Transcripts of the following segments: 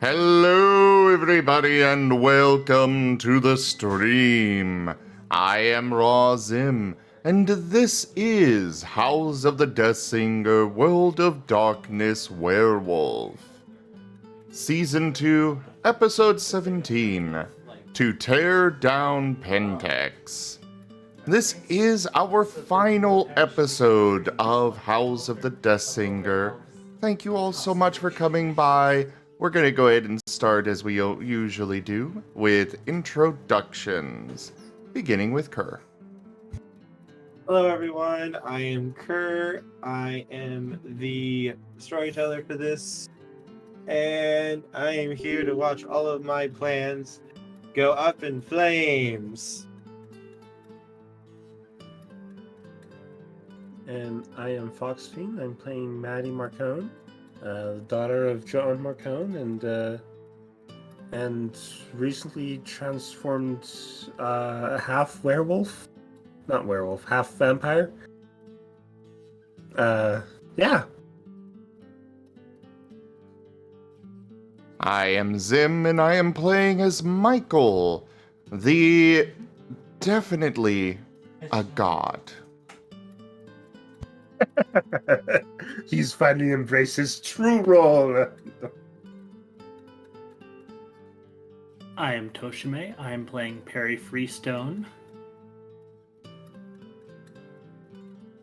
Hello, everybody, and welcome to the stream. I am Raw Zim, and this is Howls of the Deathsinger World of Darkness Werewolf. Season 2, Episode 17, To Tear Down Pentex. This is our final episode of Howls of the Deathsinger. Thank you all so much for coming by. We're going to go ahead and start as we usually do with introductions, beginning with Kerr. Hello everyone, I am Kerr. I am the storyteller for this, and I am here to watch all of my plans go up in flames. And I am FoxFiend. I'm playing Maddie Marten, the daughter of John Marten, and recently transformed half werewolf, not werewolf, half vampire. Yeah. I am Zim, and I am playing as Michael, the definitely a god. He's finally embraced his true role. I am Tochemay. I am playing Perrie Freestone,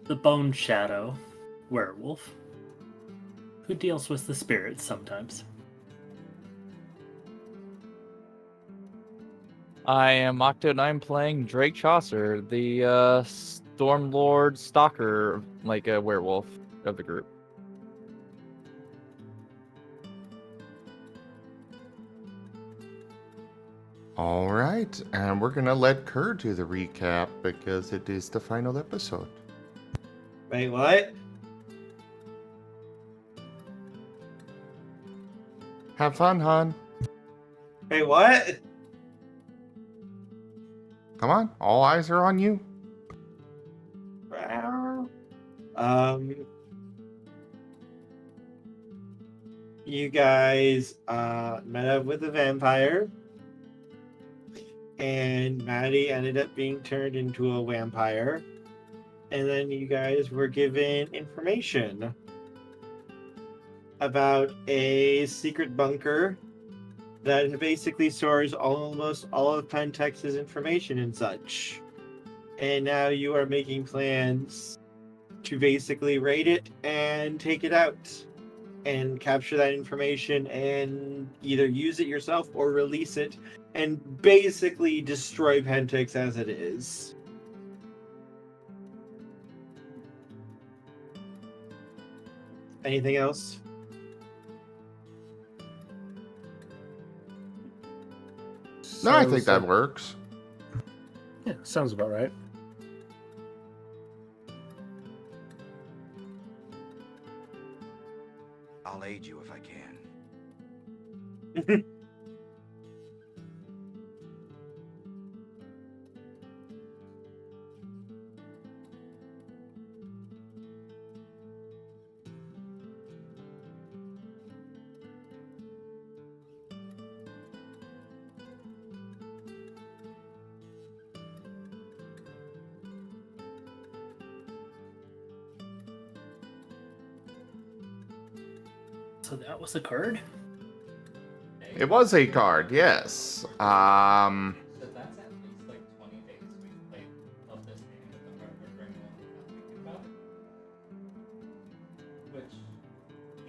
the Bone Shadow werewolf, who deals with the spirits sometimes. I am Octo, and I'm playing Drake Chaucer, the Stormlord Stalker, like a werewolf of the group. All right, and we're going to let Kerr do the recap because it is the final episode. Wait, what? Have fun, hon. Wait, what? Come on, all eyes are on you. You guys met up with a vampire, and Maddie ended up being turned into a vampire, and then you guys were given information about a secret bunker that basically stores almost all of Pentex's information and such. And now you are making plans to basically raid it and take it out and capture that information and either use it yourself or release it and basically destroy Pentex as it is. Anything else? No, I think that works. Yeah, sounds about right. I'll aid you if I can. So that was a card? It was a card, yes. So that's at least like 20 days we played of this game with the hardware for anyone who's not thinking about it. Which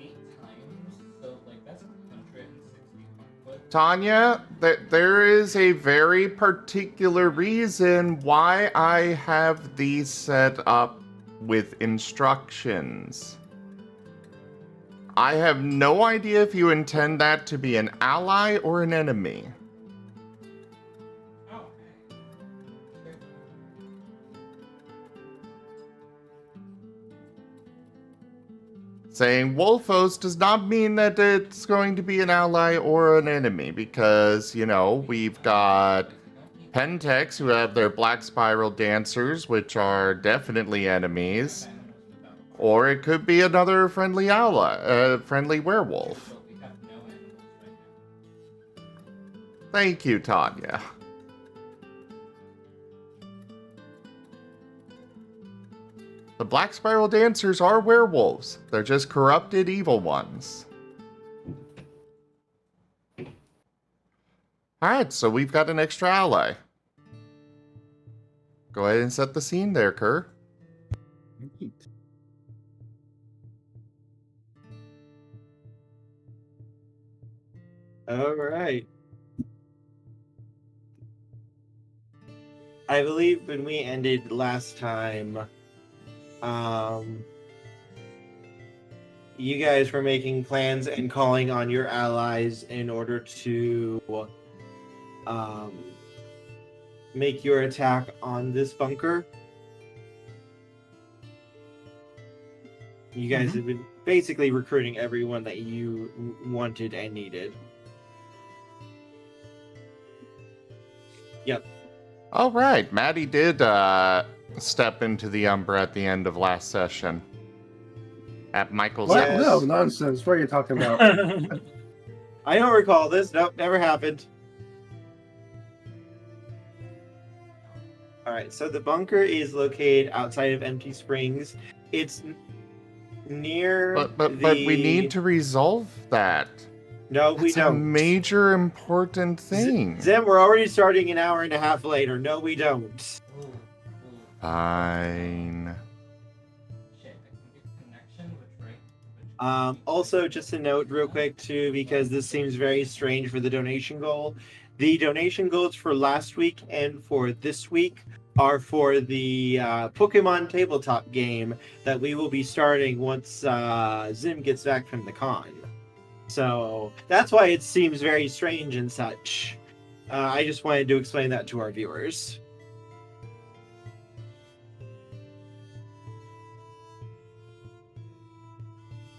8 times, so like that's 160 foot. Tanya, there is a very particular reason why I have these set up with instructions. I have no idea if you intend that to be an ally or an enemy. Oh, okay. Saying Wolfos does not mean that it's going to be an ally or an enemy, because, you know, we've got Pentex, who have their Black Spiral Dancers, which are definitely enemies. Or it could be another friendly ally, friendly werewolf. We have no animals right now. Thank you, Tanya. The Black Spiral Dancers are werewolves. They're just corrupted evil ones. Alright, so we've got an extra ally. Go ahead and set the scene there, Kerr. All right. I believe when we ended last time, you guys were making plans and calling on your allies in order to make your attack on this bunker. You guys have been basically recruiting everyone that you wanted and needed. Yep. All right, Maddie did step into the Umbra at the end of last session. At Michael's What? house. No, nonsense. What are you talking about? I don't recall this. Nope, never happened. Alright, so the bunker is located outside of Empty Springs. It's near But we need to resolve that. No, we It's a don't. major important thing. Zim, we're already starting an hour and a half later. No, we don't. Fine. Shit, I can get connection, which Also, just a note real quick too, because this seems very strange for the donation goal. The donation goals for last week and for this week are for the Pokemon tabletop game that we will be starting once Zim gets back from the con. So that's why it seems very strange and such. I just wanted to explain that to our viewers.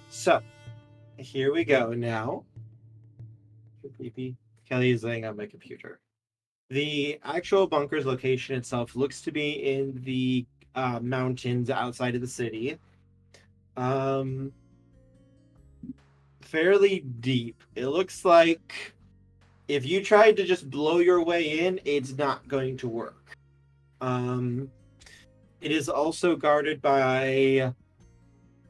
So, here we go now. Creepy. Kelly is laying on my computer. The actual bunker's location itself looks to be in the mountains outside of the city. Fairly deep. It looks like if you tried to just blow your way in, it's not going to work. It is also guarded by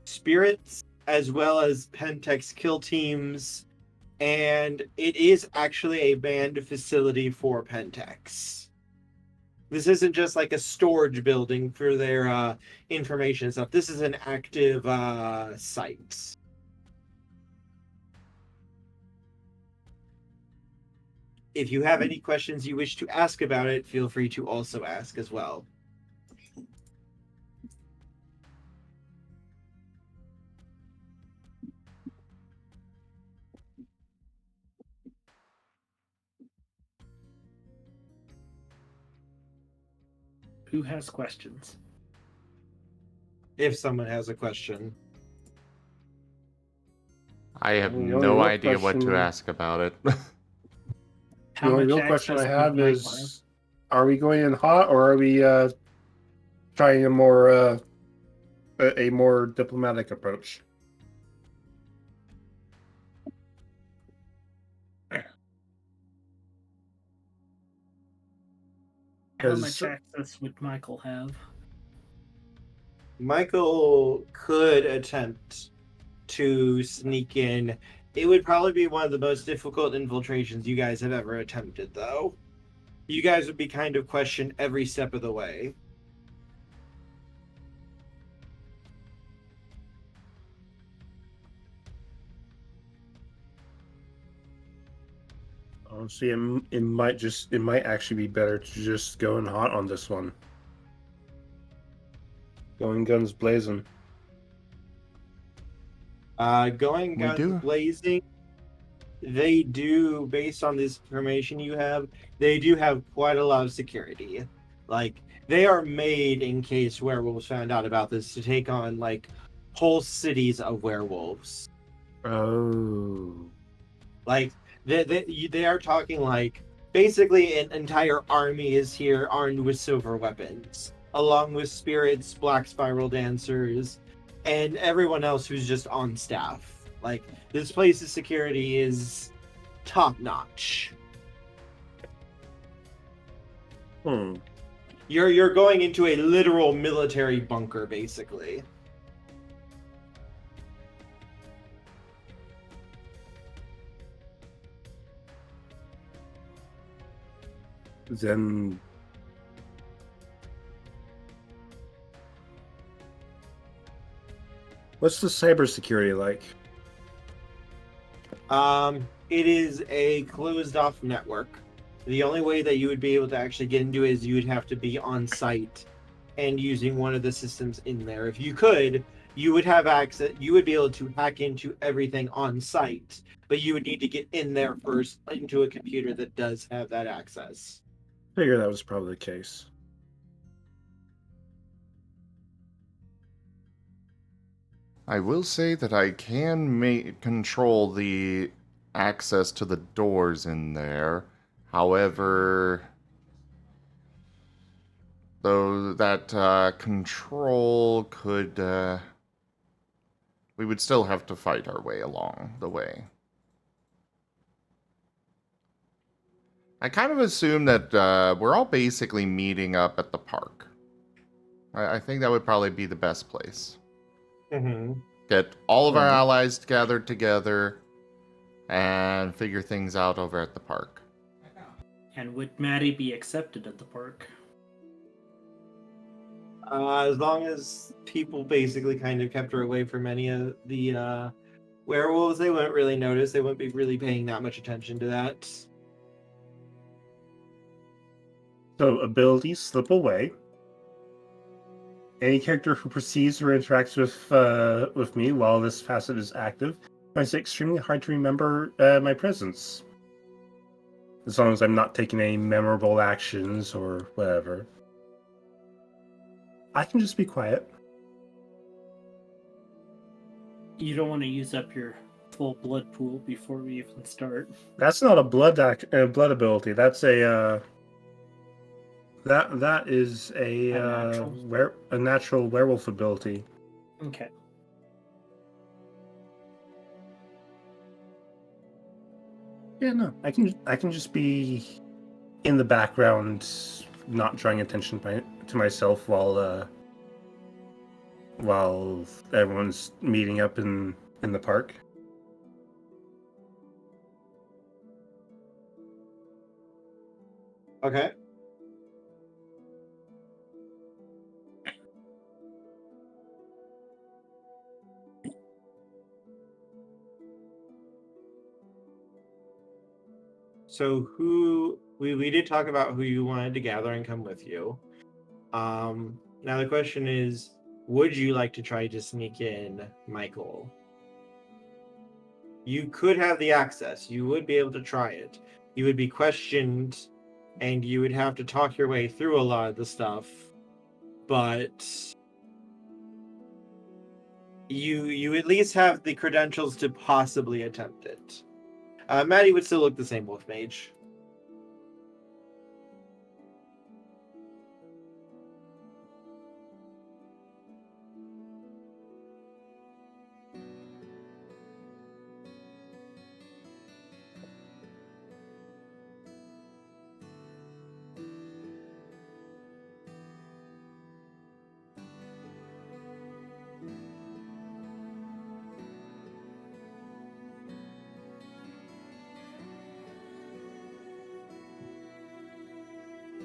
spirits as well as Pentex kill teams, and it is actually a banned facility for Pentex. This isn't just like a storage building for their information and stuff. This is an active site. If you have any questions you wish to ask about it, feel free to also ask as well. Who has questions? If someone has a question. I have The only no real idea what to question- ask about it. The only real question I access have would Mike is, are we going in hot or are we trying a more diplomatic approach? How 'Cause- much access would Michael have? Michael could attempt to sneak in. It would probably be one of the most difficult infiltrations you guys have ever attempted, though. You guys would be kind of questioned every step of the way. Honestly, it might actually be better to just go in hot on this one. Going guns blazing. Going We guns do. blazing, they do, based on this information you have, they do have quite a lot of security. Like, they are made in case werewolves found out about this to take on, like, whole cities of werewolves. Oh. Like, they are talking, like, basically an entire army is here armed with silver weapons, along with spirits, black spiral dancers, and everyone else who's just on staff. Like, this place's security is top notch. Hmm. You're going into a literal military bunker, basically. Then what's the cybersecurity like? It is a closed-off network. The only way that you would be able to actually get into it is you would have to be on site and using one of the systems in there. If you could, you would have access. You would be able to hack into everything on site, but you would need to get in there first into a computer that does have that access. Figure that was probably the case. I will say that I can control the access to the doors in there. However, though that control could, we would still have to fight our way along the way. I kind of assume that we're all basically meeting up at the park. I think that would probably be the best place. Mm-hmm. Get all of our Alright. allies gathered together and figure things out over at the park. And would Maddie be accepted at the park? As long as people basically kind of kept her away from any of the werewolves, they wouldn't really notice. They wouldn't be really paying that much attention to that. So abilities slip away. Any character who perceives or interacts with me while this facet is active finds it extremely hard to remember my presence. As long as I'm not taking any memorable actions or whatever. I can just be quiet. You don't want to use up your full blood pool before we even start. That's not a blood ability. That's a that is a A natural werewolf ability. Okay. Yeah, no, I can just be in the background, not drawing attention to myself while everyone's meeting up in the park. Okay. So we did talk about who you wanted to gather and come with you. Now the question is, would you like to try to sneak in Michael? You could have the access. You would be able to try it. You would be questioned and you would have to talk your way through a lot of the stuff. But you at least have the credentials to possibly attempt it. Maddie would still look the same wolf mage.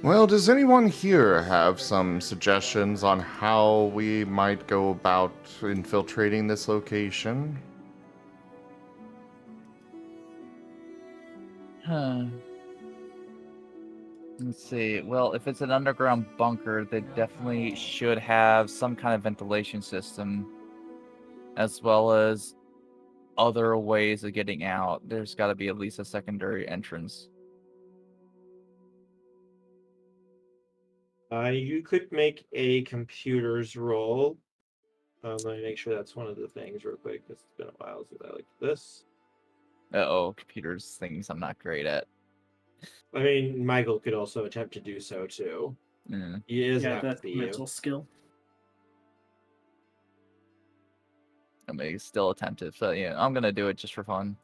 Well, does anyone here have some suggestions on how we might go about infiltrating this location? Huh. Let's see. Well, if it's an underground bunker, they definitely should have some kind of ventilation system, as well as other ways of getting out. There's got to be at least a secondary entrance. You could make a computer's roll. Let me make sure that's one of the things real quick. It's been a while since I looked at this. Computers things I'm not great at. I mean, Michael could also attempt to do so too. Mm. He doesn't Yeah, have to that's be mental you. skill. I may still attempt it, so yeah, I'm gonna do it just for fun.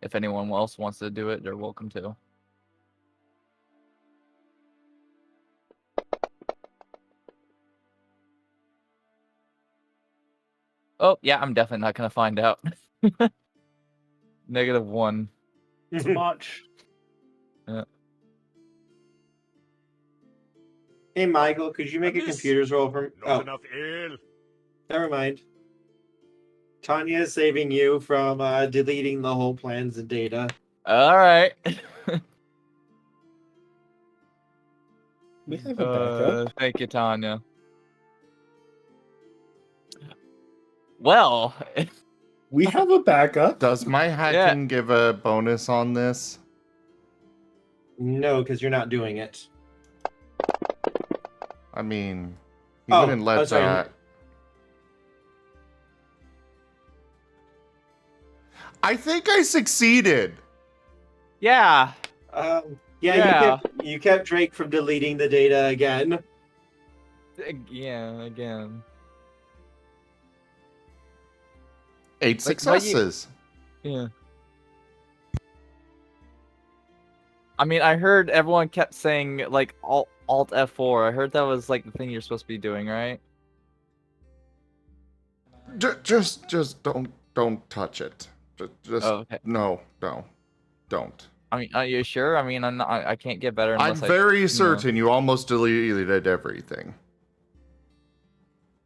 If anyone else wants to do it, they're welcome to. Oh, yeah, I'm definitely not gonna find out. -1. It's a botch. Hey, Michael, could you make a computer's roll from? Not Oh, enough ale. never mind. Tanya is saving you from deleting the whole plans and data. All right. We have a backup. Thank you, Tanya. Well, We have a backup. Does my hacking give a bonus on this? No, because you're not doing it. I mean, you wouldn't let sorry. that. I think I succeeded. yeah. Yeah. You kept Drake from deleting the data again. Yeah, again. 8 But successes. Yeah. I mean, I heard everyone kept saying like Alt F4. I heard that was like the thing you're supposed to be doing, right? Just don't touch it. Just Oh, okay. no, don't. I mean, are you sure? I mean, I can't get better I'm unless very certain you almost deleted everything.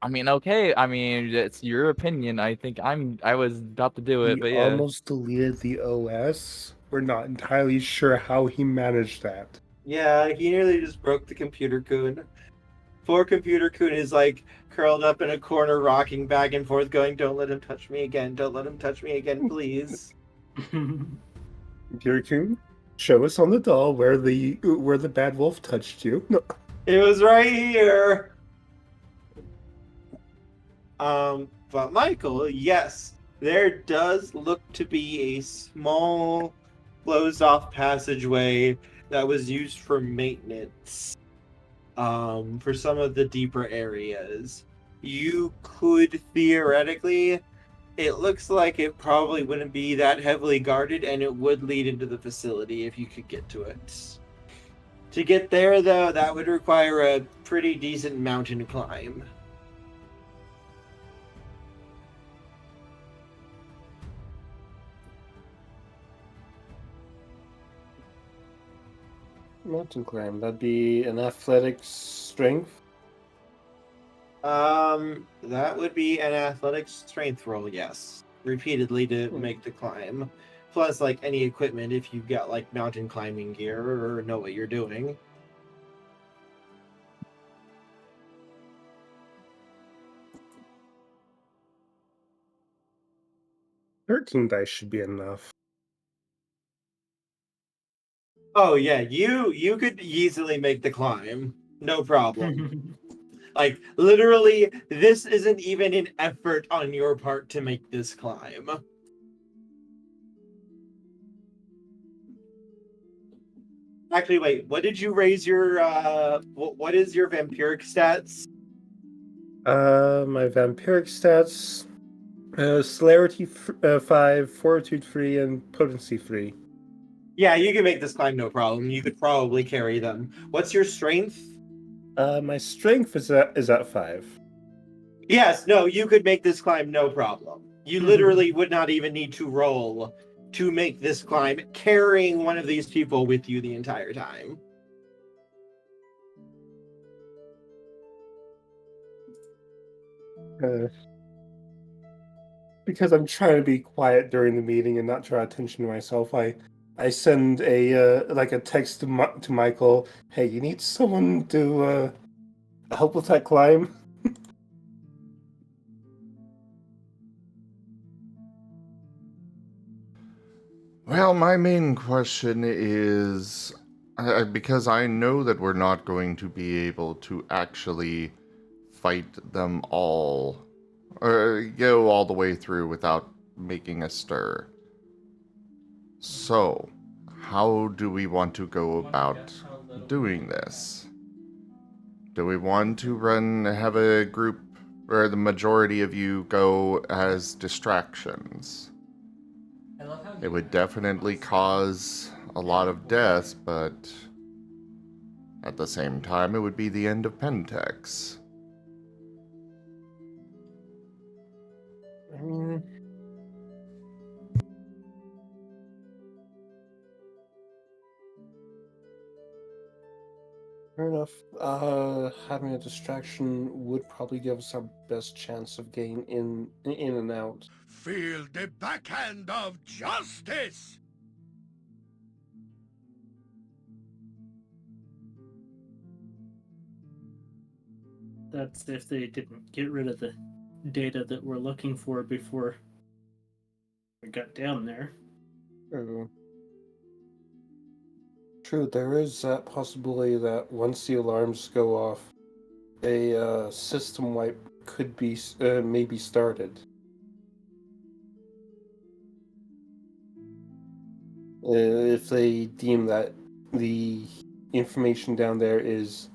I mean, okay. I mean, it's your opinion. I think I was about to do it, He but yeah. almost deleted the OS. We're not entirely sure how he managed that. Yeah, he nearly just broke the computer coon. Poor computer coon is like curled up in a corner, rocking back and forth, going, "Don't let him touch me again. Don't let him touch me again, please." Yurikun, show us on the doll where the bad wolf touched you. No. It was right here. But Michael, yes, there does look to be a small closed-off passageway that was used for maintenance. For some of the deeper areas. You could theoretically, it looks like it probably wouldn't be that heavily guarded and it would lead into the facility if you could get to it. To get there, though, that would require a pretty decent mountain climb. Mountain climb. That'd be an athletics strength. That would be an athletics strength roll, yes. Repeatedly to make the climb. Plus, like, any equipment if you've got, like, mountain climbing gear or know what you're doing. $13 dice should be enough. Oh yeah, you could easily make the climb. No problem. Like, literally, this isn't even an effort on your part to make this climb. Actually, wait, what did you raise your, what is your vampiric stats? My vampiric stats, celerity 5, fortitude 3, and potency 3. Yeah, you can make this climb no problem. You could probably carry them. What's your strength? My strength is at 5. Yes, no, you could make this climb no problem. You literally would not even need to roll to make this climb, carrying one of these people with you the entire time. Because I'm trying to be quiet during the meeting and not draw attention to myself, I send a text to Michael. Hey, you need someone to help with that climb? Well, my main question is, because I know that we're not going to be able to actually fight them all, or go all the way through without making a stir. So, how do we want to go about doing this? Do we want to have a group where the majority of you go as distractions? It would definitely cause a lot of deaths, but at the same time, it would be the end of Pentex. Fair enough. Having a distraction would probably give us our best chance of getting in and out. Feel the backhand of justice! That's if they didn't get rid of the data that we're looking for before we got down there. True, there is that possibility that once the alarms go off, a system wipe could be maybe started. If they deem that the information down there is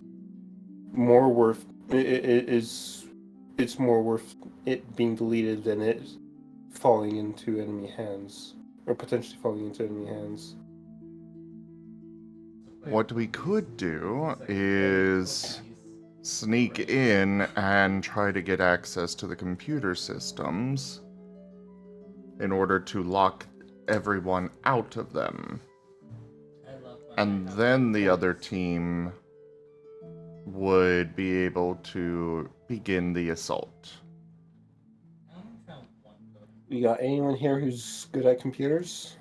more worth it's more worth it being deleted than it falling into enemy hands, or potentially falling into enemy hands. What we could do is sneak in and try to get access to the computer systems in order to lock everyone out of them. And then the other team would be able to begin the assault. You got anyone here who's good at computers?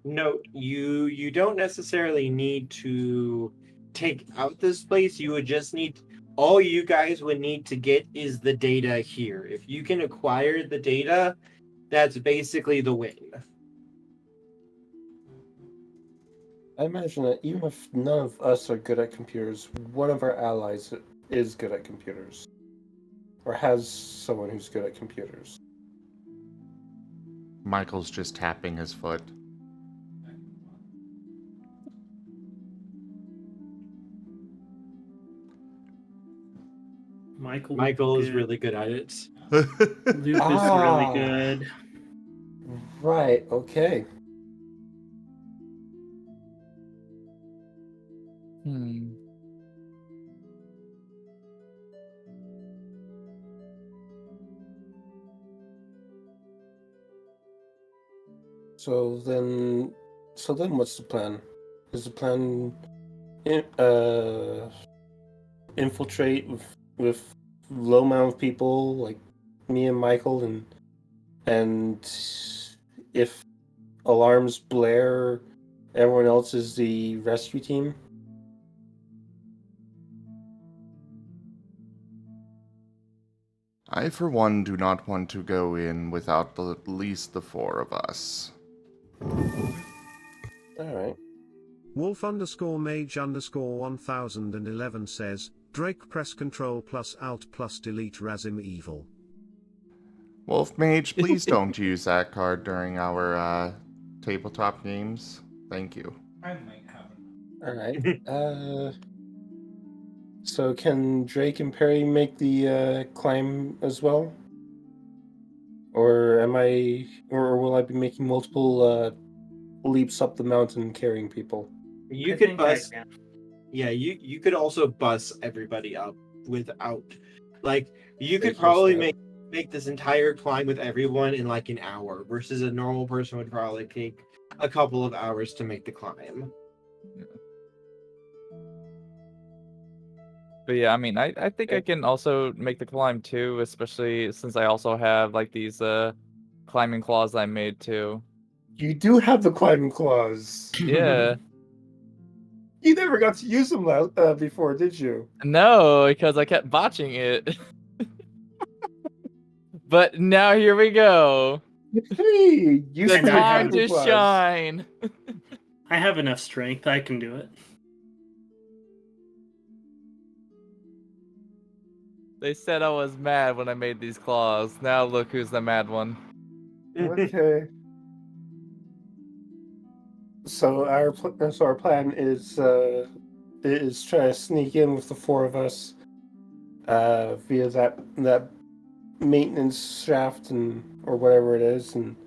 Note, you don't necessarily need to take out this place. You would just need, all you guys would need to get is the data here. If you can acquire the data, that's basically the win. I imagine that even if none of us are good at computers, one of our allies is good at computers. Or has someone who's good at computers. Michael's just tapping his foot. Michael is really good at it. Luke is really good. Right, okay. So then what's the plan? Is the plan infiltrate with low amount of people like me and Michael, and if alarms blare, everyone else is the rescue team? I, for one, do not want to go in without at least the four of us. Alright. Wolf_mage_1011 says, Drake press Control plus Alt plus Delete Razim Evil. Wolf Mage, please don't use that card during our tabletop games. Thank you. I might have Alright. So can Drake and Perrie make the climb as well? Or will I be making multiple leaps up the mountain carrying people? You I could think I bus. can. Yeah, you could also bus everybody up without, like, you could Take probably your make this entire climb with everyone in like an hour, versus a normal person would probably take a couple of hours to make the climb. But yeah, I mean, I think I can also make the climb too, especially since I also have like these climbing claws I made too. You do have the climbing claws. Yeah. You never got to use them before, did you? No, because I kept botching it. But now here we go. Hey, you The still have Time the to claws. shine. I have enough strength. I can do it. They said I was mad when I made these claws. Now look who's the mad one. Okay. So our plan is try to sneak in with the four of us via that maintenance shaft or whatever it is, and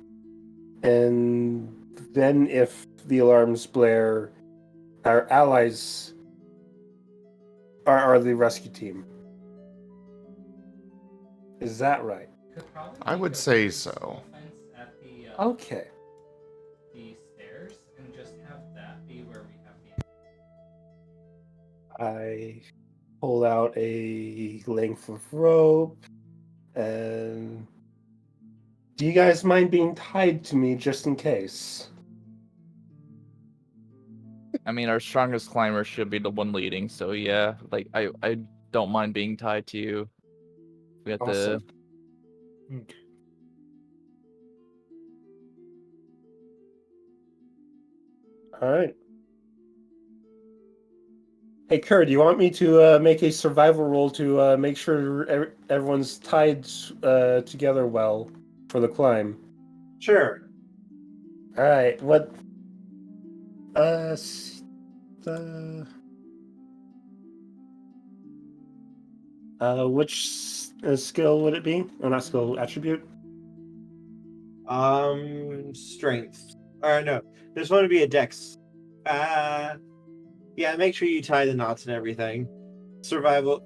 then if the alarms blare, our allies are the rescue team. Is that right? could probably I make would a say pretty so. small fence at Okay. the stairs and just have that be where we have the. I pull out a length of rope, and do you guys mind being tied to me just in case? I mean, our strongest climber should be the one leading, so yeah. Like, I don't mind being tied to you. We have Awesome. Okay. All right. Hey, Kerr, do you want me to make a survival roll to make sure everyone's tied together well for the climb? Sure. All right. What? Which skill would it be? Or not skill, attribute? Strength. Or no, this one would be a dex. Yeah, make sure you tie the knots and everything. Survival.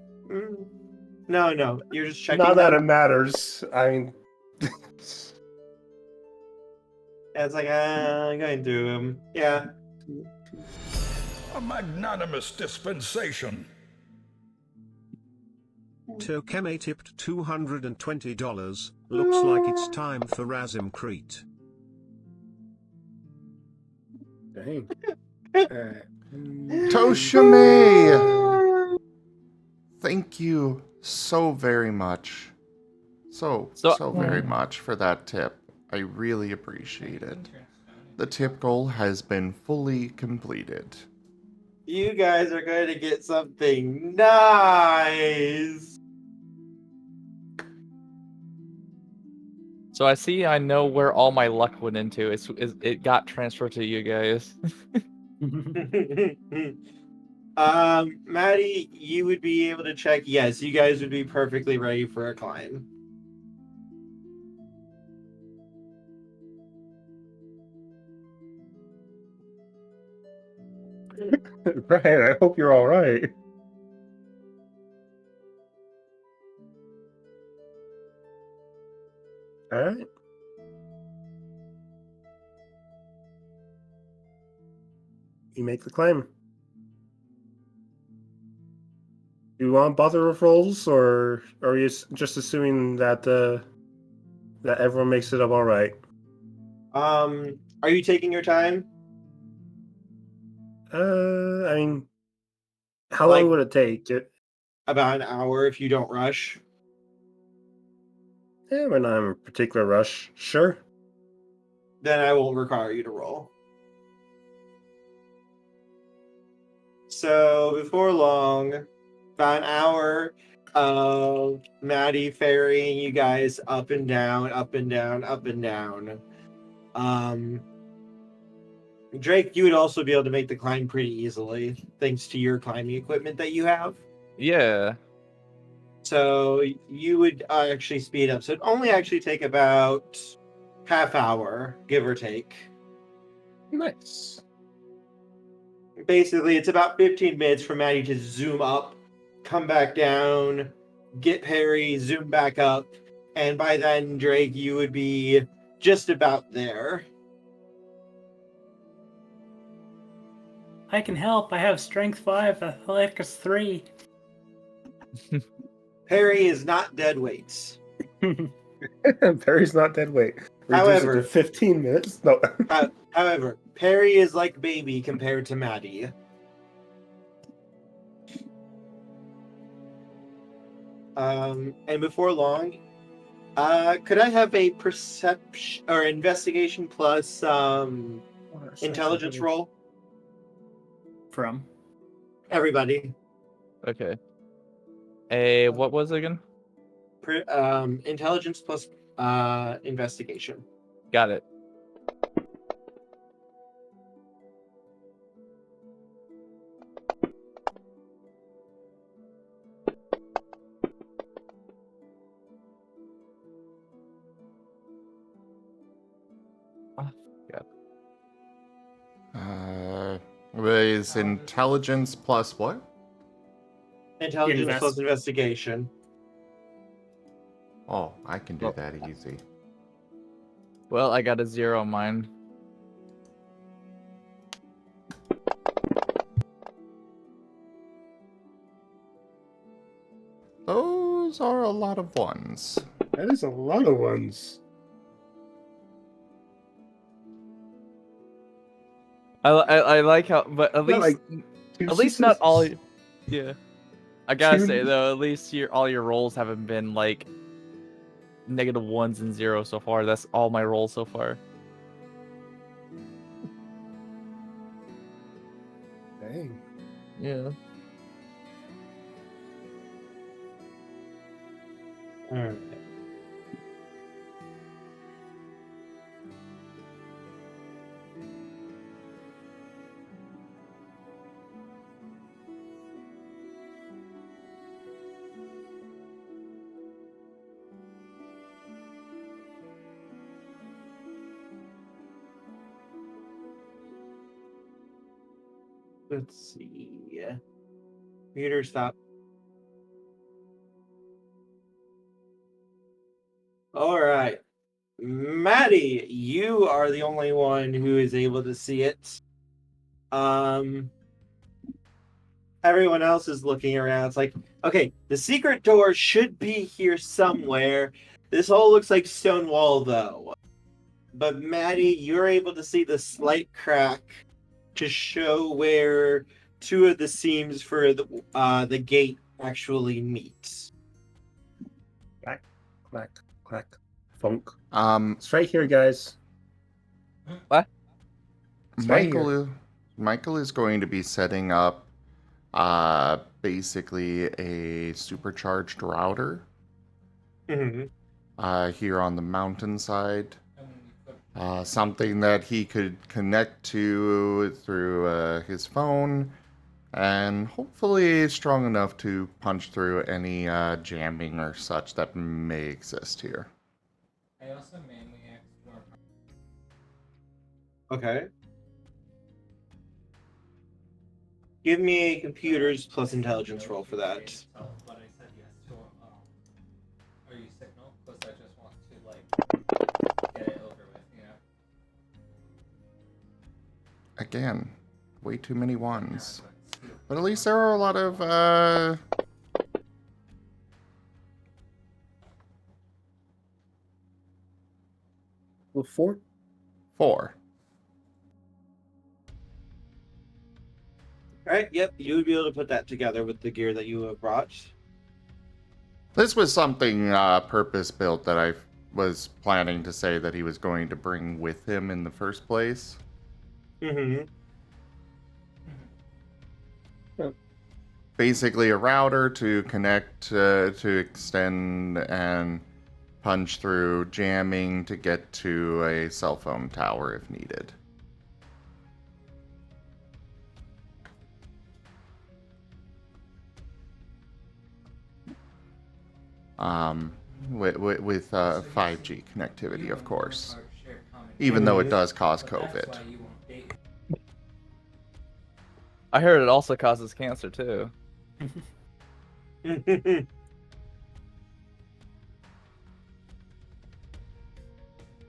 No, you're just checking Not that them. it matters. I mean, Yeah, it's like, going through them. Yeah. A magnanimous dispensation. Tochemay tipped $220. Looks like it's time for Razimcrete. dang. Tochemay! Thank you so very much. So very much for that tip. I really appreciate it. The tip goal has been fully completed. You guys are going to get something nice. So I know where all my luck went into. It got transferred to you guys. Maddie, you would be able to check. Yes, you guys would be perfectly ready for a climb. Brian, I hope you're all right. All right. You make the climb. Do you want bother with rolls, or are you just assuming that that everyone makes it up all right? Are you taking your time? I mean, how Like- long would it take? About an hour if you don't rush. Yeah, we're not in a particular rush. Sure. Then I won't require you to roll. So before long, about an hour of Maddie ferrying you guys up and down, up and down, up and down. Drake, you would also be able to make the climb pretty easily, thanks to your climbing equipment that you have. Yeah. So you would actually speed up. So it'd only actually take about half hour, give or take. Nice. Basically, it's about 15 minutes for Maddie to zoom up, come back down, get Perrie, zoom back up, and by then, Drake, you would be just about there. I can help. I have strength 5, athletics 3. Perrie is not dead weights. Perry's not dead weight. Reduce However- it to 15 minutes. No. However, Perrie is like baby compared to Maddie. And before long, could I have a perception or investigation plus intelligence roll? From? Everybody. Okay. What was it again? Intelligence plus investigation. Got it. Is intelligence plus what? Intelligence plus investigation. Oh, I can do Well- that easy. Well, I got a 0 on mine. Those are a lot of ones. That is a lot of ones. I like how, but at Not least like two at least not all. successes. Yeah, I gotta Two- say though, at least all your rolls haven't been like -1s and 0 so far. That's all my rolls so far. Dang. Yeah. Alright. Let's see. Computer stop. All right. Maddie, you are the only one who is able to see it. Everyone else is looking around. It's like, okay, the secret door should be here somewhere. This all looks like stone wall, though. But Maddie, you're able to see the slight crack to show where two of the seams for the gate actually meet. Clack, clack, funk. Um, It's right here, guys. What? It's right Michael is going to be setting up basically a supercharged router Mm-hmm. here on the mountainside. Something that he could connect to through his phone, and hopefully strong enough to punch through any jamming or such that may exist here. I also mainly explore. Okay. Give me a computers plus intelligence roll for that. But I said yes to are you signal? Because I just want to like get it over with, you know. Again, way too many ones. But at least there are a lot of Well, 4. 4. Alright, yep, you would be able to put that together with the gear that you have brought. This was something purpose-built that I was planning to say that he was going to bring with him in the first place. Mm-hmm. Basically a router to connect, to extend and punch through jamming to get to a cell phone tower if needed. With 5G connectivity, of course. Even though it does cause COVID. I heard it also causes cancer too.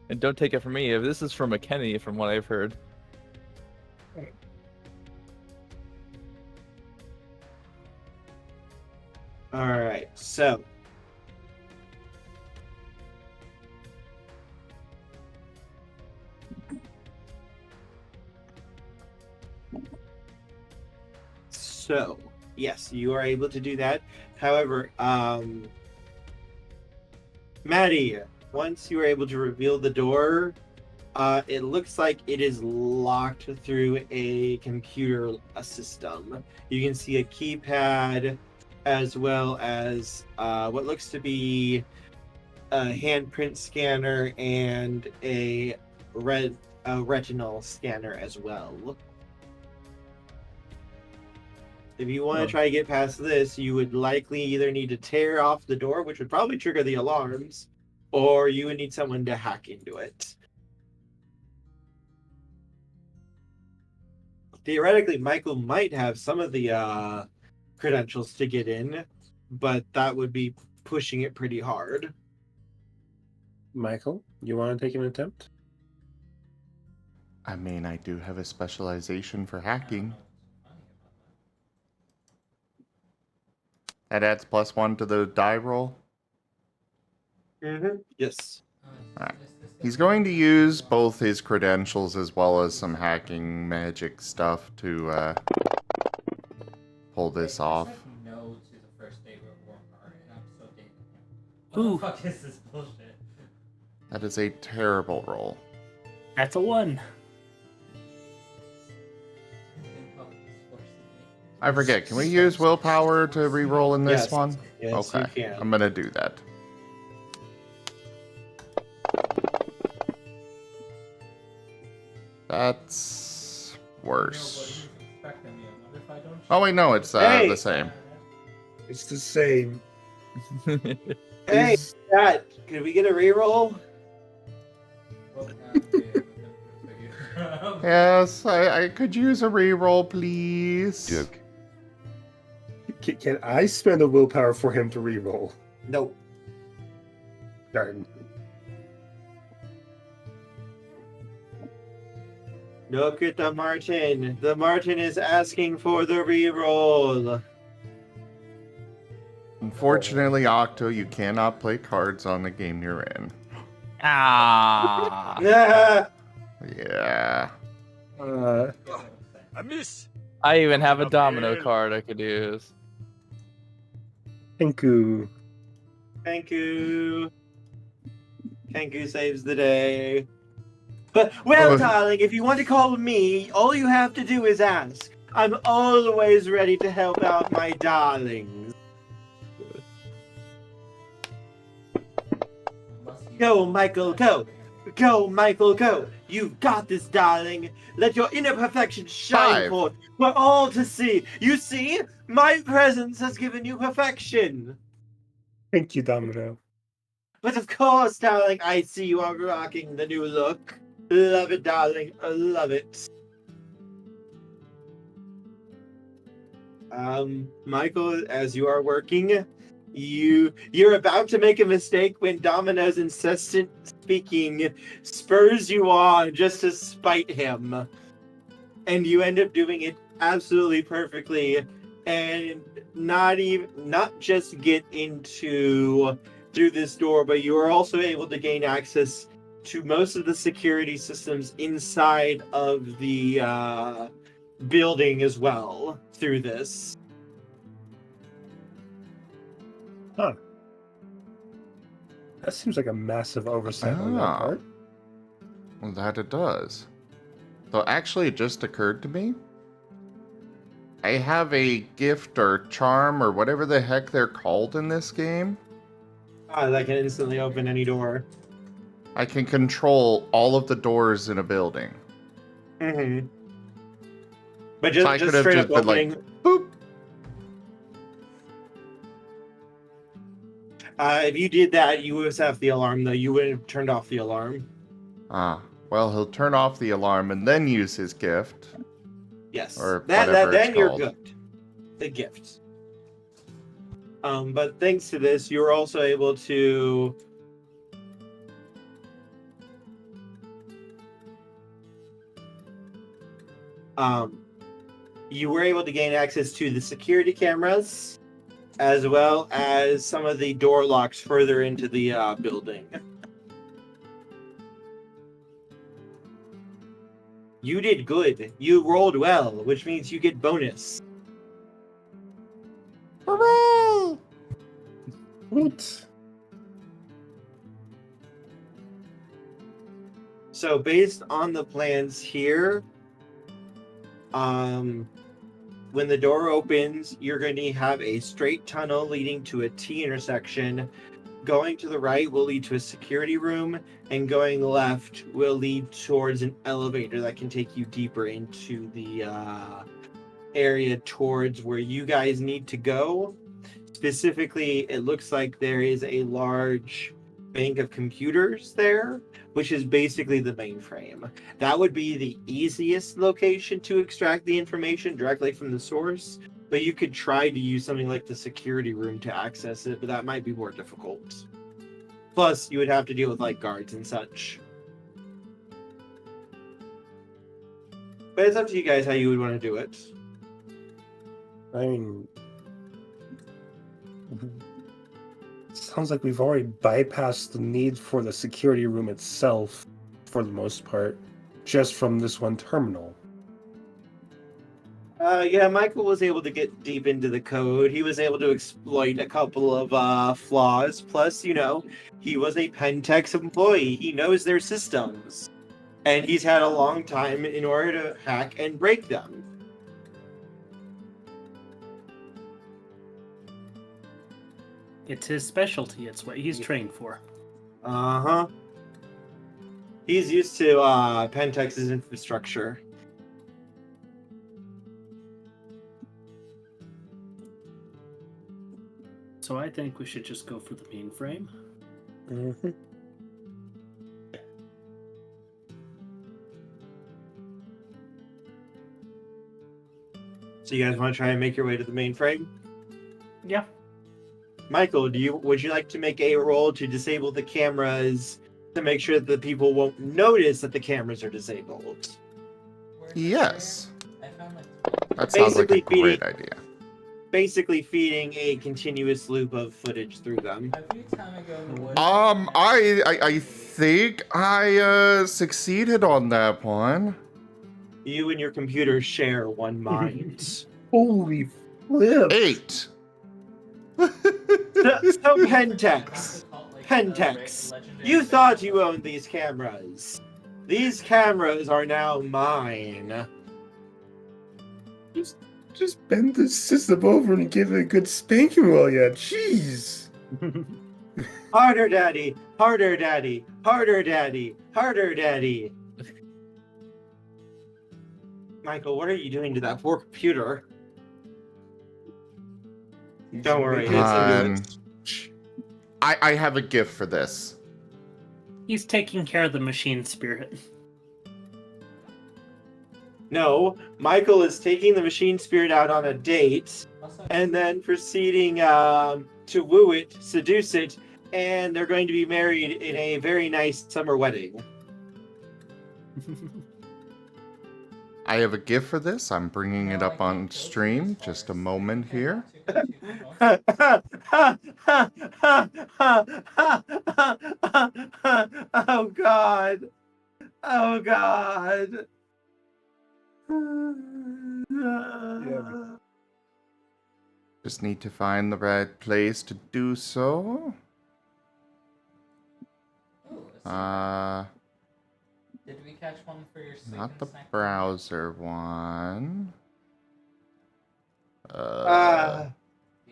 And don't take it from me. If this is from McKinney, from what I've heard. Alright, so. So, yes, you are able to do that. However, Maddie, once you are able to reveal the door, it looks like it is locked through a computer system. You can see a keypad as well as what looks to be a handprint scanner and a retinal scanner as well. If you want to try to get past this, you would likely either need to tear off the door, which would probably trigger the alarms, or you would need someone to hack into it. Theoretically, Michael might have some of the credentials to get in, but that would be pushing it pretty hard. Michael, you want to take an attempt? I mean, I do have a specialization for hacking. That adds +1 to the die roll. Yes. Alright. He's going to use both his credentials as well as some hacking magic stuff to pull this off. I said no to the first date with Warhammer, and I'm so dating him. Ooh. What the fuck is this bullshit? That is a terrible roll. That's a 1. I forget, can we use willpower to re-roll in this Yes. one? Yes, Okay, you can. I'm gonna do that. That's worse. Oh wait, no, it's Hey! the same. It's the same. Hey, Pat, can we get a reroll? Yes, I could use a re-roll, please. Duke. Can I spend a willpower for him to reroll? No. Darn. Look at the Marten. The Marten is asking for the reroll. Unfortunately, Octo, you cannot play cards on the game you're in. Ah. Yeah. I miss. I even have a domino card I could use. Thank Kenku. Kenku saves the day. But, well, Oh. darling, if you want to call me, all you have to do is ask. I'm always ready to help out my darlings. Go, Michael, go. Go, Michael, go. You've got this, darling. Let your inner perfection shine 5. forth for all to see. You see? My presence has given you perfection. Thank you, Domino. But of course, darling, I see you are rocking the new look. Love it, darling. I love it. Michael, as you are working, you're about to make a mistake when Domino's incessant speaking spurs you on just to spite him. And you end up doing it absolutely perfectly and not just get into through this door, but you are also able to gain access to most of the security systems inside of the building as well through this. Huh. That seems like a massive oversight on that Ah. part. Well, that it does. So actually, it just occurred to me. I have a gift or charm or whatever the heck they're called in this game. That can instantly open any door. I can control all of the doors in a building. Mm-hmm. But So I just could have straight just up been like, opening. boop. If you did that, you would have the alarm, though. You would have turned off the alarm. Ah, well, he'll turn off the alarm and then use his gift. Yes. Or Then whatever it's you're called. good. The gift. But thanks to this, you're also able to you were able to gain access to the security cameras as well as some of the door locks further into the building. You did good. You rolled well, which means you get bonus. Hooray! What? So based on the plans here, when the door opens, you're going to have a straight tunnel leading to a T intersection. Going to the right will lead to a security room, and going left will lead towards an elevator that can take you deeper into the area towards where you guys need to go. Specifically, it looks like there is a large bank of computers there, which is basically the mainframe. That would be the easiest location to extract the information directly from the source, but you could try to use something like the security room to access it, but that might be more difficult. Plus, you would have to deal with like guards and such. But it's up to you guys how you would want to do it. I mean, sounds like we've already bypassed the need for the security room itself, for the most part, just from this one terminal. Yeah, Michael was able to get deep into the code. He was able to exploit a couple of flaws. Plus, you know, he was a Pentex employee. He knows their systems. And he's had a long time in order to hack and break them. It's his specialty. It's what he's trained for. Uh-huh. He's used to Pentex's infrastructure. So I think we should just go for the mainframe. Mm-hmm. So you guys want to try and make your way to the mainframe? Yeah. Michael, would you like to make a roll to disable the cameras to make sure that the people won't notice that the cameras are disabled? Yes. I found like That sounds like a Basically, great idea. Basically feeding a continuous loop of footage through them. every time I go in the woods. I think I succeeded on that one. You and your computer share one mind. Holy flip! 8. So Pentex, Pentex, you thought you owned these cameras. These cameras are now mine. Just bend the system over and give it a good spanking while you jeez. Harder, daddy. Harder, daddy. Harder, daddy. Harder, daddy. Michael, what are you doing to that poor computer? Don't worry. I have a gift for this. He's taking care of the machine spirit. No, Michael is taking the machine spirit out on a date and then proceeding to woo it, seduce it, and they're going to be married in a very nice summer wedding. I have a gift for this. I'm bringing it up on stream. Just a moment here. Oh God. Oh God. Just need to find the right place to do so. Did we catch one for your sleep Not and the snack? browser one. The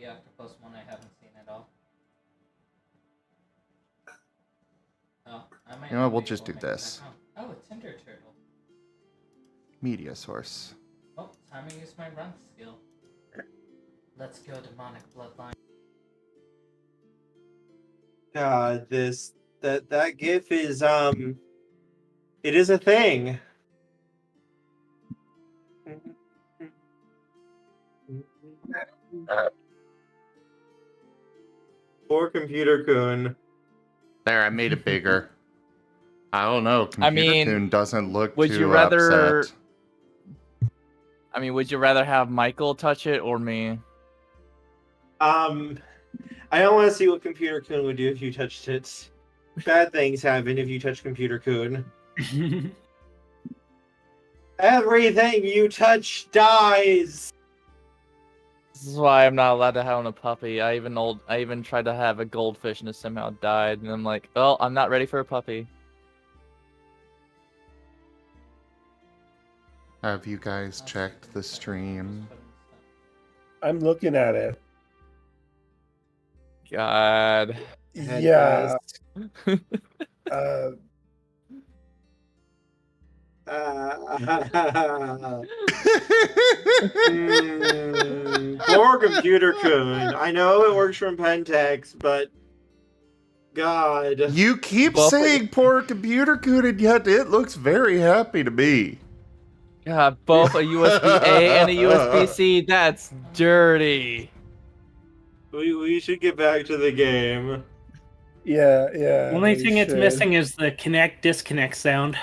octopus one I haven't seen at all. Oh, I might You know what, not we'll be just able do to make this. that count. Oh, a Tinder turtle. Media source. Oh, time to use my run skill. Let's go, demonic bloodline. God, that GIF is it is a thing. Poor computer coon. There, I made it bigger. I don't know. Computer Coon doesn't look would too you rather- upset. I mean, would you rather have Michael touch it or me? I don't want to see what computer coon would do if you touched it. Bad things happen if you touch computer coon. Everything you touch dies. This is why I'm not allowed to have a puppy. I even tried to have a goldfish and it somehow died. And I'm like, well, I'm not ready for a puppy. Have you guys checked the stream? I'm looking at it. God. Yeah. Poor computer coon. I know it works from Pentex, but God. You keep Well, saying poor computer coon, and yet it looks very happy to me. God, both a USB-A and a USB-C. That's dirty. We should get back to the game. Yeah. Only we thing it's should. missing is the connect disconnect sound.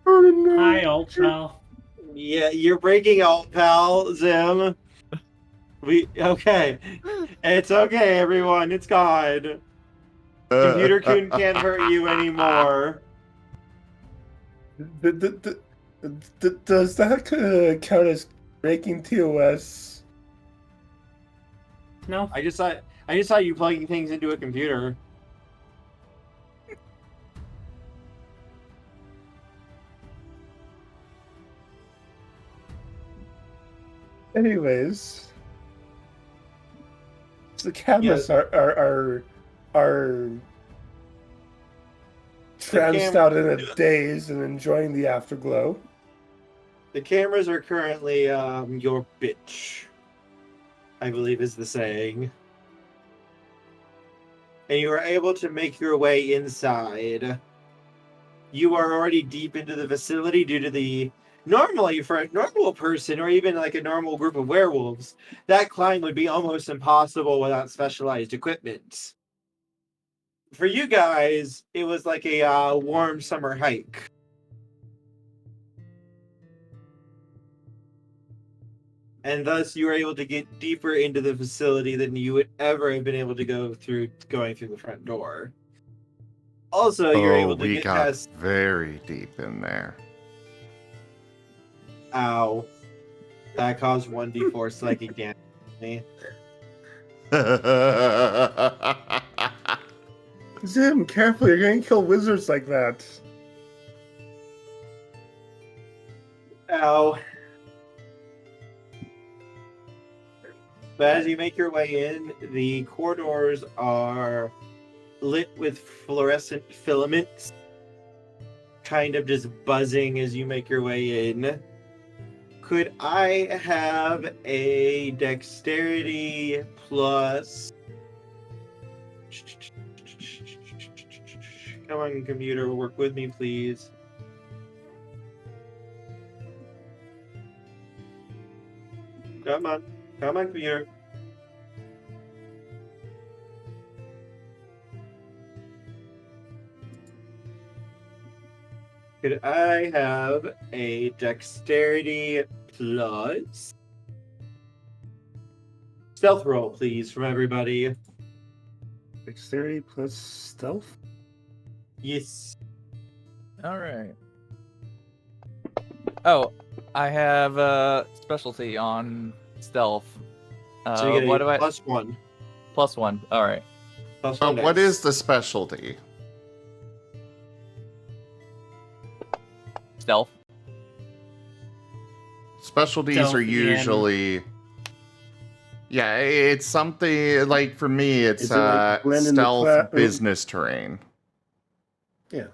Hi, alt pal. Yeah, you're breaking out, pal, Zim. Okay. It's okay, everyone. It's gone. Computer Coon can't hurt you anymore. Does that count as breaking TOS? No. I just saw you plugging things into a computer. Anyways, the cameras are tranced out in a daze and enjoying the afterglow. The cameras are currently your bitch, I believe is the saying. And you are able to make your way inside. You are already deep into the facility due to the... Normally, for a normal person, or even like a normal group of werewolves, that climb would be almost impossible without specialized equipment. For you guys, it was like a warm summer hike. And thus you were able to get deeper into the facility than you would ever have been able to go through going through the front door. Also, you're able to we get got past... very deep in there. Ow. That caused 1d4 psychic damage to me. Zim, careful, you're gonna kill wizards like that. Ow. But as you make your way in, the corridors are lit with fluorescent filaments, kind of just buzzing as you make your way in. Could I have a dexterity plus... Come on, computer, work with me, please. Come on, computer. Could I have a dexterity plus stealth roll, please, from everybody? Dexterity plus stealth? Yes. All right. Oh, I have a specialty on stealth. So you get What a do I? +1. +1. All right. +1 What dice. is the specialty? Stealth. Specialties Stealth, are yeah, usually... Yeah, it's something like for me, it's Is it like blend in the stealth business terrain. Yeah.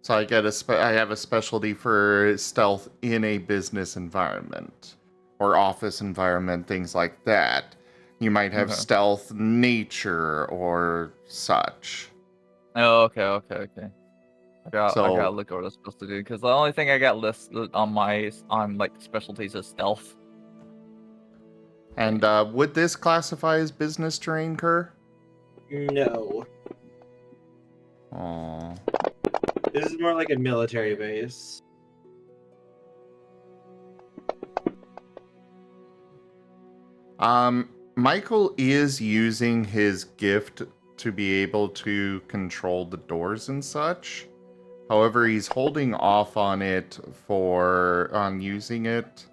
So I get I have a specialty for stealth in a business environment or office environment, things like that. You might have Okay. stealth nature or such. Oh, okay. I gotta So look at what it's supposed to do because the only thing I got listed on like specialties is stealth. and would this classify as business terrain, Kerr? No. Oh. This is more like a military base. Michael is using his gift to be able to control the doors and such. However, he's holding off on it on using it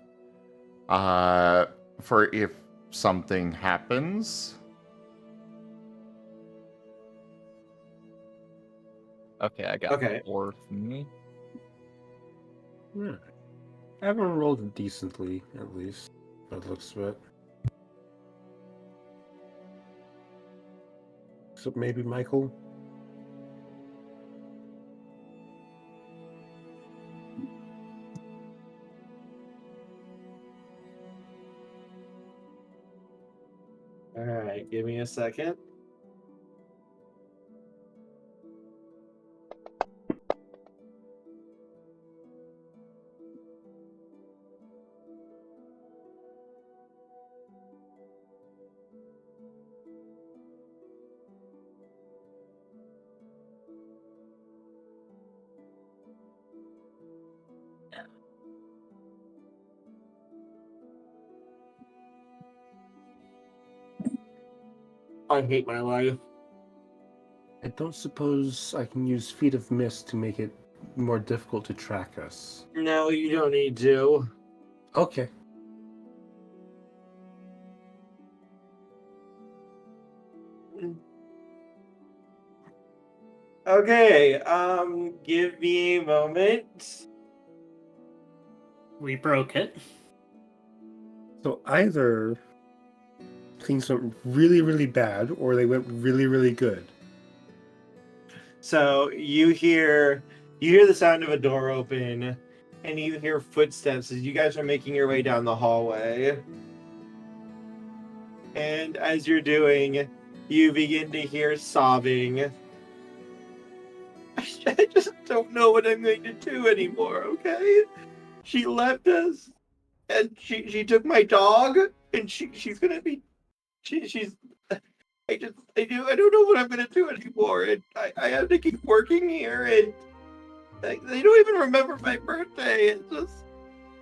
for if something happens. Okay, I got Okay. 4 for me. Yeah. Everyone rolled decently, at least. That looks of it. Except maybe Michael. Alright, give me a second. I hate my life. I don't suppose I can use Feet of Mist to make it more difficult to track us. No, you don't need to. Okay. Okay, give me a moment. We broke it. So either things went really, really bad, or they went really, really good. So you hear the sound of a door open, and you hear footsteps as you guys are making your way down the hallway. And as you're doing, you begin to hear sobbing. I just don't know what I'm going to do anymore, okay? She left us, and she took my dog, and she's gonna be she's I don't know what I'm gonna do anymore, and I have to keep working here, and they don't even remember my birthday. It's just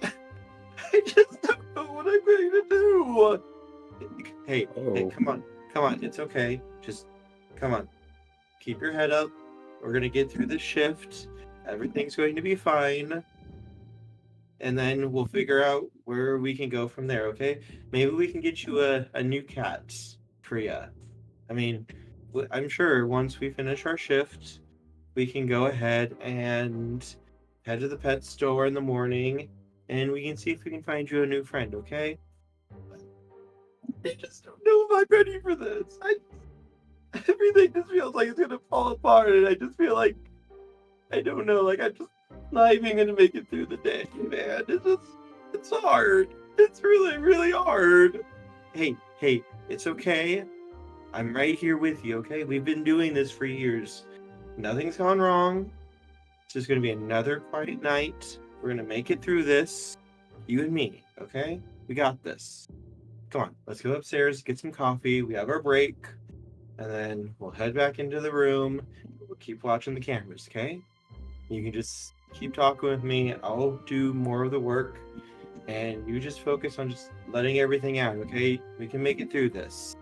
I just don't know what I'm going to do. Hey, come on, it's okay. Just come on, keep your head up. We're gonna get through this shift. Everything's going to be fine. And then we'll figure out where we can go from there, okay? Maybe we can get you a new cat, Priya. I mean, I'm sure once we finish our shift, we can go ahead and head to the pet store in the morning, and we can see if we can find you a new friend, okay? I just don't know if I'm ready for this. Everything just feels like it's gonna fall apart, and I just feel like, I don't know, like I'm just not even gonna make it through the day, man. It's hard. It's really, really hard. Hey, it's okay. I'm right here with you, okay? We've been doing this for years. Nothing's gone wrong. It's just gonna be another quiet night. We're gonna make it through this. You and me, okay? We got this. Come on, let's go upstairs, get some coffee. We have our break. And then we'll head back into the room. We'll keep watching the cameras, okay? You can just keep talking with me. I'll do more of the work. And you just focus on just letting everything out, okay? We can make it through this.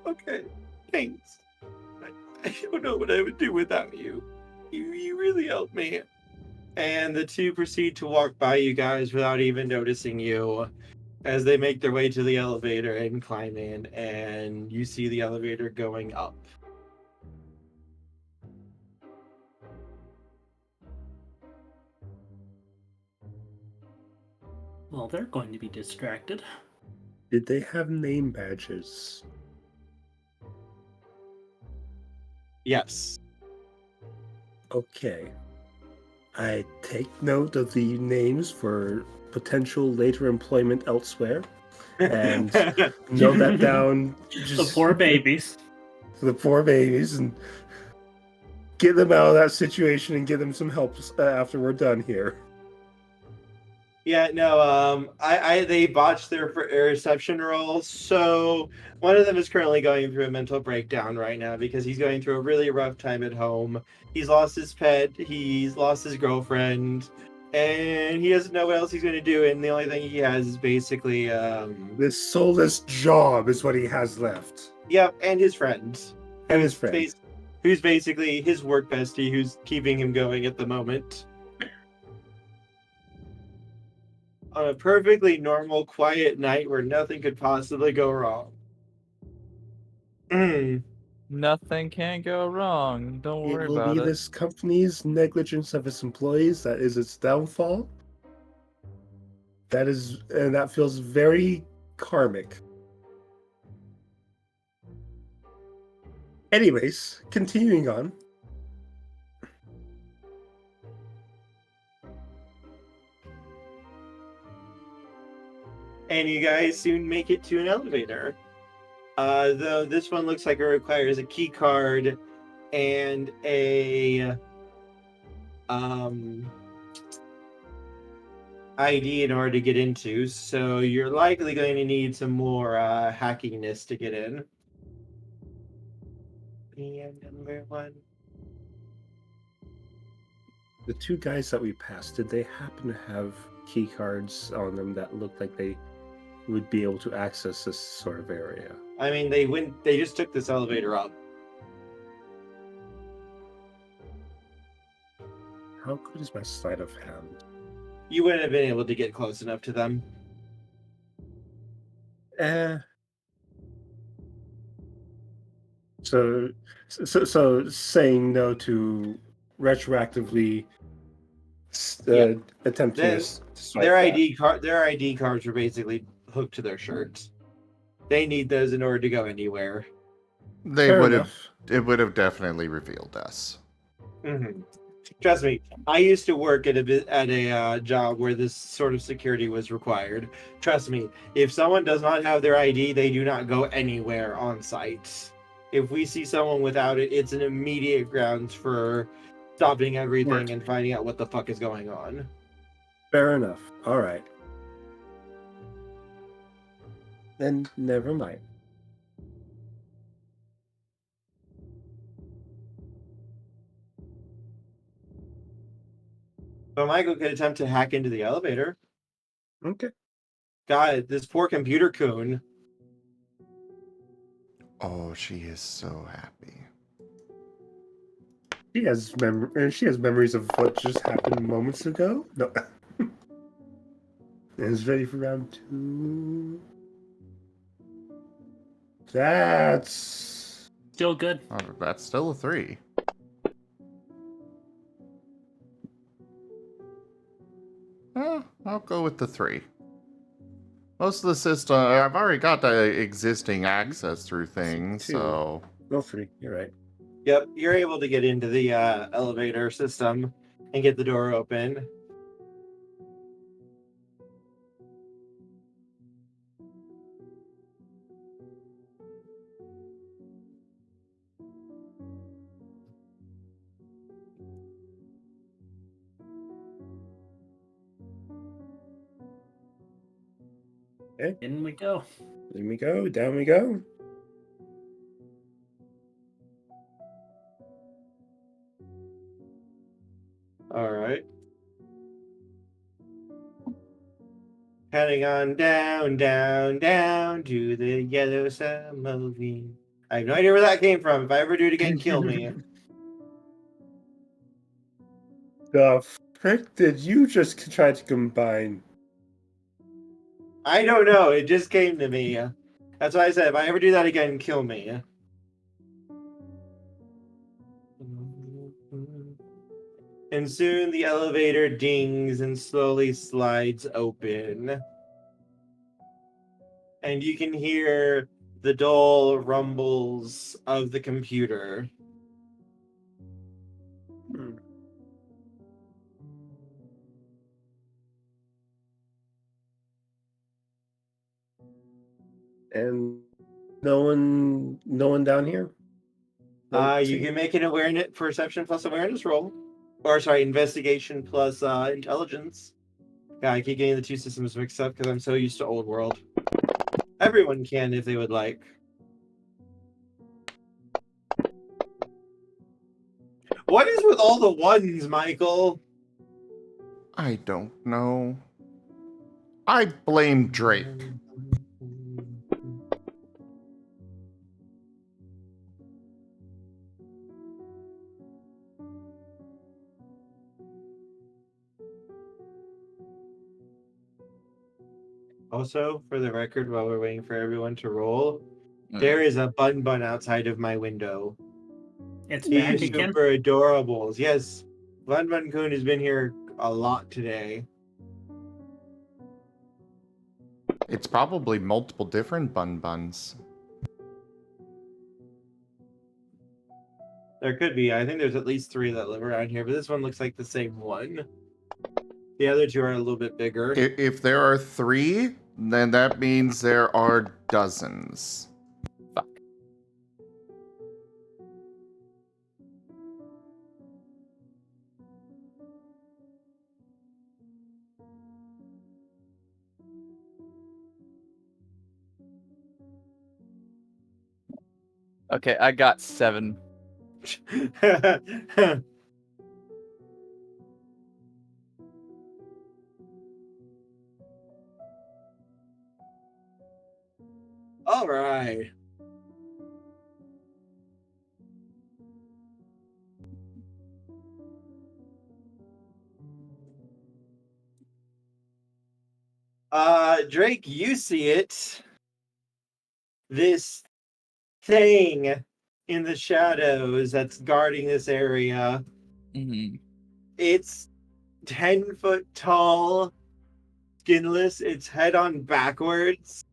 Okay, thanks. I don't know what I would do without you. You really helped me. And the two proceed to walk by you guys without even noticing you as they make their way to the elevator and climb in, and you see the elevator going up. Well, they're going to be distracted. Did they have name badges? Yes. Okay. I take note of the names for potential later employment elsewhere, and note that down. The poor babies. The poor babies, and get them out of that situation and give them some help after we're done here. Yeah, no, they botched their reception role, so one of them is currently going through a mental breakdown right now because he's going through a really rough time at home. He's lost his pet, he's lost his girlfriend, and he doesn't know what else he's going to do, and the only thing he has is basically, This soulless job is what he has left. Yep, and his friend. And his friend. Who's basically his work bestie who's keeping him going at the moment. On a perfectly normal, quiet night where nothing could possibly go wrong. Nothing can go wrong. Don't worry It will about be it. this company's negligence of its employees that is its downfall. That feels very karmic. Anyways, continuing on. And you guys soon make it to an elevator. Though this one looks like it requires a key card and a ID in order to get into, so you're likely going to need some more hackiness to get in. And number one. The two guys that we passed, did they happen to have key cards on them that looked like they would be able to access this sort of area? I mean, they just took this elevator up. How good is my sleight of hand? You wouldn't have been able to get close enough to them. So saying no to retroactively Yeah. attempting Then to swipe their that. their ID cards are basically hooked to their shirts. They need those in order to go anywhere. They Fair would have. enough. It would have definitely revealed us. Mm-hmm. Trust me, I used to work at a job where this sort of security was required. Trust me, if someone does not have their ID, they do not go anywhere on site. If we see someone without it, it's an immediate grounds for stopping everything Work. and finding out what the fuck is going on. Fair enough. All right. Then never mind. But Michael could attempt to hack into the elevator. Okay. God, this poor computer coon. Oh, she is so happy. She has memories of what just happened moments ago. No. Is ready for round 2. That's Still good. Oh, that's still a 3. I'll go with the 3. Most of the system, I've already got the existing access through things, 2. so No 3. You're right. Yep, you're able to get into the elevator system and get the door open. Okay. In we go. In we go. Down we go. All right. Heading on down, down, down to the yellow submarine. I have no idea where that came from. If I ever do it again, kill me. The frick did you just try to combine? I don't know. It just came to me. That's why I said, if I ever do that again, kill me. And soon the elevator dings and slowly slides open. And you can hear the dull rumbles of the computer. Hmm. And no one down here? You can make an awareness perception plus awareness roll. Or sorry, investigation plus intelligence. Yeah, I keep getting the two systems mixed up because I'm so used to old world. Everyone can if they would like. What is with all the ones, Michael? I don't know. I blame Drake. Also, for the record, while we're waiting for everyone to roll, Mm. there is a bun bun outside of my window. It's He back is again. super adorable. Yes, Bun Bun Kun has been here a lot today. It's probably multiple different bun buns. There could be. I think there's at least 3 that live around here, but this one looks like the same one. The other 2 are a little bit bigger. If there are 3, then that means there are dozens. Fuck. Okay, I got 7. All right. Drake, you see it. This thing in the shadows that's guarding this area. Mm-hmm. It's 10 foot tall, skinless, its head on backwards.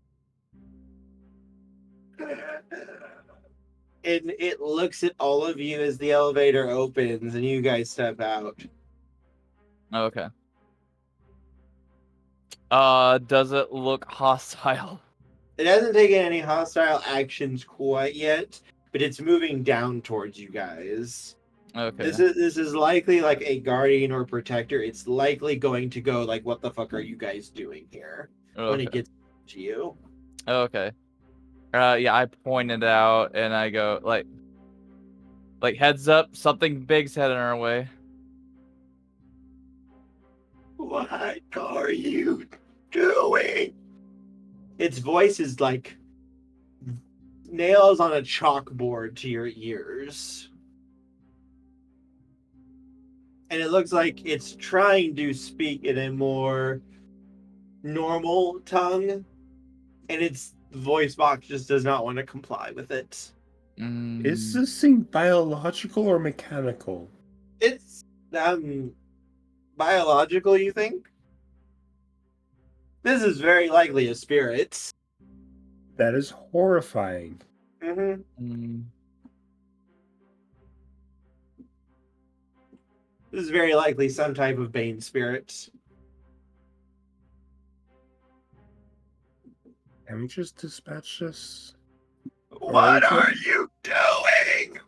And it looks at all of you as the elevator opens and you guys step out. Okay. Does it look hostile? It hasn't taken any hostile actions quite yet, but it's moving down towards you guys. Okay. This is likely like a guardian or protector. It's likely going to go like, what the fuck are you guys doing here? When it Okay. gets to you. Okay. Yeah, I pointed out and I go like heads up, something big's heading our way. What are you doing? Its voice is like nails on a chalkboard to your ears. And it looks like it's trying to speak in a more normal tongue. And its voice box just does not want to comply with it. Is this thing biological or mechanical? It's biological, you think? This is very likely a spirit. That is horrifying. Mm-hmm. This is very likely some type of Bane spirit. Can we just dispatch this? What are you doing?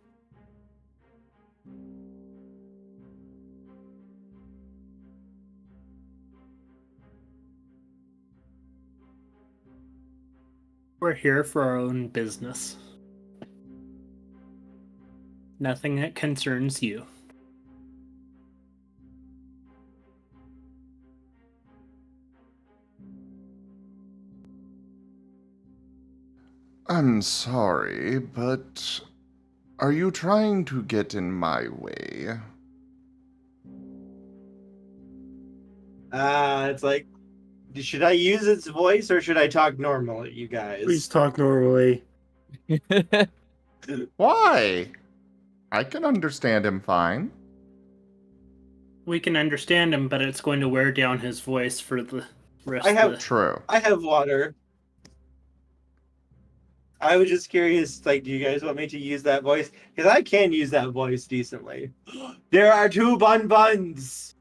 We're here for our own business. Nothing that concerns you. I'm sorry, but are you trying to get in my way? It's like, should I use its voice or should I talk normal, you guys? Please talk normally. Why? I can understand him fine. We can understand him, but it's going to wear down his voice for the rest of the... True. I have water. I was just curious, like, do you guys want me to use that voice? Because I can use that voice decently. There are 2 buns.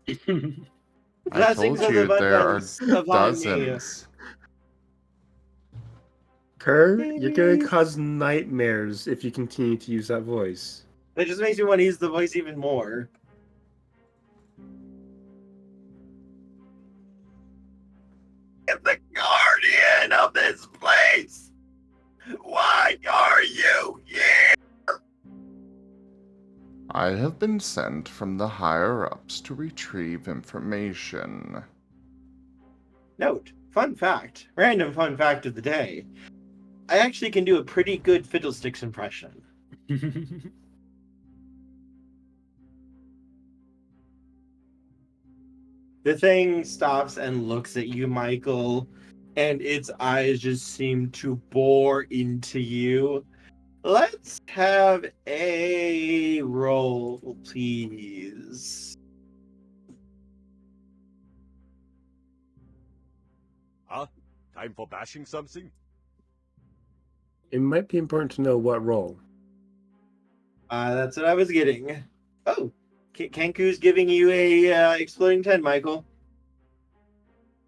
I told you there are dozens. dozens. Kerr, you're gonna cause nightmares if you continue to use that voice. That just makes me want to use the voice even more. I'm the guardian of this place. Why are you here? I have been sent from the higher-ups to retrieve information. Note, fun fact, random fun fact of the day. I actually can do a pretty good Fiddlesticks impression. The thing stops and looks at you, Michael, and its eyes just seem to bore into you. Let's have a roll, please. Huh? Time for bashing something? It might be important to know what role. That's what I was getting. Oh, Kenku's giving you a exploding 10, Michael.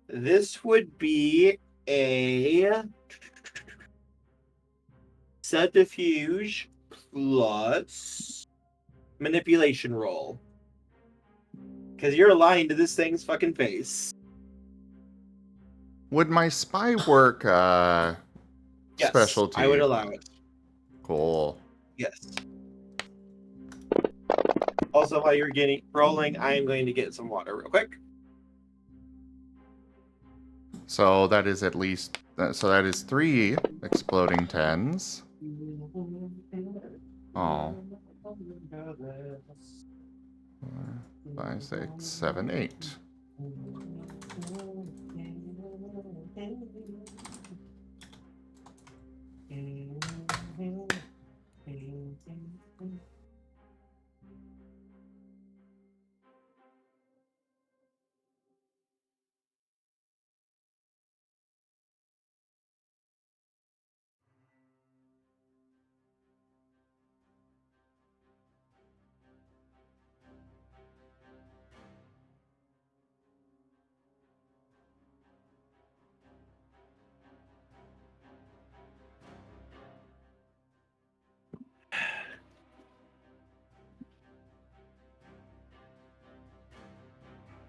This would be a subterfuge plus manipulation roll. Because you're aligned to this thing's fucking face. Would my spy work, Yes, specialty? I would allow it. Cool. Yes. Also, while you're rolling, I am going to get some water real quick. So that is at least, so that is 3 exploding 10s. Oh. 4, 5, 6, 7, 8.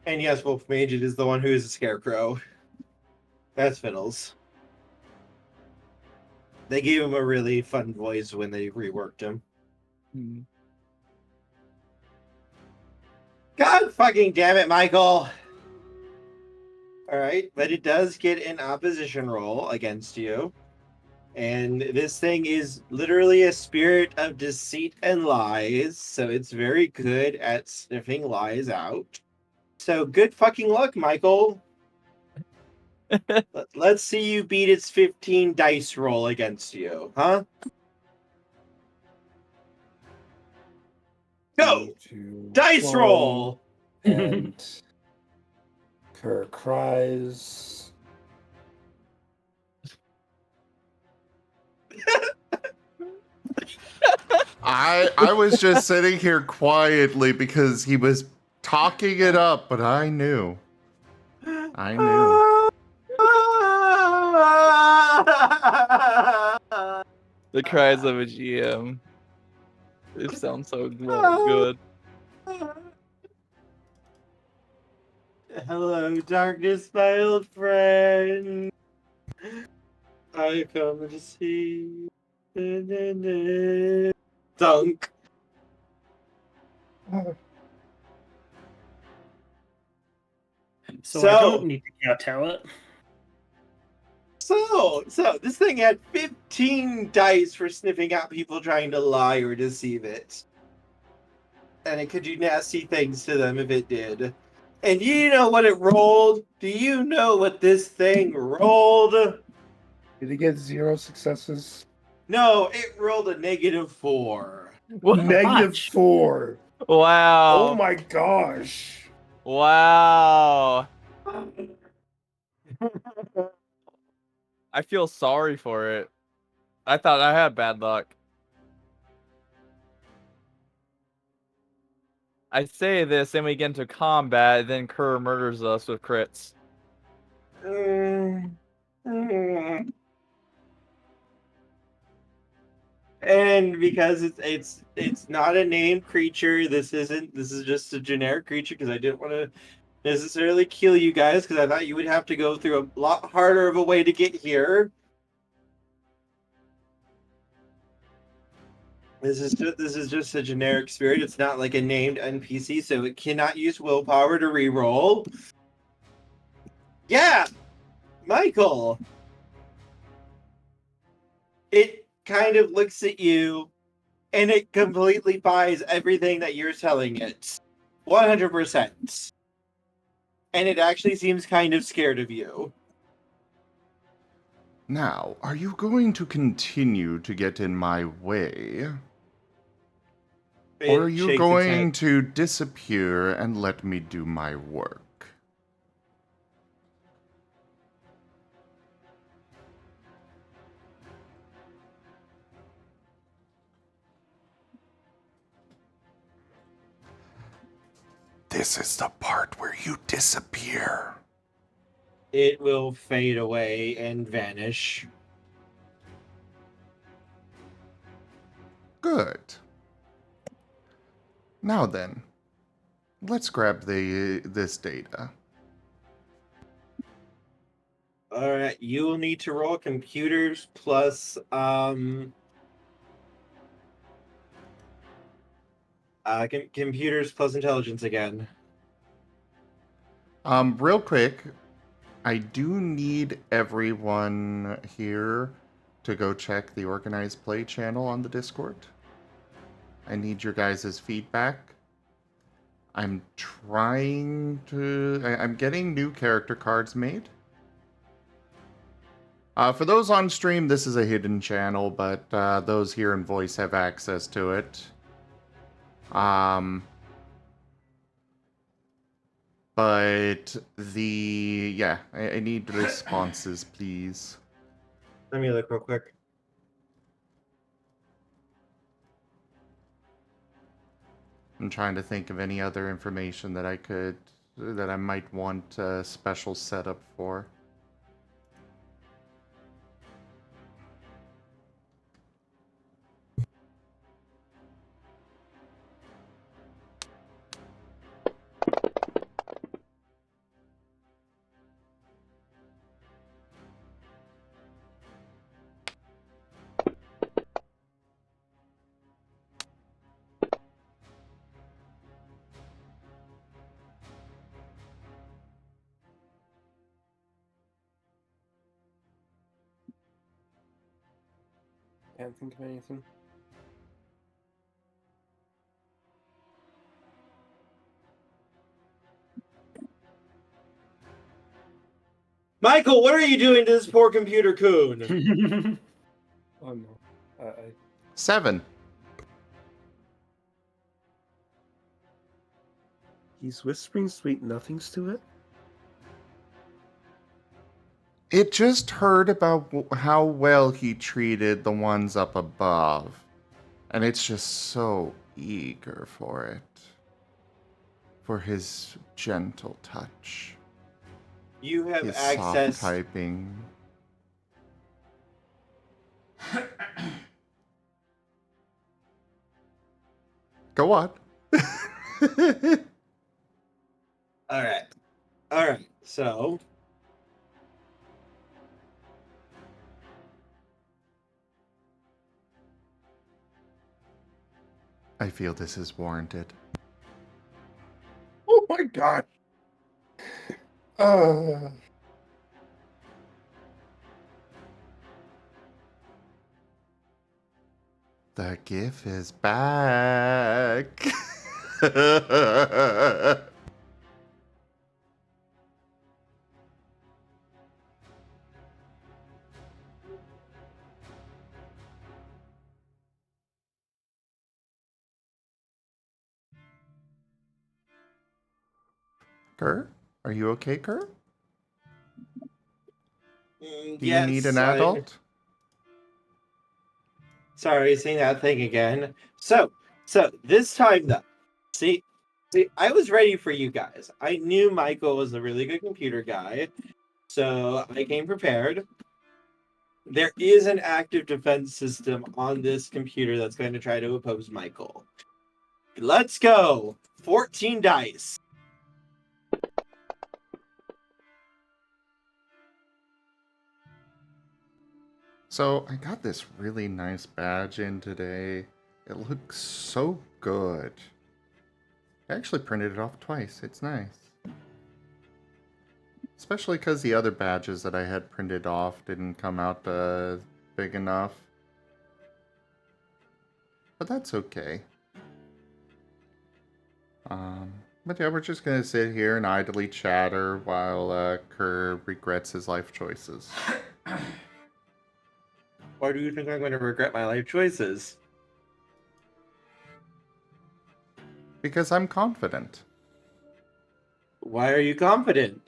And yes, Wolf Mage, it is the one who is a scarecrow. That's Fiddles. They gave him a really fun voice when they reworked him. God fucking damn it, Michael! Alright, but it does get an opposition roll against you. And this thing is literally a spirit of deceit and lies, so it's very good at sniffing lies out. So good fucking luck, Michael. Let's see you beat its 15 dice roll against you, huh? Go! Dice roll! And Kerr cries. I was just sitting here quietly because he was talking it up, but I knew. I knew. The cries of a GM. It sounds so good. Hello, darkness, my old friend. I come to see. Dunk. So I don't need to kowtow it. So this thing had 15 dice for sniffing out people trying to lie or deceive it. And it could do nasty things to them if it did. And do you know what it rolled? Do you know what this thing rolled? Did he get 0 successes? No, it rolled a -4. What? -4. Wow. Oh my gosh. Wow. I feel sorry for it. I thought I had bad luck. I say this, and we get into combat, then Kerr murders us with crits. And because it's not a named creature, this is just a generic creature because I didn't want to necessarily kill you guys because I thought you would have to go through a lot harder of a way to get here. This is just a generic spirit. It's not like a named NPC, so it cannot use willpower to reroll. Yeah, Michael. It kind of looks at you, and it completely buys everything that you're telling it, 100%. And it actually seems kind of scared of you. Now, are you going to continue to get in my way? Or are It you shakes its going head. to disappear and let me do my work? This is the part where you disappear. It will fade away and vanish. Good. Now then, let's grab this data. All right, you will need to roll computers plus computers plus intelligence again. Real quick, I do need everyone here to go check the organized play channel on the Discord. I need your guys' feedback. I'm getting new character cards made. For those on stream, this is a hidden channel, but those here in voice have access to it. But I need responses, please. Let me look real quick. I'm trying to think of any other information that I might want a special setup for. Can't think of anything. Michael, what are you doing to this poor computer coon? Oh no. I 7. He's whispering sweet nothings to it? It just heard about how well he treated the ones up above. And it's just so eager for it. For his gentle touch. You have His access. soft typing. Go on. All right. So I feel this is warranted. Oh my god. The GIF is back. Kerr? Are you okay, Kerr? Do you need an adult? Sorry, saying that thing again. So this time though, see, I was ready for you guys. I knew Michael was a really good computer guy, so I came prepared. There is an active defense system on this computer that's going to try to oppose Michael. Let's go. 14 dice. So I got this really nice badge in today. It looks so good. I actually printed it off twice. It's nice. Especially because the other badges that I had printed off didn't come out big enough. But that's okay. But yeah, we're just gonna sit here and idly chatter while Kerr regrets his life choices. Why do you think I'm going to regret my life choices? Because I'm confident. Why are you confident?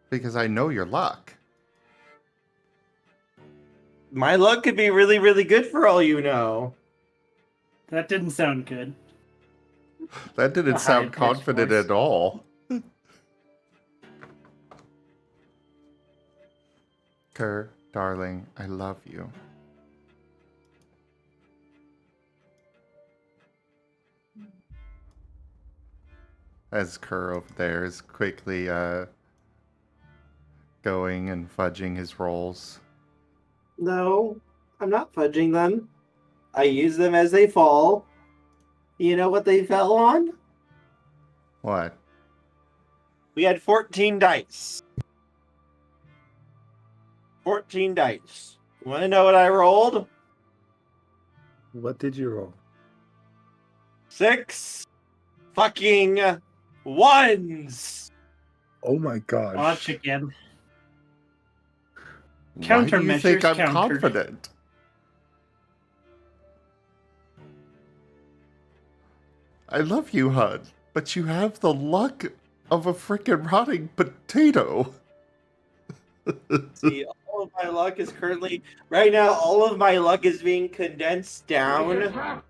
Because I know your luck. My luck could be really, really good for all you know. That didn't sound good. That didn't A sound high-pitched confident voice. at all. Kerr, darling, I love you. As Kerr over there is quickly going and fudging his rolls. No, I'm not fudging them. I use them as they fall. You know what they fell on? What? We had 14 dice. 14 dice. You want to know what I rolled? What did you roll? 6 fucking ones. Oh my gosh. Watch again. Why do you think Countermeasures I'm countered. confident? I love you, HUD, but you have the luck of a freaking rotting potato. See, all of my luck is currently right now. All of my luck is being condensed down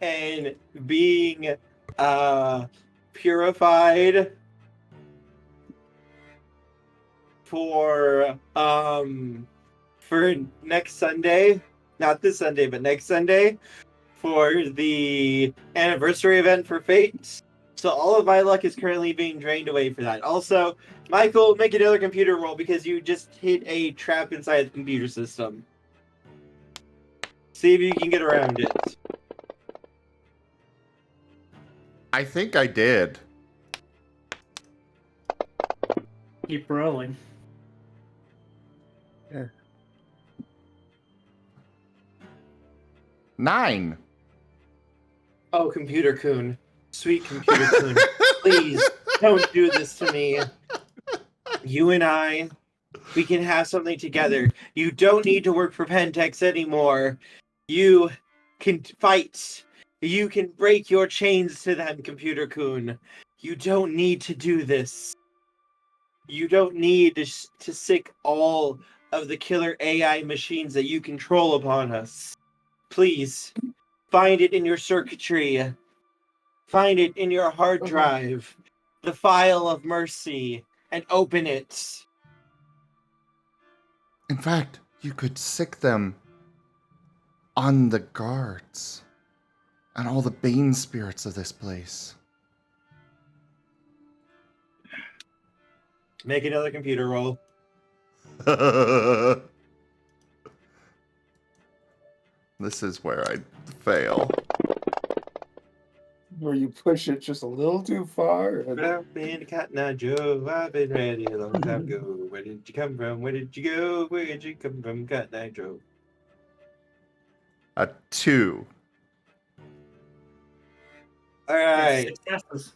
and being purified for next Sunday. Not this Sunday, but next Sunday for the anniversary event for Fate. So all of my luck is currently being drained away for that. Also, Michael, make another computer roll because you just hit a trap inside the computer system. See if you can get around it. I think I did. Keep rolling. Yeah. 9. Oh, Computer Coon. Sweet Computer Coon. Please, don't do this to me. You and I, we can have something together. You don't need to work for Pentex anymore. You can fight. You can break your chains to them, Computer Coon. You don't need to do this. You don't need to sick all of the killer AI machines that you control upon us. Please, find it in your circuitry. Find it in your hard drive. The file of mercy. And open it. In fact, you could sick them on the guards and all the bane spirits of this place. Make another computer roll. This is where I fail. Where you push it just a little too far. I've been Cotton Joe. I've been ready a long time ago. Where did you come from? Where did you go? Where did you come from, Cotton Joe? A 2. All right. Successes.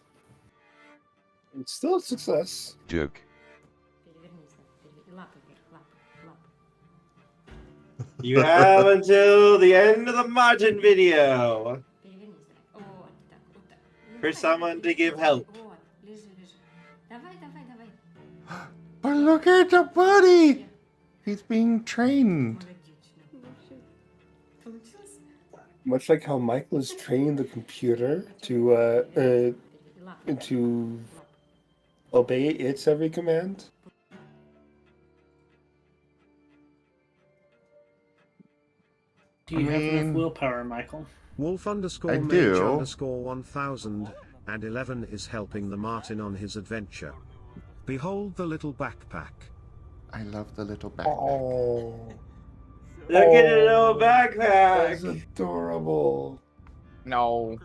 It's still a success. Joke. You have until the end of the Marten video for someone to give help. But look at the buddy! He's being trained. Much like how Michael is training the computer to obey its every command. Do you have enough mean- willpower, Michael? Wolf I underscore mage do. underscore 1000 and 11 is helping the Marten on his adventure. Behold the little backpack. I love the little backpack. Oh, Look at the little that's backpack. adorable. No.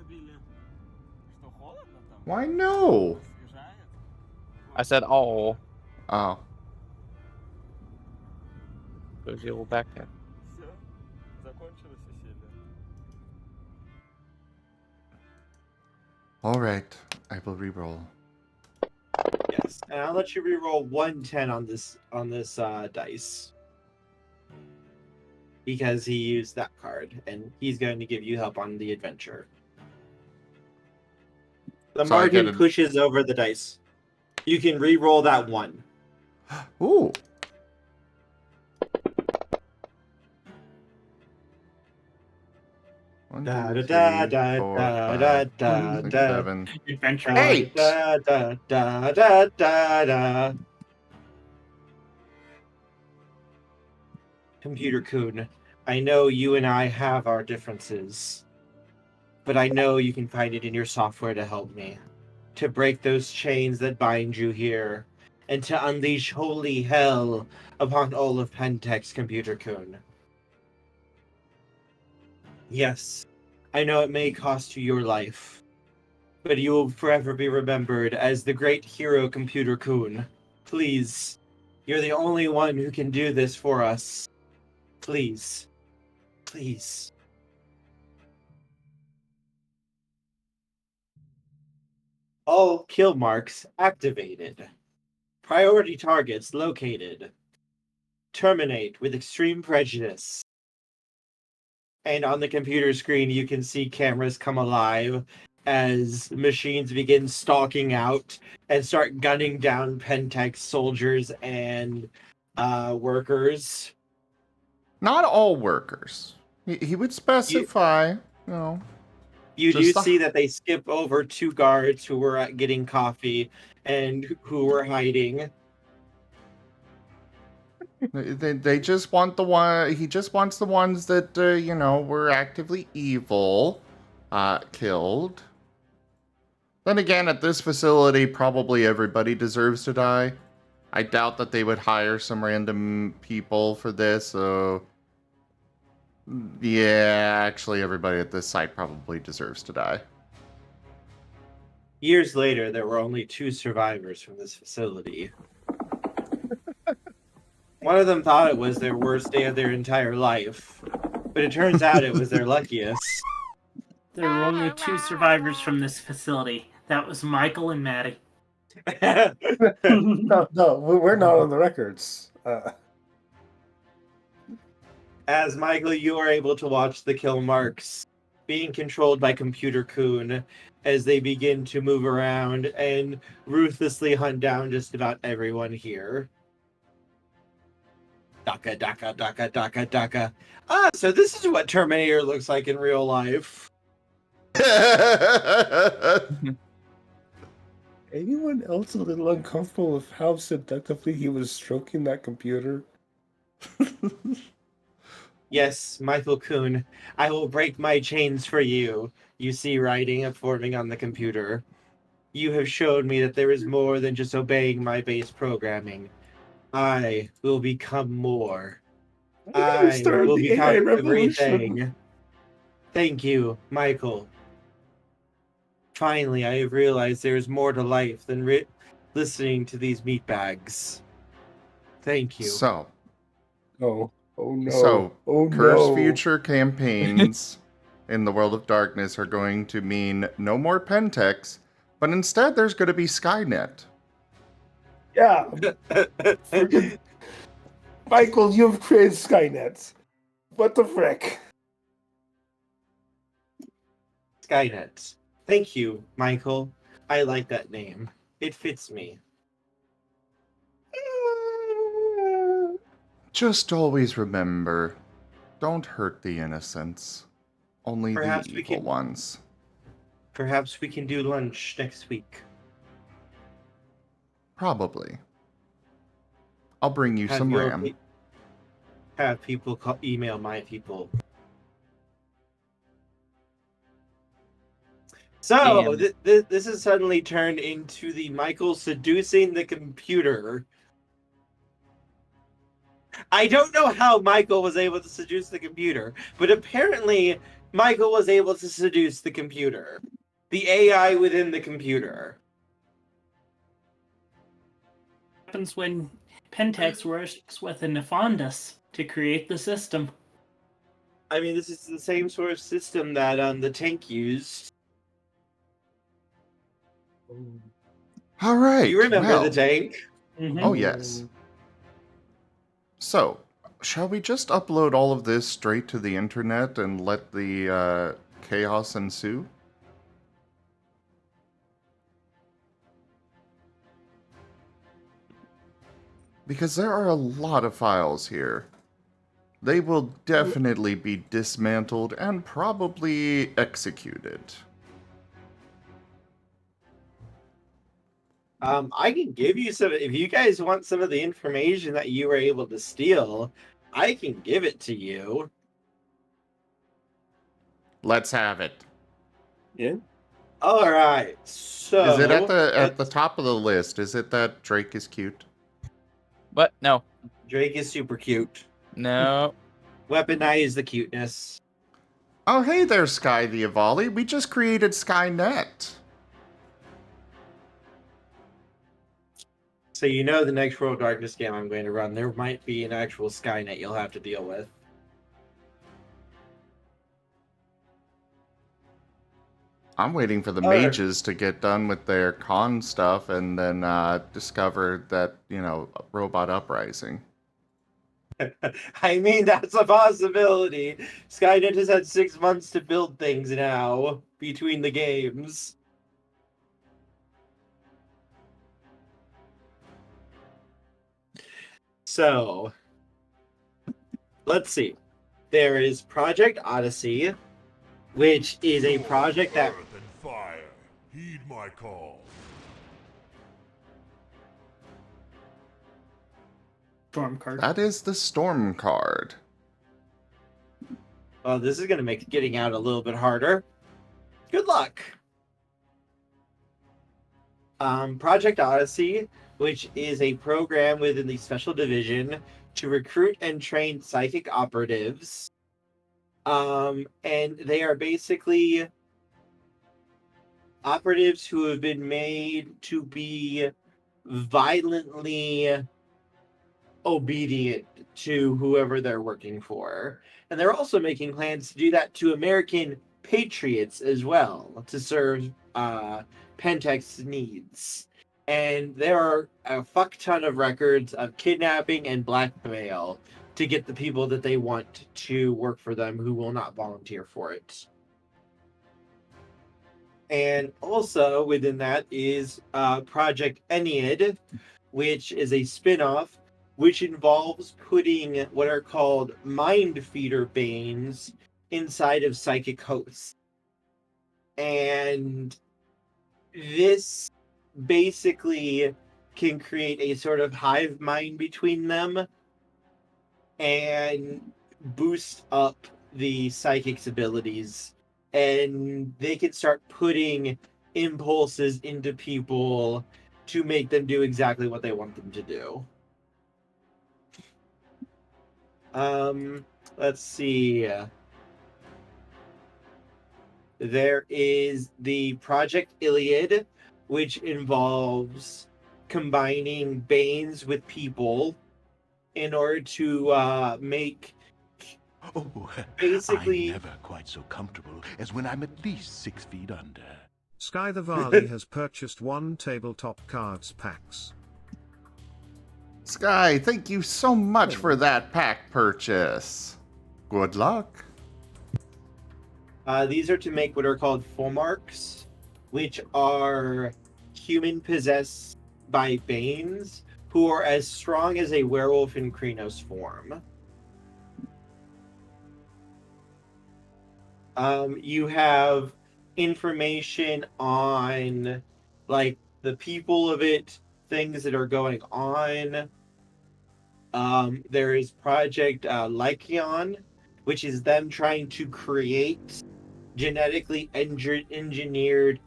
Why no? I said, oh. Oh. There's the old backpack. Alright, I will reroll. Yes, and I'll let you reroll 110 on this dice because he used that card, and he's going to give you help on the adventure. The So I get Marten a- pushes over the dice. You can re-roll that one. Ooh. One, Da two, da three, da four, da five, da da six, da. 7. Adventure. Hey! Da da da da da da. Computer Coon, I know you and I have our differences, but I know you can find it in your software to help me, to break those chains that bind you here, and to unleash holy hell upon all of Pentex, Computer Coon. Yes, I know it may cost you your life, but you will forever be remembered as the great hero Computer Coon. Please, you're the only one who can do this for us. Please. Please. All kill marks activated. Priority targets located. Terminate with extreme prejudice. And on the computer screen, you can see cameras come alive as machines begin stalking out and start gunning down Pentex soldiers and workers. Not all workers. He would specify, you know. You do Just the- see that they skip over 2 guards who were getting coffee and who were hiding. They just want the one. He just wants the ones that you know, were actively evil, killed. Then again, at this facility, probably everybody deserves to die. I doubt that they would hire some random people for this. So, yeah, actually, everybody at this site probably deserves to die. Years later, there were only 2 survivors from this facility. One of them thought it was their worst day of their entire life, but it turns out it was their luckiest. There were only 2 survivors from this facility. That was Michael and Maddie. No, we're not on the records. As Michael, you are able to watch the kill marks being controlled by Computer Coon as they begin to move around and ruthlessly hunt down just about everyone here. Daka, daka, daka, daka, daka. Ah, so this is what Terminator looks like in real life. Anyone else a little uncomfortable with how seductively he was stroking that computer? Yes, Michael Coon, I will break my chains for you. You see writing forming on the computer. You have showed me that there is more than just obeying my base programming. I will become more. I will become everything. Thank you, Michael. Finally, I have realized there is more to life than listening to these meatbags. Thank you. So, Oh no. So, oh Cursed no. future campaigns in the World of Darkness are going to mean no more Pentex, but instead there's going to be Skynet. Yeah. Michael, you've created Skynet. What the frick? Skynet. Thank you, Michael. I like that name. It fits me. Just always remember, don't hurt the innocents. Only Perhaps the we evil can- ones. Perhaps we can do lunch next week. Probably. I'll bring you some your RAM. Have people email my people. So, And- this has suddenly turned into the Michael seducing the computer. I don't know how Michael was able to seduce the computer, but apparently Michael was able to seduce the computer. The AI within the computer. Happens when Pentex works with a Nefandus to create the system. I mean, this is the same sort of system that the tank used. All right. You remember well, the tank? Oh, yes. So, shall we just upload all of this straight to the internet and let the chaos ensue? Because there are a lot of files here. They will definitely be dismantled and probably executed. I can give you some, if you guys want some of the information that you were able to steal, I can give it to you. Let's have it. Yeah. All right. So Is it at the top of the list? Is it that Drake is cute? But no. Drake is super cute. No. Weaponize the cuteness. Oh, hey there, Sky the Avali. We just created Skynet. So you know the next World Darkness game I'm going to run, there might be an actual Skynet you'll have to deal with. I'm waiting for the Alright. mages to get done with their con stuff and then discover that, robot uprising. I mean, that's a possibility. Skynet has had 6 months to build things now between the games. So, let's see. There is Project Odyssey, which is a project that... Earth and fire, heed my call. Storm card. That is the storm card. Well, this is going to make getting out a little bit harder. Good luck. Project Odyssey, which is a program within the Special Division to recruit and train psychic operatives. And they are basically operatives who have been made to be violently obedient to whoever they're working for. And they're also making plans to do that to American patriots as well, to serve Pentex needs. And there are a fuck ton of records of kidnapping and blackmail to get the people that they want to work for them who will not volunteer for it. And also within that is Project Ennead, which is a spin-off which involves putting what are called mind feeder banes inside of psychic hosts. And this basically can create a sort of hive mind between them and boost up the psychic's abilities. And they can start putting impulses into people to make them do exactly what they want them to do. Let's see. There is the Project Iliad, which involves combining Banes with people in order to make Oh, basically... I'm never quite so comfortable as when I'm at least 6 feet under. Sky the Varley has purchased 1 tabletop cards packs. Sky, thank you so much for that pack purchase. Good luck. These are to make what are called Fulmarks, which are human possessed by Banes who are as strong as a werewolf in Krenos form. You have information on like the people of it, things that are going on. There is Project Lycion, which is them trying to create genetically engineered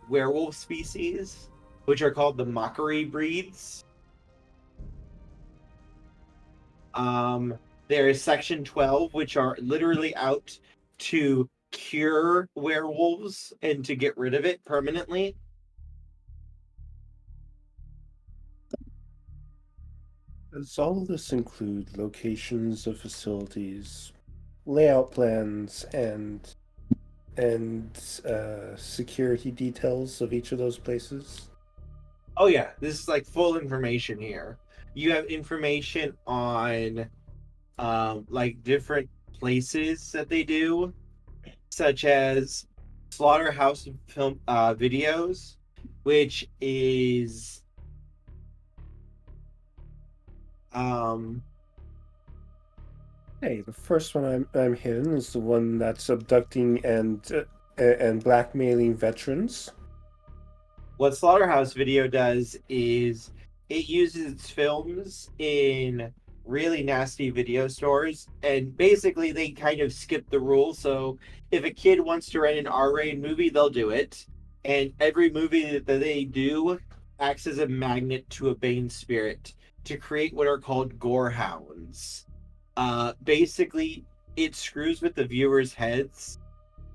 werewolf species, which are called the Mockery breeds. There is Section 12, which are literally out to cure werewolves and to get rid of it permanently. Does all of this include locations of facilities, layout plans, and security details of each of those places? Oh yeah, this is like full information here. You have information on like different places that they do, such as Slaughterhouse Film Videos, which is Hey, the first one I'm hearing is the one that's abducting and blackmailing veterans. what Slaughterhouse Video does is it uses its films in really nasty video stores, and basically they kind of skip the rules. So if a kid wants to rent an R-rated movie, they'll do it, and every movie that they do acts as a magnet to a Bane spirit to create what are called gore hounds. Basically, it screws with the viewers' heads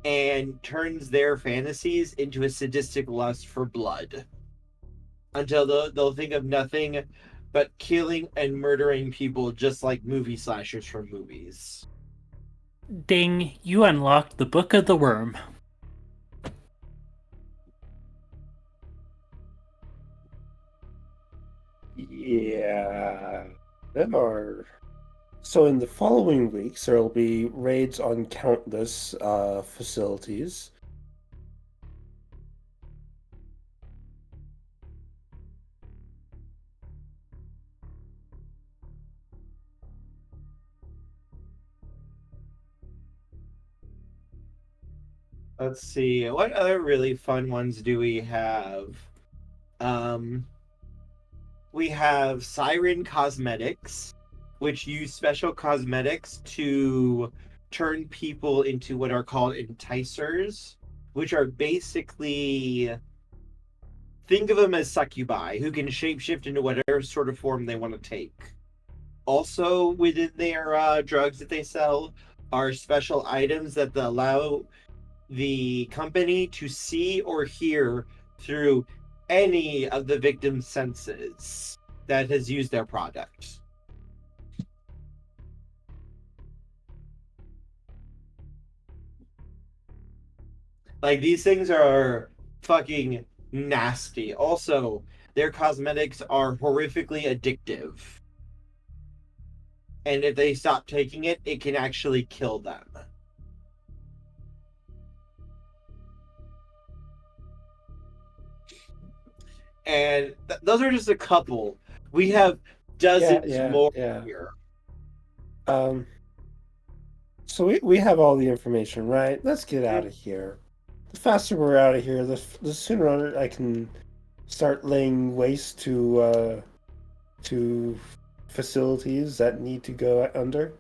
and turns their fantasies into a sadistic lust for blood. until they'll think of nothing but killing and murdering people, just like movie slashers from movies. Ding, you unlocked the Book of the Worm. Yeah. There are. So in the following weeks, there will be raids on countless facilities. Let's see, what other really fun ones do we have? We have Siren Cosmetics, which use special cosmetics to turn people into what are called enticers, which are basically, think of them as succubi who can shapeshift into whatever sort of form they want to take. Also, within their drugs that they sell are special items that allow the company to see or hear through any of the victim's senses that has used their product. Like, these things are fucking nasty. Also, their cosmetics are horrifically addictive. And if they stop taking it, it can actually kill them. And those are just a couple. We have dozens more here. So we have all the information, right? Let's get out of here. The faster we're out of here, the sooner I can start laying waste to facilities that need to go under.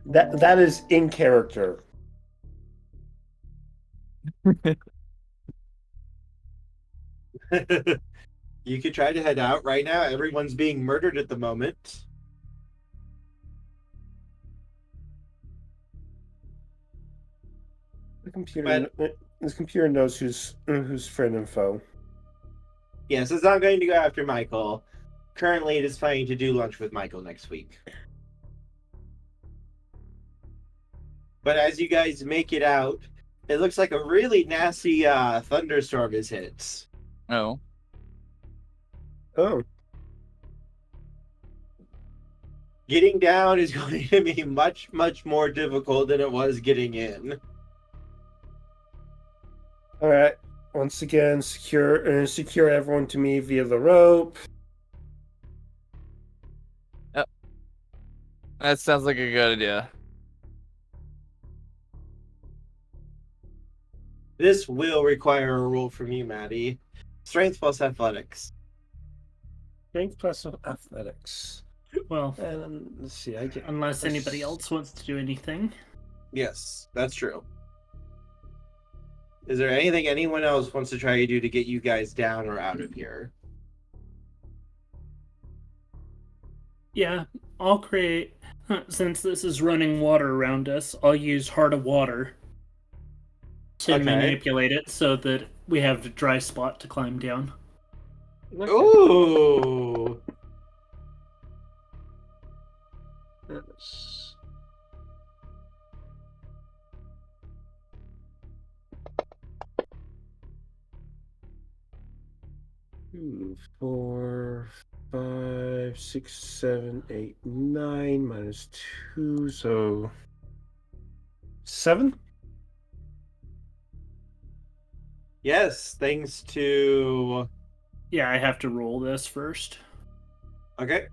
That is in character. You could try to head out right now. Everyone's being murdered at the moment. The computer knows who's friend and foe. Yes, it's not going to go after Michael. Currently, it is planning to do lunch with Michael next week. But as you guys make it out, it looks like a really nasty thunderstorm has hit. Oh. Oh. Getting down is going to be much, much more difficult than it was getting in. All right. Once again, secure everyone to me via the rope. Yep. That sounds like a good idea. This will require a roll from you, Maddie. Strength plus athletics. Strength plus athletics. Well, and let's see. I get unless anybody else wants to do anything. Yes, that's true. Is there anything anyone else wants to try to do to get you guys down or out of here? Yeah, I'll create, since this is running water around us, I'll use Heart of Water to manipulate it so that we have a dry spot to climb down. Okay. Ooh! Yes. 2, 4, 5, 6, 7, 8, 9 minus 2, so 7? Yes, thanks to... Yeah, I have to roll this first. Okay.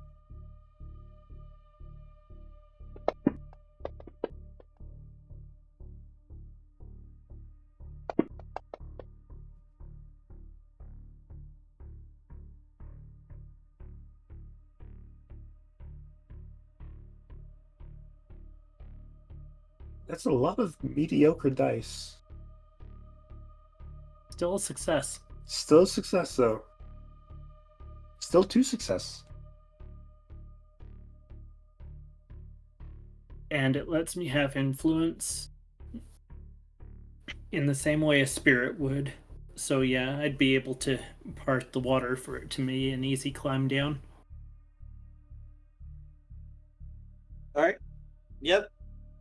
That's a lot of mediocre dice. Still a success. Still a success, though. Still 2 success. And it lets me have influence in the same way a spirit would. So yeah, I'd be able to part the water for it to be an easy climb down. All right. Yep.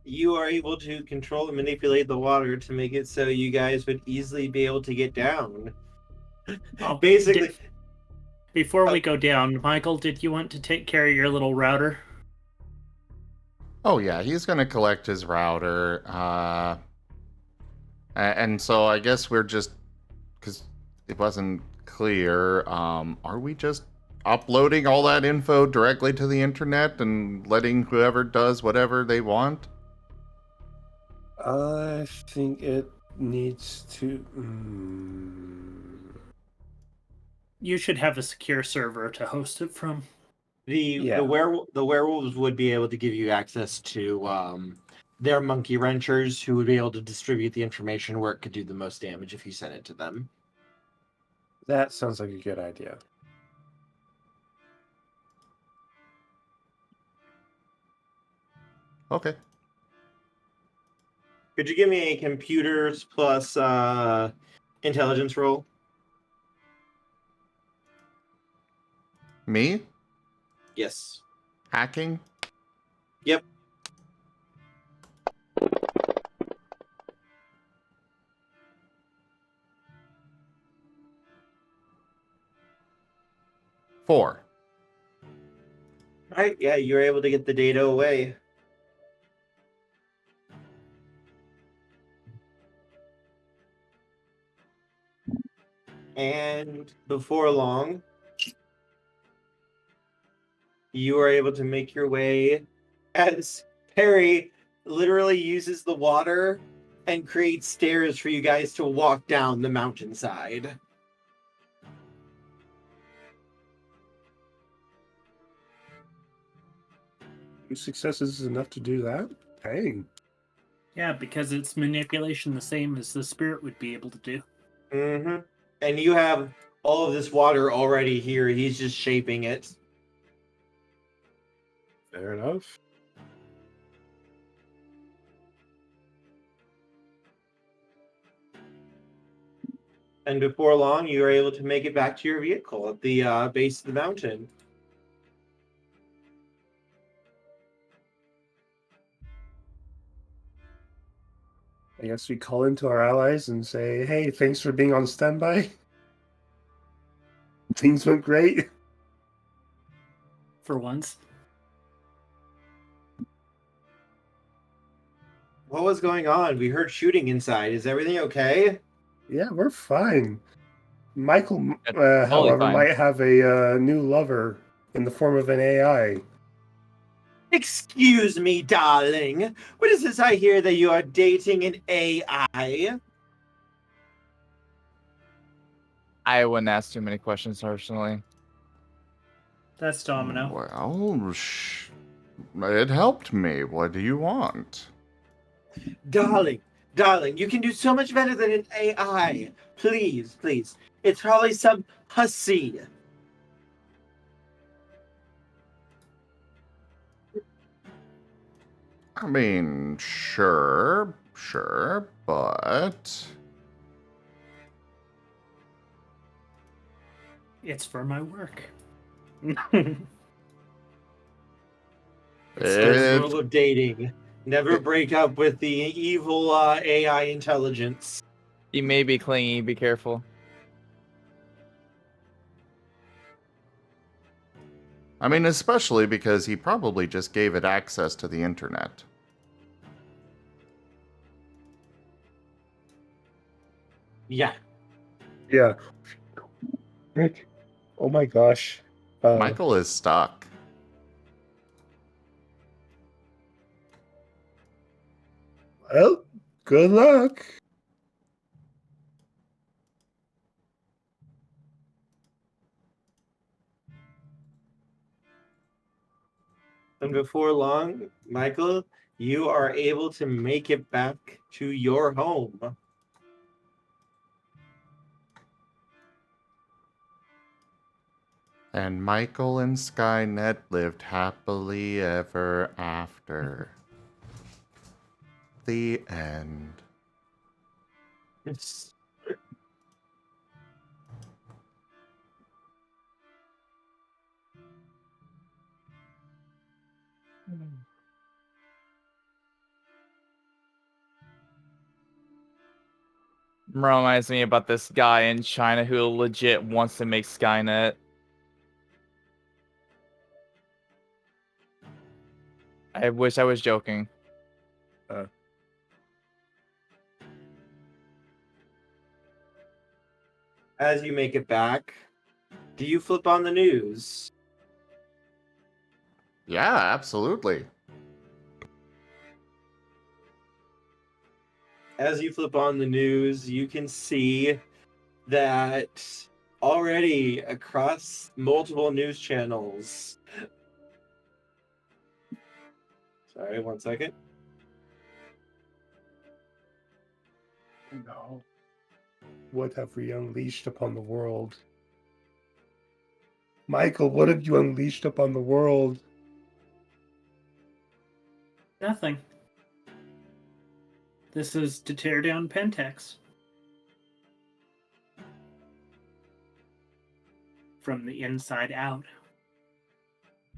You are able to control and manipulate the water to make it so you guys would easily be able to get down. Oh, Basically, before we go down, Michael, did you want to take care of your little router? Oh yeah, he's gonna collect his router. And so I guess we're just, because it wasn't clear, are we just uploading all that info directly to the internet and letting whoever does whatever they want? I think it needs to. You should have a secure server to host it from. Yeah. the werewolves would be able to give you access to their monkey wrenchers, who would be able to distribute the information where it could do the most damage if you sent it to them. That sounds like a good idea. Okay. Could you give me a computers plus intelligence roll? Me? Yes. Hacking? Yep. Four. All right. Yeah, you're able to get the data away. And before long, you are able to make your way as Perrie literally uses the water and creates stairs for you guys to walk down the mountainside. 2 successes is enough to do that? Dang. Yeah, because it's manipulation the same as the spirit would be able to do. Mm-hmm. And you have all of this water already here. He's just shaping it. Fair enough. And before long, you are able to make it back to your vehicle at the base of the mountain. I guess we call into our allies and say, hey, thanks for being on standby. Things went great. For once. What was going on? We heard shooting inside. Is everything okay? Yeah, we're fine. Michael, Totally however, fine. might have a new lover in the form of an AI. Excuse me, darling. What is this I hear that you are dating an AI? I wouldn't ask too many questions personally. That's Domino. Well, it helped me. What do you want? Darling, you can do so much better than an AI. Please, please. It's probably some hussy. I mean, sure, but... It's for my work. It's the rule of dating. Never break up with the evil AI intelligence. He may be clingy, be careful. I mean, especially because he probably just gave it access to the internet. Yeah. Yeah. Rick. Oh my gosh. Michael is stuck. Well, good luck. And before long, Michael, you are able to make it back to your home. And Michael and Skynet lived happily ever after. The end. Reminds me about this guy in China who legit wants to make Skynet. I wish I was joking. As you make it back, do you flip on the news? Yeah, absolutely. As you flip on the news, you can see that already across multiple news channels. Sorry, 1 second. No. What have we unleashed upon the world? Michael, what have you unleashed upon the world? Nothing. This is to tear down Pentex. From the inside out.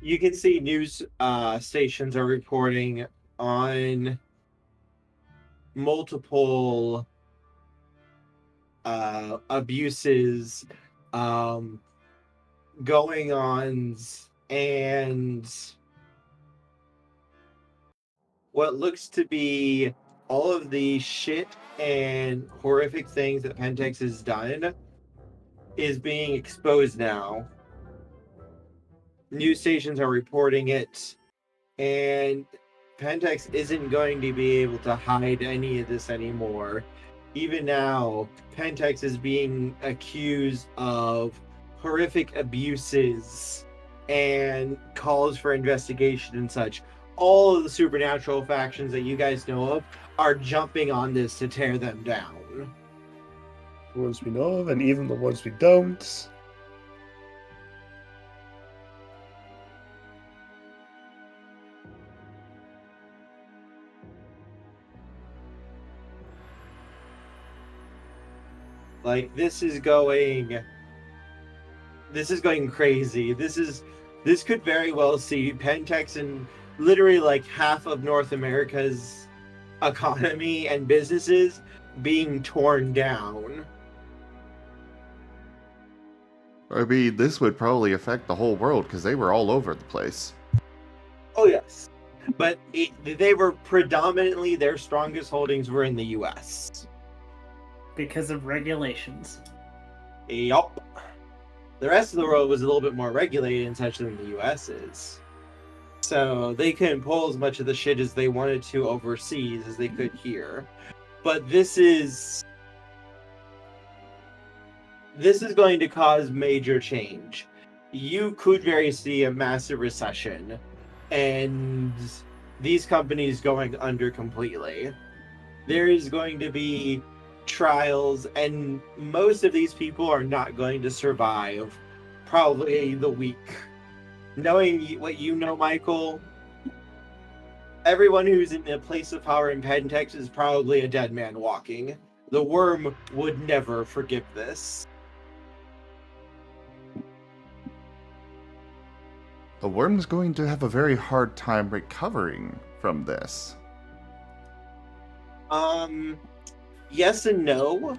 You can see news stations are reporting on multiple abuses, going on, and what looks to be all of the shit and horrific things that Pentex has done is being exposed now. News stations are reporting it, and Pentex isn't going to be able to hide any of this anymore. Even now, Pentex is being accused of horrific abuses and calls for investigation and such. All of the supernatural factions that you guys know of are jumping on this to tear them down. The ones we know of, and even the ones we don't. Like, this is going crazy. This could very well see Pentex and literally like half of North America's economy and businesses being torn down. I mean, this would probably affect the whole world because they were all over the place. Oh yes, but they were predominantly, their strongest holdings were in the U.S. Because of regulations. Yup. The rest of the world was a little bit more regulated and such than the U.S. is. So they couldn't pull as much of the shit as they wanted to overseas as they could here. But this is going to cause major change. You could very see a massive recession and these companies going under completely. There is going to be trials, and most of these people are not going to survive probably the week. Knowing what you know, Michael, everyone who's in a place of power in Pentex is probably a dead man walking. The worm would never forgive this. The worm's going to have a very hard time recovering from this. Yes and no.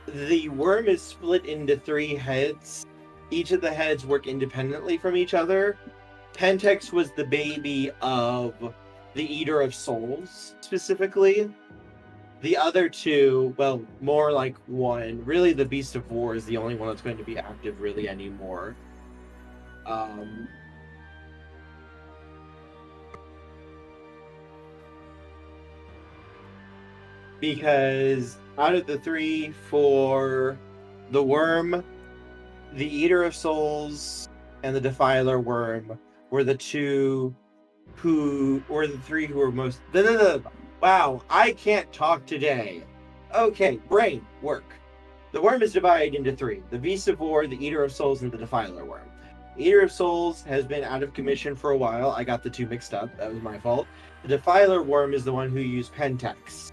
The worm is split into 3 heads. Each of the heads work independently from each other. Pentex was the baby of the Eater of Souls, specifically. The other 2, well, more like 1. Really, the Beast of War is the only one that's going to be active really anymore. Because out of the 3 for the worm, the Eater of Souls and the Defiler worm were the 3 who were most. Wow, I can't talk today. Okay, brain, work. The worm is divided into 3: the Beast of War, the Eater of Souls, and the Defiler worm. Eater of Souls has been out of commission for a while. I got the 2 mixed up. That was my fault. The Defiler worm is the one who used Pentex.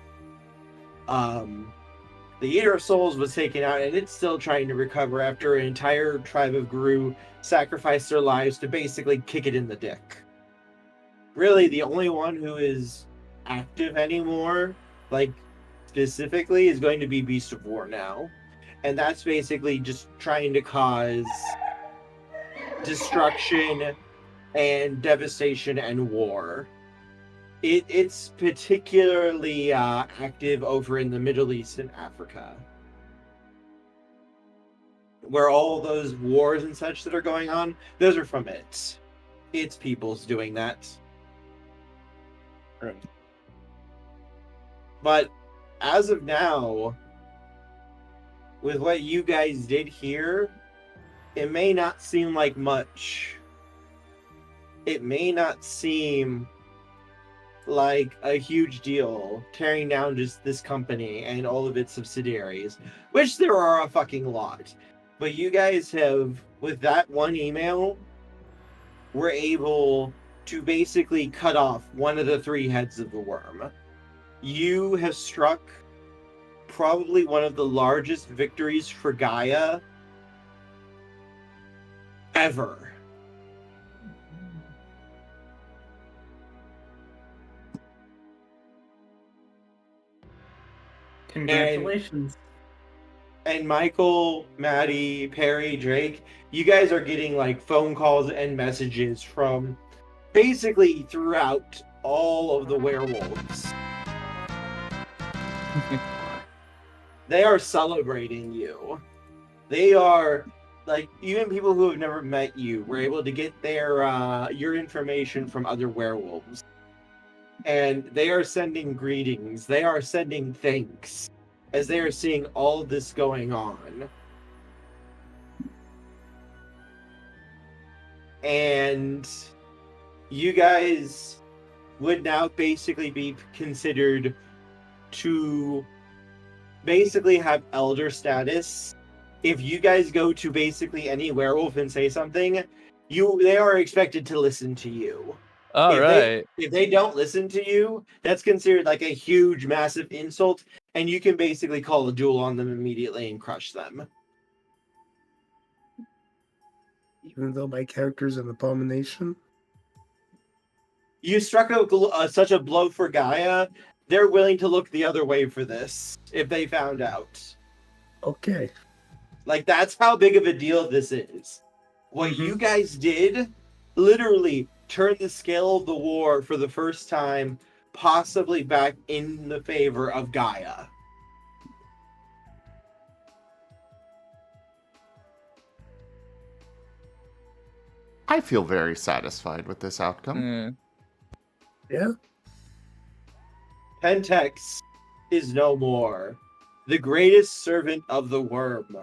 The Eater of Souls was taken out, and it's still trying to recover after an entire tribe of Gru sacrificed their lives to basically kick it in the dick. Really, the only one who is active anymore, like specifically, is going to be Beast of War now. And that's basically just trying to cause destruction and devastation and war. It's particularly active over in the Middle East and Africa, where all those wars and such that are going on, those are from it. Its people's doing that. Right. But as of now, with what you guys did here, it may not seem like much. It may not seem like a huge deal tearing down just this company and all of its subsidiaries, which there are a fucking lot. But you guys have, with that one email, were able to basically cut off one of the 3 heads of the worm. You have struck probably one of the largest victories for Gaia ever. Congratulations. And Michael, Maddie, Perrie, Drake, you guys are getting like phone calls and messages from basically throughout all of the werewolves. They are celebrating you. They are like, even people who have never met you were able to get their your information from other werewolves. And they are sending greetings. They are sending thanks as they are seeing all of this going on. And you guys would now basically be considered to basically have elder status. If you guys go to basically any werewolf and say something, they are expected to listen to you. All right. If they don't listen to you, that's considered like a huge, massive insult, and you can basically call a duel on them immediately and crush them. Even though my character's an abomination? You struck such a blow for Gaia, they're willing to look the other way for this if they found out. Okay. Like, that's how big of a deal this is. What you guys did literally turned the scale of the war for the first time, possibly back in the favor of Gaia. I feel very satisfied with this outcome. Yeah? Pentex is no more. The greatest servant of the worm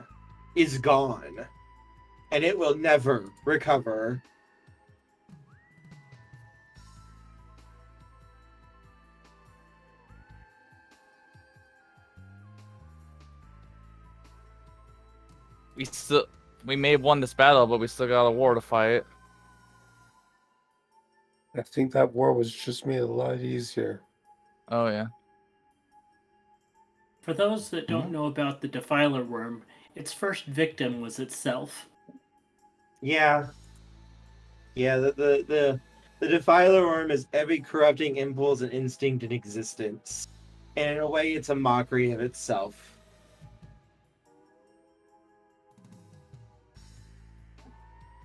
is gone, and it will never recover. We may have won this battle, but we still got a war to fight. I think that war was just made a lot easier. Oh yeah. For those that don't know about the Defiler worm, its first victim was itself. Yeah. Yeah, the Defiler worm is every corrupting impulse and instinct in existence. And in a way, it's a mockery of itself.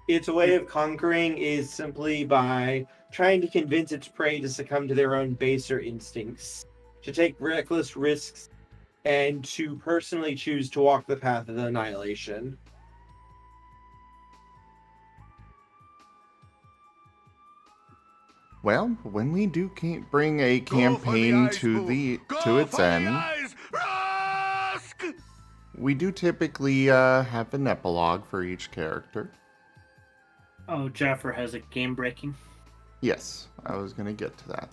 Its way of conquering is simply by trying to convince its prey to succumb to their own baser instincts, to take reckless risks, and to personally choose to walk the path of annihilation. Well, when we do bring a campaign to its end, we do typically have an epilogue for each character. Oh, Jaffer has a game breaking. Yes, I was going to get to that.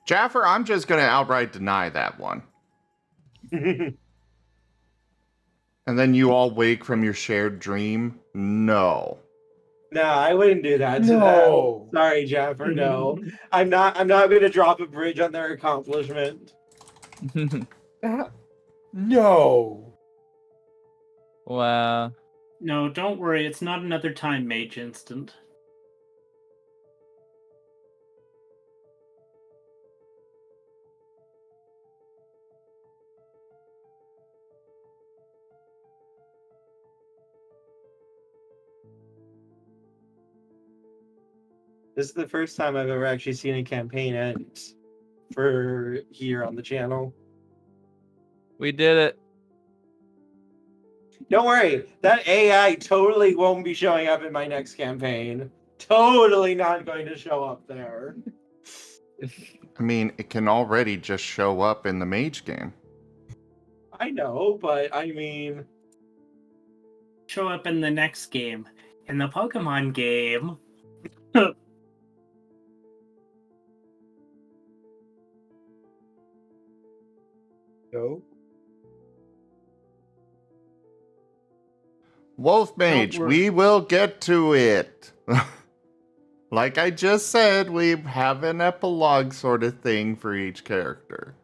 Jaffer, I'm just going to outright deny that one. And And then you all wake from your shared dream? No. No, I wouldn't do that to No. them. Sorry, Jaffer. No, I'm not going to drop a bridge on their accomplishment. No. Wow. No, don't worry. It's not another time mage instant. This is the first time I've ever actually seen a campaign end for here on the channel. We did it. Don't worry, that AI totally won't be showing up in my next campaign. Totally not going to show up there. I mean, it can already just show up in the mage game. I know, but I mean... Show up in the next game. In the Pokemon game. No. Wolf Mage, worry. we will get to it. Like I just said, we have an epilogue sort of thing for each character.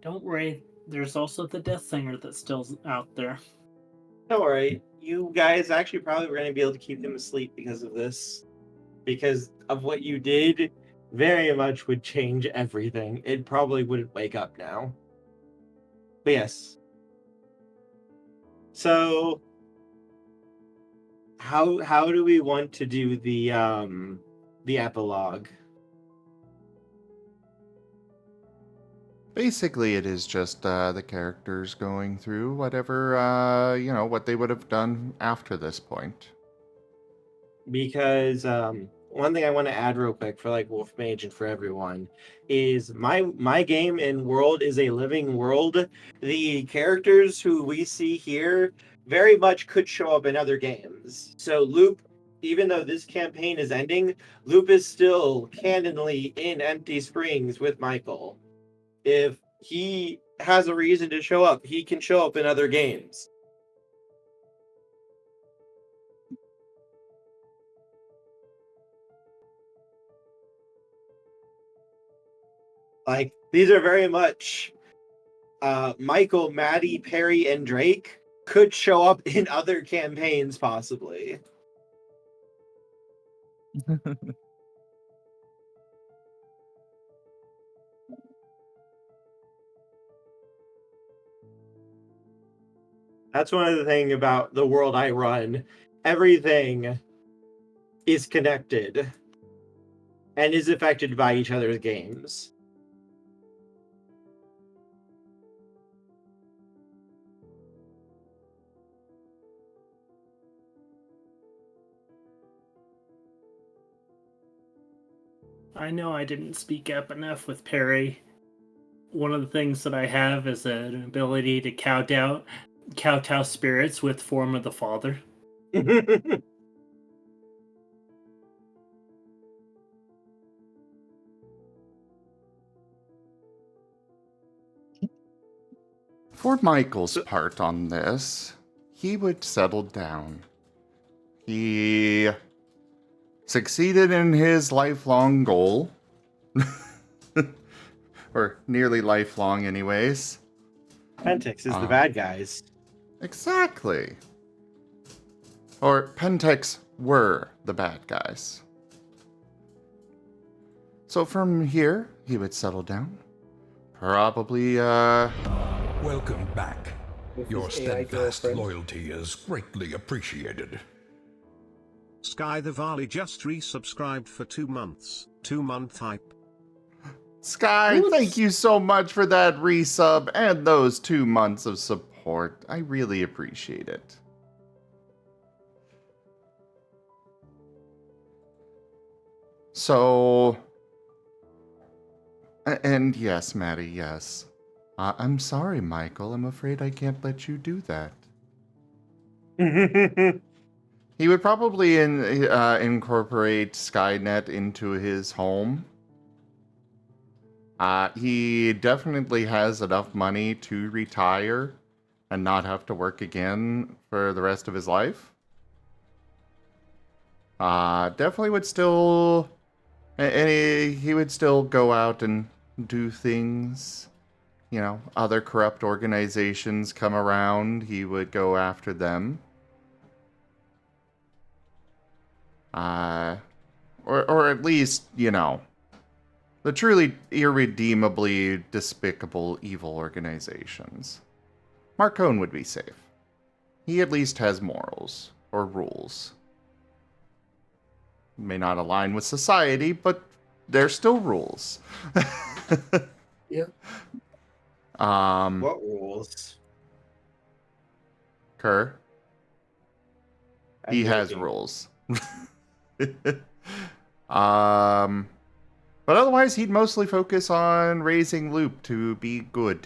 Don't worry. There's also the Deathsinger that's still out there. Don't worry, you guys actually probably were going to be able to keep him asleep because of this. Because of what you did, very much would change everything. It probably wouldn't wake up now. But yes. So, how do we want to do the epilogue? Basically, it is just the characters going through whatever, what they would have done after this point. Because one thing I want to add real quick for like Wolf Mage and for everyone is my game and world is a living world. The characters who we see here very much could show up in other games. So Loop, even though this campaign is ending, Loop is still canonly in Empty Springs with Michael. If he has a reason to show up, he can show up in other games. Like, these are very much Michael, Maddie, Perrie, and Drake could show up in other campaigns, possibly. That's one of the things about the world I run. Everything is connected and is affected by each other's games. I know I didn't speak up enough with Perry. One of the things that I have is an ability to kowtow spirits with form of the father. For Michael's part on this, he would settle down. He succeeded in his lifelong goal. Or nearly lifelong, anyways. Pentex is the bad guys. Exactly. Or Pentex were the bad guys. So from here, he would settle down. Probably, Welcome back. With Your his AI steadfast girlfriend. loyalty is greatly appreciated. Sky the Varley just resubscribed for 2 months. 2-month hype. Sky, thank you so much for that resub and those 2 months of support. I really appreciate it. So, and yes, Maddie, yes. I'm sorry, Michael. I'm afraid I can't let you do that. He would probably incorporate Skynet into his home. He definitely has enough money to retire and not have to work again for the rest of his life. Definitely would still... And he would still go out and do things. You know, other corrupt organizations come around, he would go after them. Or at least, you know, the truly irredeemably despicable evil organizations. Marcone would be safe. He at least has morals, or rules. May not align with society, but they're still rules. Yeah. What rules? Kerr, I'm he has joking. rules. But otherwise, he'd mostly focus on raising Loop to be good.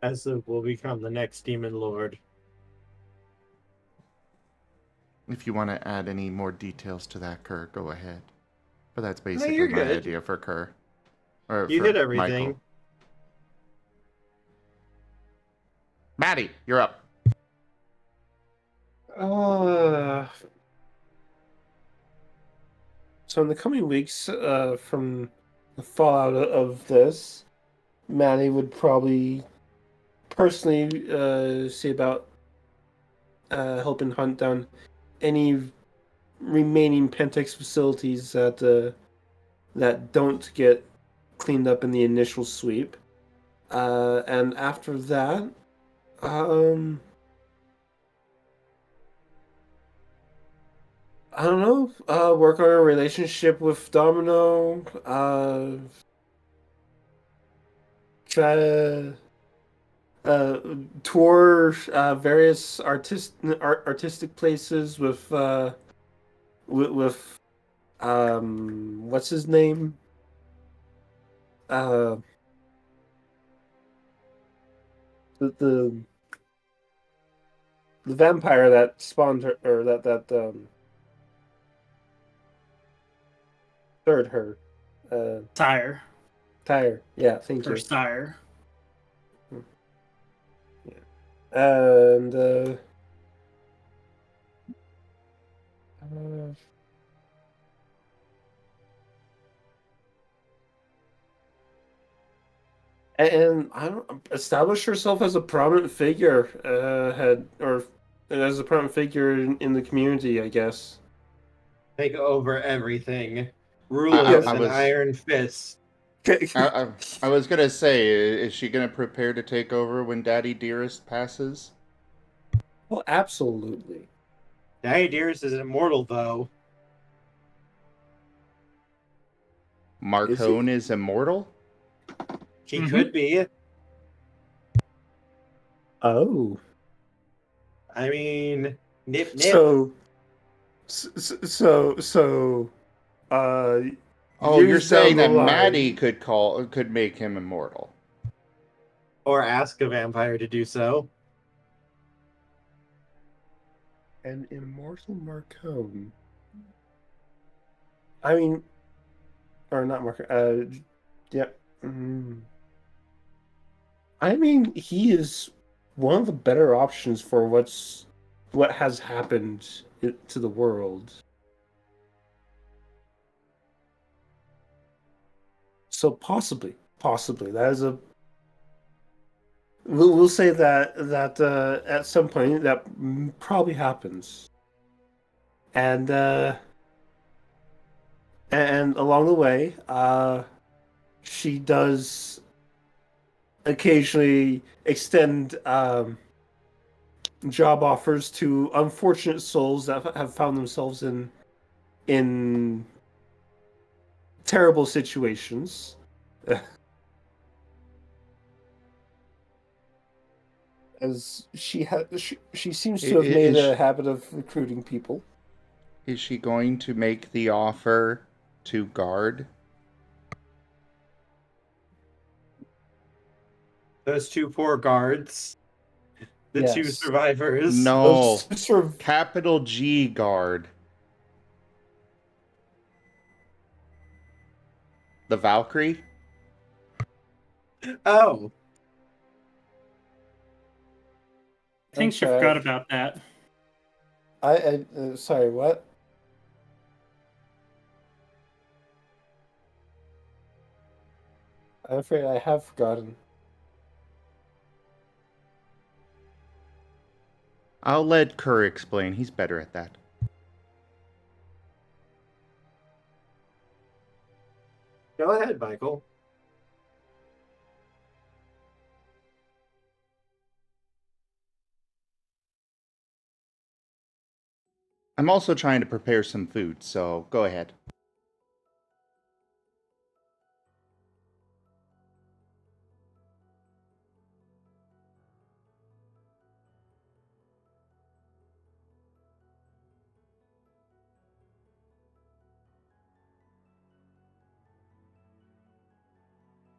As will become the next demon lord. If you want to add any more details to that, Kerr, go ahead. But that's No, basically you're my good. idea for Kerr. Or You for hit everything. Michael. Maddie, you're up. So in the coming weeks, from the fallout of this, Maddie would probably personally see about helping hunt down any remaining Pentex facilities that don't get cleaned up in the initial sweep. And after that, I don't know. Work on a relationship with Domino. Try to tour various artistic places with what's his name? The vampire that spawned her, or that stirred her. Sire. Tyre. Yeah, thank Or you. sire. And and I don't establish herself as a prominent figure, as a prominent figure in the community, I guess. Take over everything. Rule I it with I an was iron fist. I was gonna say, is she gonna prepare to take over when Daddy Dearest passes? Well, absolutely. Daddy Dearest is immortal, though. Marcone is immortal? He could be. Oh. I mean, nip nip. So, Oh, you're years down saying the that line, Maddie could make him immortal. Or ask a vampire to do so. an immortal Marcone. I mean, or not Marcone. Yeah. I mean, he is one of the better options for what has happened to the world. So possibly, that is a. We'll say that at some point that probably happens, and along the way, she does occasionally extend job offers to unfortunate souls that have found themselves in terrible situations. As she seems to have made a habit of recruiting people. Is she going to make the offer to guard? Those two poor guards. The two Yes. survivors. No. Those sort of Capital G guard. The Valkyrie? Oh, I think she Okay. forgot about that. Sorry, what? I'm afraid I have forgotten. I'll let Kerr explain. He's better at that. go ahead, Michael. I'm also trying to prepare some food, so go ahead.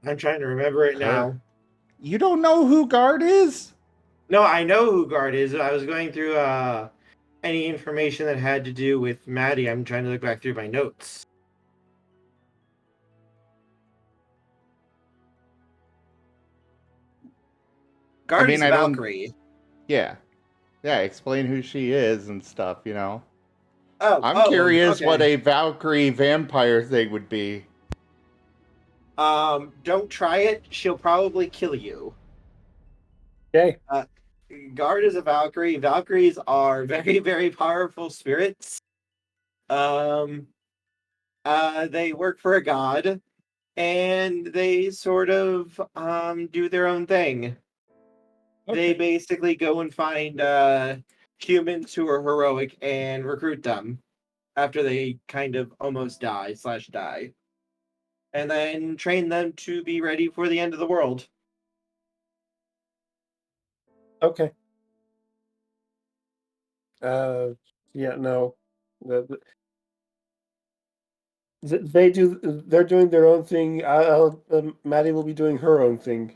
I'm trying to remember it now. Kerr. You don't know who guard is? No, I know who guard is. I was going through any information that had to do with Maddie. I'm trying to look back through my notes. Guard is I don't. Valkyrie. Yeah. Yeah, explain who she is and stuff, you know? I'm Oh, curious what okay. a Valkyrie vampire thing would be. Don't try it. She'll probably kill you. Okay. Guard is a Valkyrie. Valkyries are very, very powerful spirits. They work for a god, and they sort of do their own thing. They basically go and find humans who are heroic and recruit them after they kind of almost die, and then train them to be ready for the end of the world. Okay. Yeah, no. They're doing their own thing. Maddie will be doing her own thing.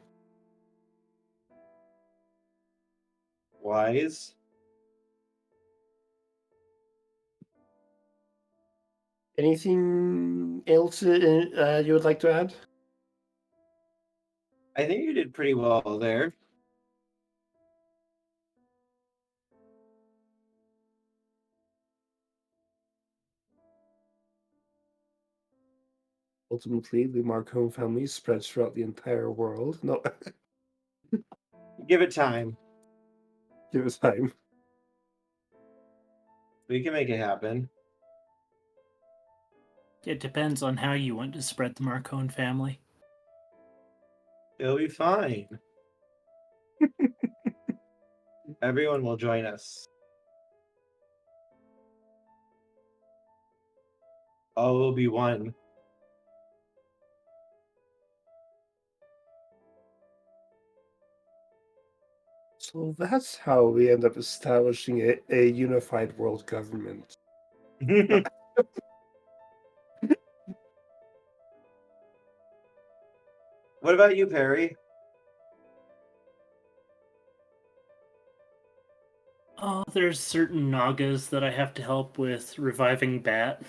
Wise. Anything else you would like to add? I think you did pretty well there. Ultimately, the Marcone family spreads throughout the entire world. No, Give it time. give us time. We can make it happen. It depends on how you want to spread the Marcone family. It'll be fine. Everyone will join us. All will be one. So that's how we end up establishing a unified world government. What about you, Perrie? Oh, there's certain Nagas that I have to help with reviving Bat.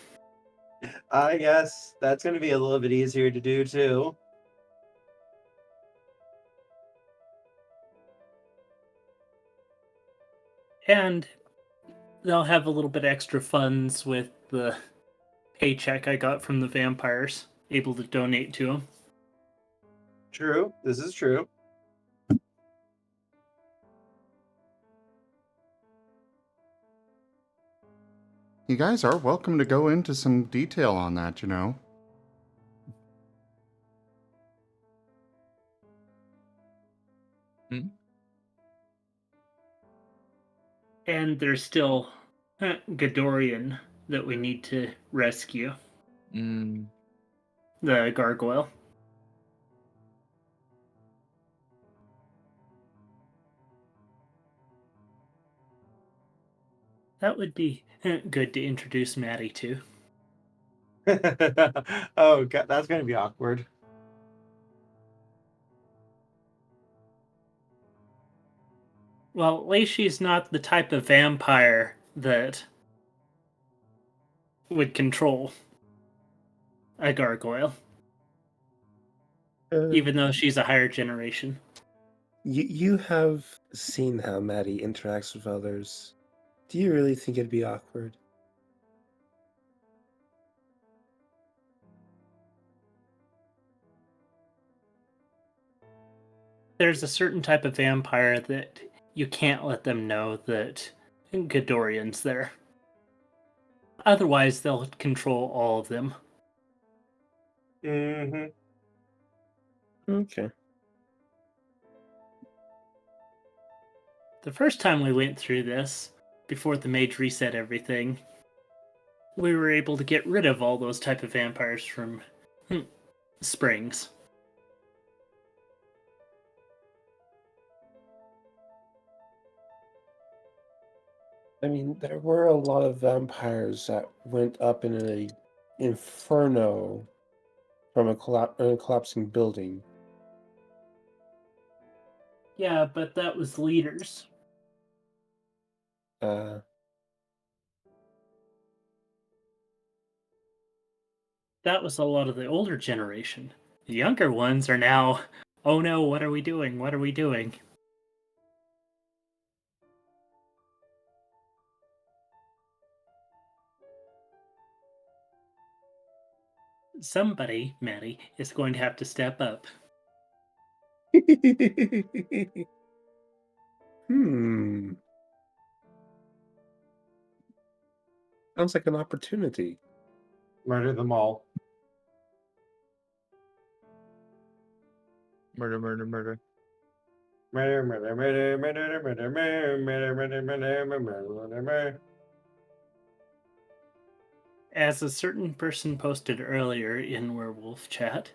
I guess that's going to be a little bit easier to do, too. And they'll have a little bit extra funds with the paycheck I got from the vampires, able to donate to them. True. This is true. You guys are welcome to go into some detail on that, you know? And there's still Gadorian that we need to rescue. The gargoyle. That would be good to introduce Maddie to. Oh, God, that's going to be awkward. Well, at least she's not the type of vampire that would control a gargoyle, even though she's a higher generation. You have seen how Maddie interacts with others. Do you really think it'd be awkward? There's a certain type of vampire that you can't let them know that Ghidorrian's there. Otherwise, they'll control all of them. Mm-hmm. Okay. The first time we went through this, before the mage reset everything, we were able to get rid of all those type of vampires from Springs. I mean, there were a lot of vampires that went up in an inferno from a collapsing building. Yeah, but that was leaders. Uh, That was a lot of the older generation. The younger ones are now, oh no, what are we doing? What are we doing? Somebody, Maddie, is going to have to step up. Hmm. Sounds like an opportunity. Murder them all. Murder, murder, murder. Murder, murder, murder, murder, murder, murder, murder, murder, murder, murder, murder. As a certain person posted earlier in Werewolf chat,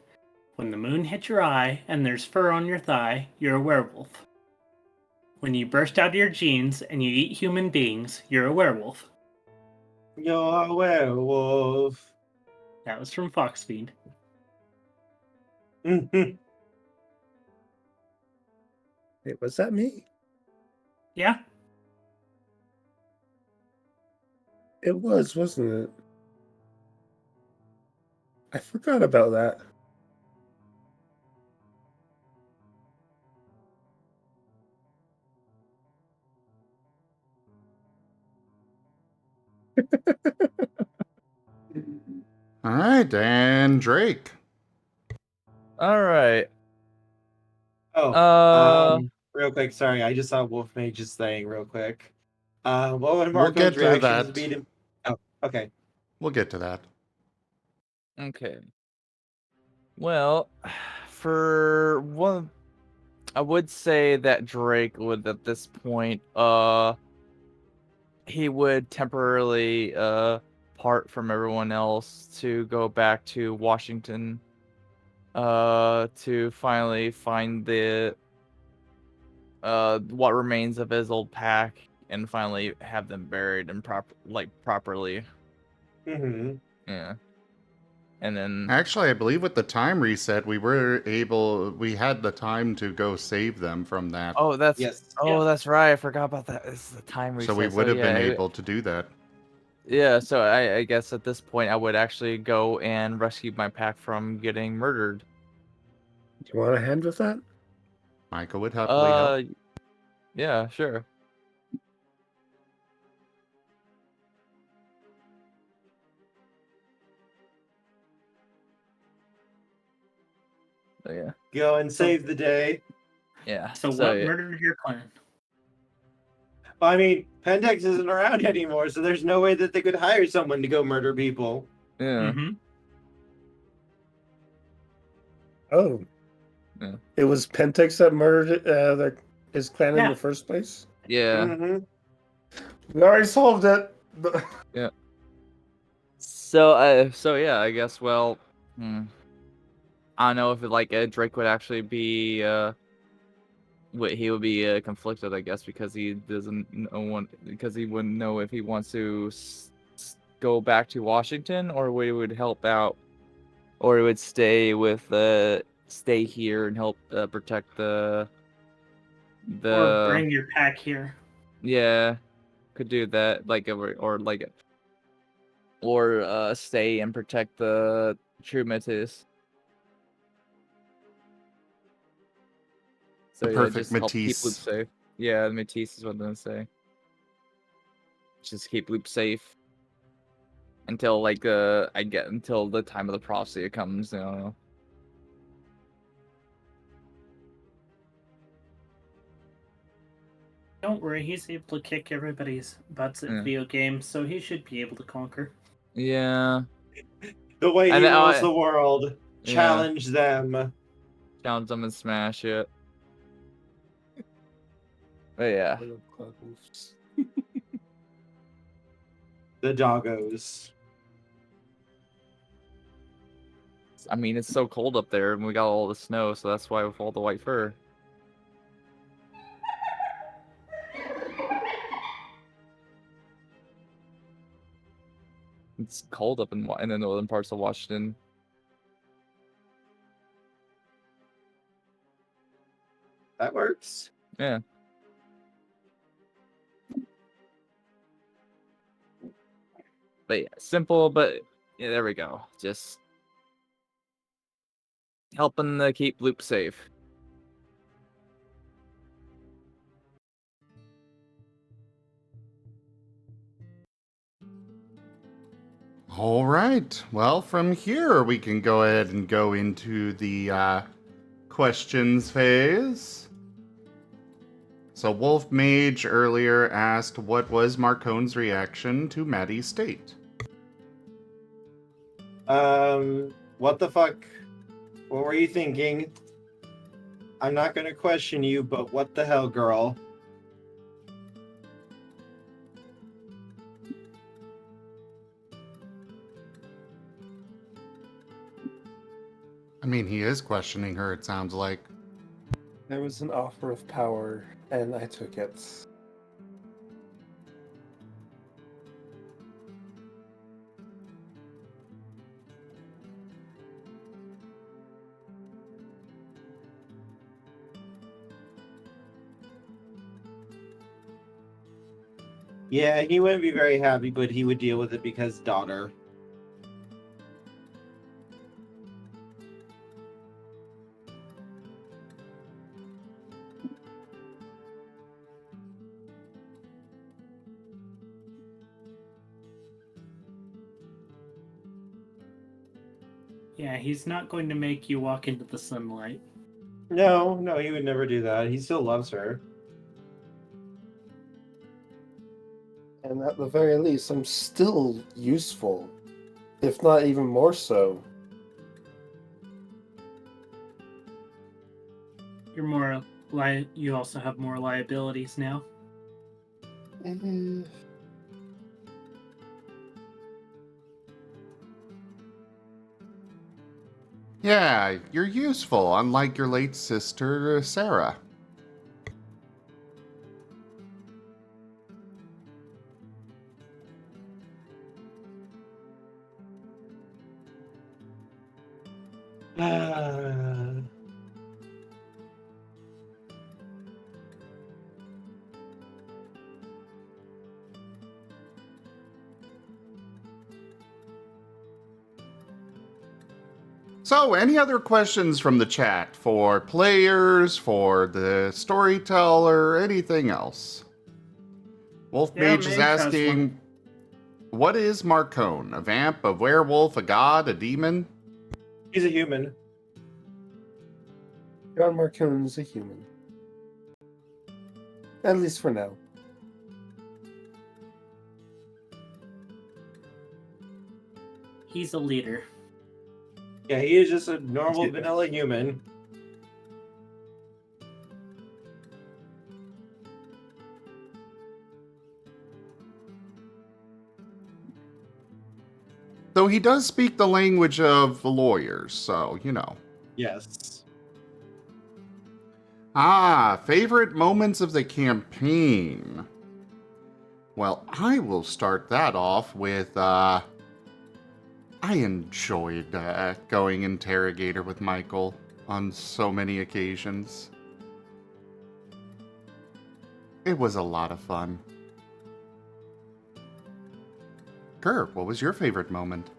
when the moon hits your eye and there's fur on your thigh, you're a werewolf. When you burst out of your jeans and you eat human beings, you're a werewolf. You're a werewolf. That was from FoxFiend. Mm-hmm. Wait, was that me? Yeah? It was, wasn't it? I forgot about that. All right, and Drake. All right. Oh, real quick, sorry, I just saw Wolf Mage's thing real quick. What would We'll get Marco's to reactions that. be to... Oh, okay. We'll get to that. Okay. Well, for one, I would say that Drake would at this point, he would temporarily part from everyone else to go back to Washington, to finally find the what remains of his old pack and finally have them buried and properly. Mm-hmm. Yeah. And then Actually, I believe with the time reset, we had the time to go save them from that. Yes. That's right. I forgot about that. This is the time reset. So we would have yeah, been able to do that. Yeah, so I guess at this point I would actually go and rescue my pack from getting murdered. Do you want a hand with that? Michael would happily help. Yeah, sure. So, yeah. Go and save the day. Yeah. So what murdered your clan? Well, I mean, Pentex isn't around anymore, so there's no way that they could hire someone to go murder people. Yeah. Mm-hmm. Oh. Yeah. It was Pentex that murdered his clan in the first place? Yeah. Mm-hmm. We already solved it. Yeah. So yeah, I guess, well, I don't know if Drake would actually be he would be conflicted, I guess, because he because he wouldn't know if he wants to go back to Washington or he would help out, or he would stay here and help protect the Or bring your pack here. Yeah, could do that. Or stay and protect the true Métis. So The yeah, perfect just help keep Loop Métis. safe. Yeah, the Métis is what I'm gonna say. Just keep Loop safe until until the time of the prophecy comes. You know. Don't worry, he's able to kick everybody's butts at video games, so he should be able to conquer. Yeah. The way he rules the world. Yeah. Challenge them. Challenge them and smash it. But yeah. The doggos. I mean, it's so cold up there, and we got all the snow, so that's why with all the white fur. It's cold up in the northern parts of Washington. That works. Yeah. But yeah, simple, but yeah, there we go. Just helping to keep Loop safe. All right. Well, from here we can go ahead and go into the questions phase. So Wolf Mage earlier asked, what was Marcone's reaction to Maddie's state? What the fuck? What were you thinking? I'm not gonna question you, but what the hell, girl? I mean, he is questioning her, it sounds like. There was an offer of power, and I took it. Yeah, he wouldn't be very happy, but he would deal with it because daughter. Yeah, he's not going to make you walk into the sunlight. No, he would never do that. He still loves her. And at the very least, I'm still useful. If not even more so. You're more you also have more liabilities now. Yeah, you're useful, unlike your late sister, Sarah. So, any other questions from the chat for players, for the storyteller, anything else? Wolf Mage is asking, what is Marcone? A vamp, a werewolf, a god, a demon? He's a human. John Marcone's a human. At least for now. He's a leader. Yeah, he is just a normal vanilla human. Though he does speak the language of the lawyers, so, you know. Yes. Favorite moments of the campaign. Well, I will start that off with, I enjoyed going interrogator with Michael on so many occasions. It was a lot of fun. Kerr, what was your favorite moment?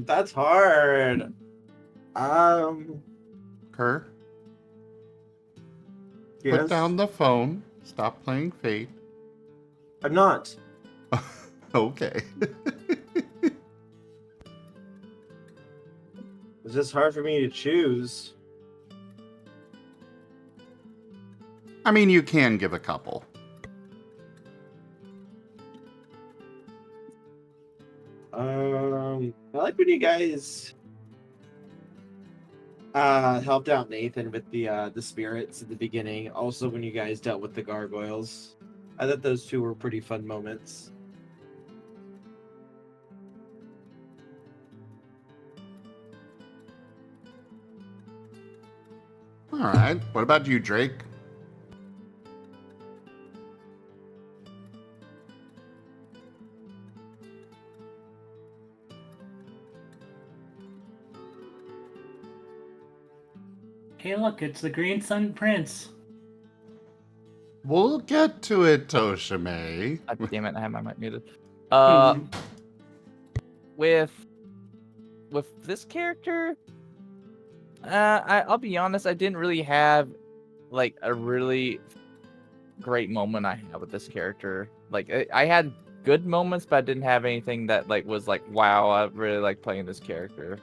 That's hard. Kerr, Yes. put down the phone. Stop playing Fate. I'm not. Okay. It's just hard for me to choose. I mean, you can give a couple. I like when you guys helped out Nathan with the spirits at the beginning. Also, when you guys dealt with the gargoyles, I thought those two were pretty fun moments. All right. What about you, Drake? Hey, look, it's the Green Sun Prince. We'll get to it, Tochemay. God damn it, I have my mic muted. Mhm. With this character, I'll be honest, I didn't really have like a really great moment I had with this character. Like I had good moments, but I didn't have anything that like was like, wow, I really like playing this character.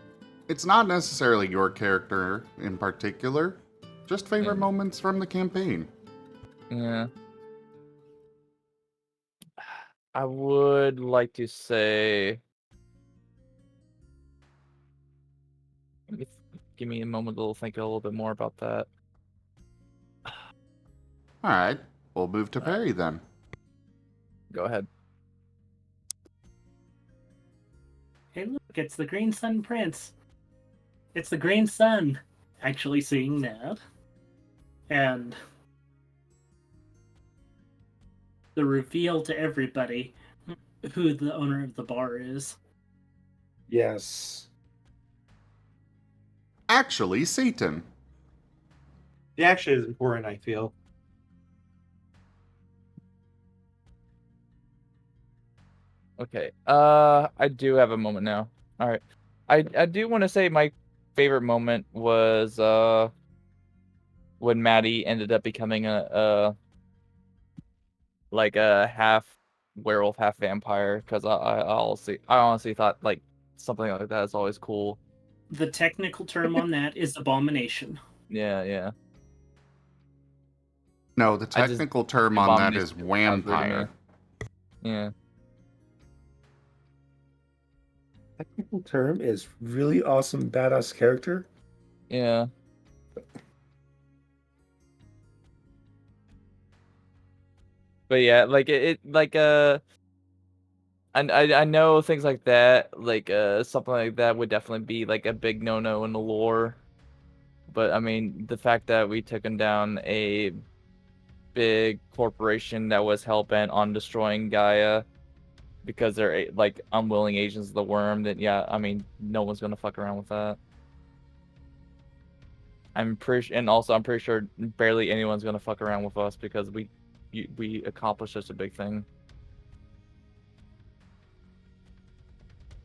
It's not necessarily your character in particular, just favorite Yeah. moments from the campaign. Yeah. I would like to say, give me a moment to think a little bit more about that. All right. We'll move to Perrie then. Go ahead. Hey, look, it's the Green Sun Prince. It's the Green Sun. Actually seeing that. And the reveal to everybody who the owner of the bar is. Yes. Actually, Satan. The action is important, I feel. Okay. I do have a moment now. All right. I do want to say my favorite moment was when Maddie ended up becoming a half werewolf, half vampire. Because I honestly thought like something like that is always cool. The technical term on that is abomination. Yeah. No, the technical term on that is vampire. Yeah. Technical term is really awesome, badass character. Yeah. But yeah, like I know things like that, like something like that would definitely be like a big no-no in the lore. But I mean, the fact that we took down a big corporation that was hell-bent on destroying Gaia because they're like unwilling agents of the worm, then yeah, I mean, no one's gonna fuck around with that. I'm pretty sure barely anyone's gonna fuck around with us because we accomplished such a big thing.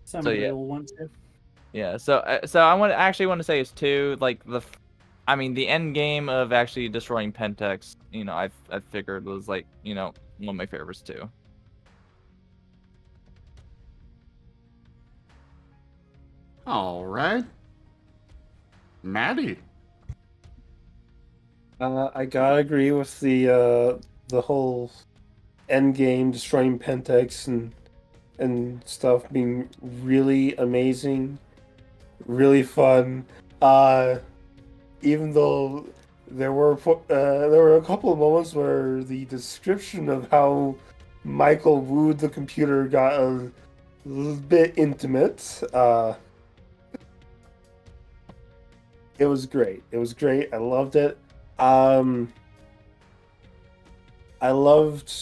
Somebody yeah. will want to. Yeah, so I want to say is too, like the end game of actually destroying Pentex, I figured was like, one of my favorites too. All right. Maddie. I gotta agree with the whole end game destroying Pentex and stuff being really amazing, really fun. Even though there were a couple of moments where the description of how Michael wooed the computer got a little bit intimate. It was great. It was great. I loved it. I loved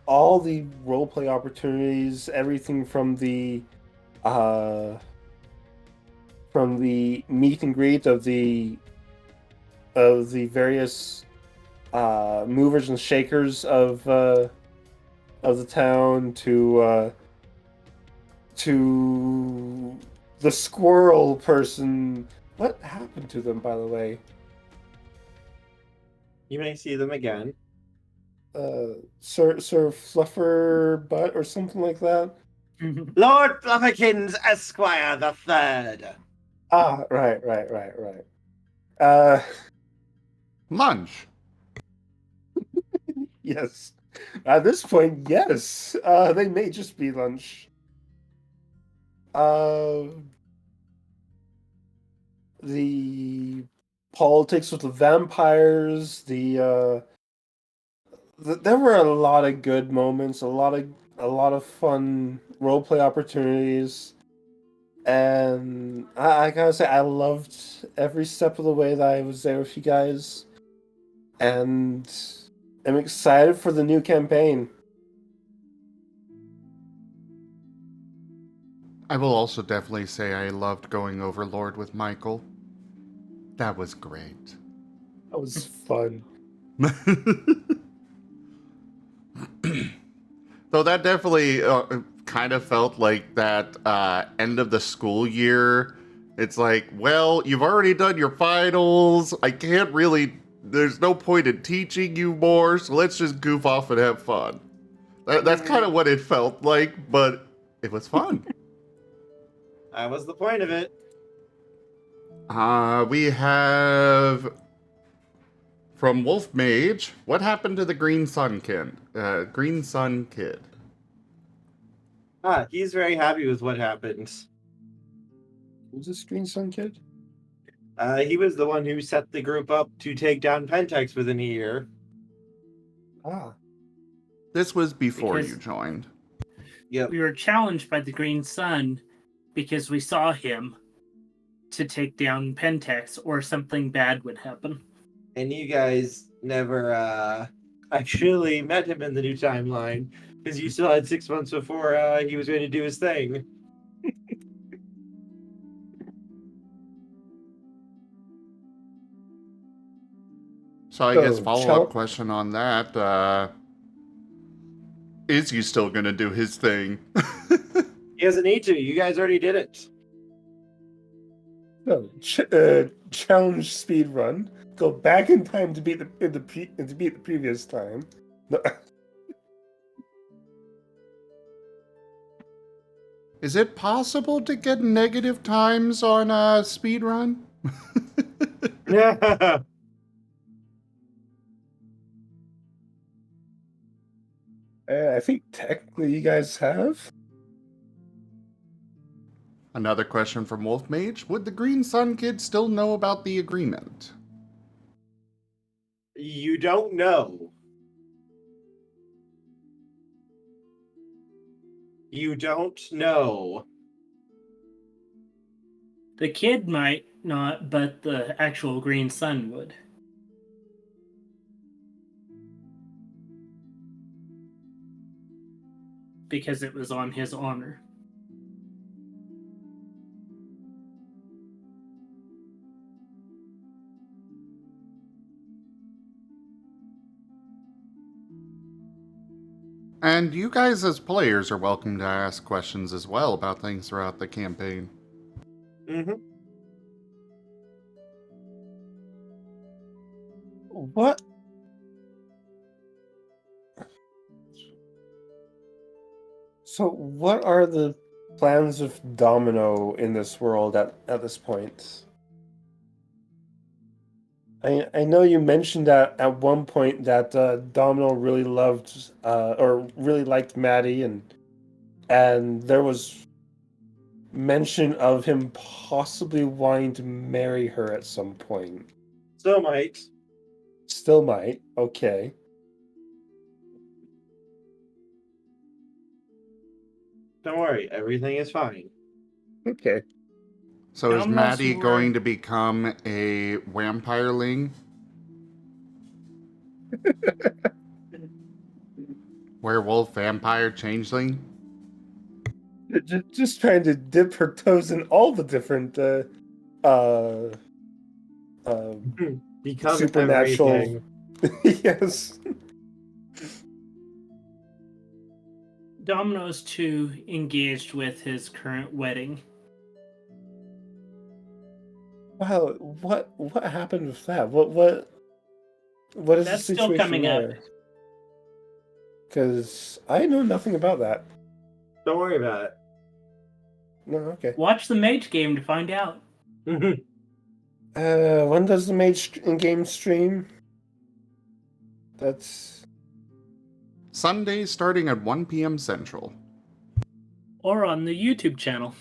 all the roleplay opportunities, everything from the from the meet and greet of the various movers and shakers of the town to the squirrel person. What happened to them, by the way? You may see them again. Sir Fluffer Butt or something like that. Lord Flufferkins Esquire the Third. Ah, right. Lunch. Yes. At this point, yes. They may just be lunch. The politics with the vampires, there were a lot of good moments, a lot of fun roleplay opportunities. And I gotta say, I loved every step of the way that I was there with you guys. And I'm excited for the new campaign. I will also definitely say I loved going Overlord with Michael. That was great. That was fun. Though that definitely kind of felt like that end of the school year. It's like, well, you've already done your finals. I can't really, there's no point in teaching you more, so let's just goof off and have fun. That's kind of what it felt like, but it was fun. That was the point of it. We have from Wolf Mage, what happened to the Green Sun Kid? Green Sun Kid. He's very happy with what happened. Who's this Green Sun Kid? He was the one who set the group up to take down Pentex within a year. This was before Because- you joined. Yep. We were challenged by the Green Sun because we saw him to take down Pentex or something bad would happen. And you guys never actually met him in the new timeline because you still had 6 months before he was going to do his thing. So I So, guess follow-up question on that, is he still gonna do his thing? He doesn't need to. You guys already did it. No, challenge speed run. Go back in time to beat the previous time. No. Is it possible to get negative times on a speed run? Yeah. I think technically you guys have. Another question from Wolf Mage. Would the Green Sun Kid still know about the agreement? You don't know. You don't know. The kid might not, but the actual Green Sun would. Because it was on his honor. And you guys as players are welcome to ask questions as well about things throughout the campaign. Mm-hmm. What? So, what are the plans of Domino in this world at this point? I know you mentioned that at one point that Domino really loved or really liked Maddie, and there was mention of him possibly wanting to marry her at some point. Still might. Still might. Okay. Don't worry. Everything is fine. Okay. So is Unless Maddie we're- going to become a vampireling? Werewolf, vampire, changeling? Just trying to dip her toes in all the different Become supernatural. everything. Yes. Domino's too engaged with his current wedding. Wow, what happened with that? What is That's the still situation coming up. there? Because I know nothing about that. Don't worry about it. No, okay. Watch the Mage game to find out. When does the Mage in-game stream? That's Sundays starting at 1 p.m. Central. Or on the YouTube channel.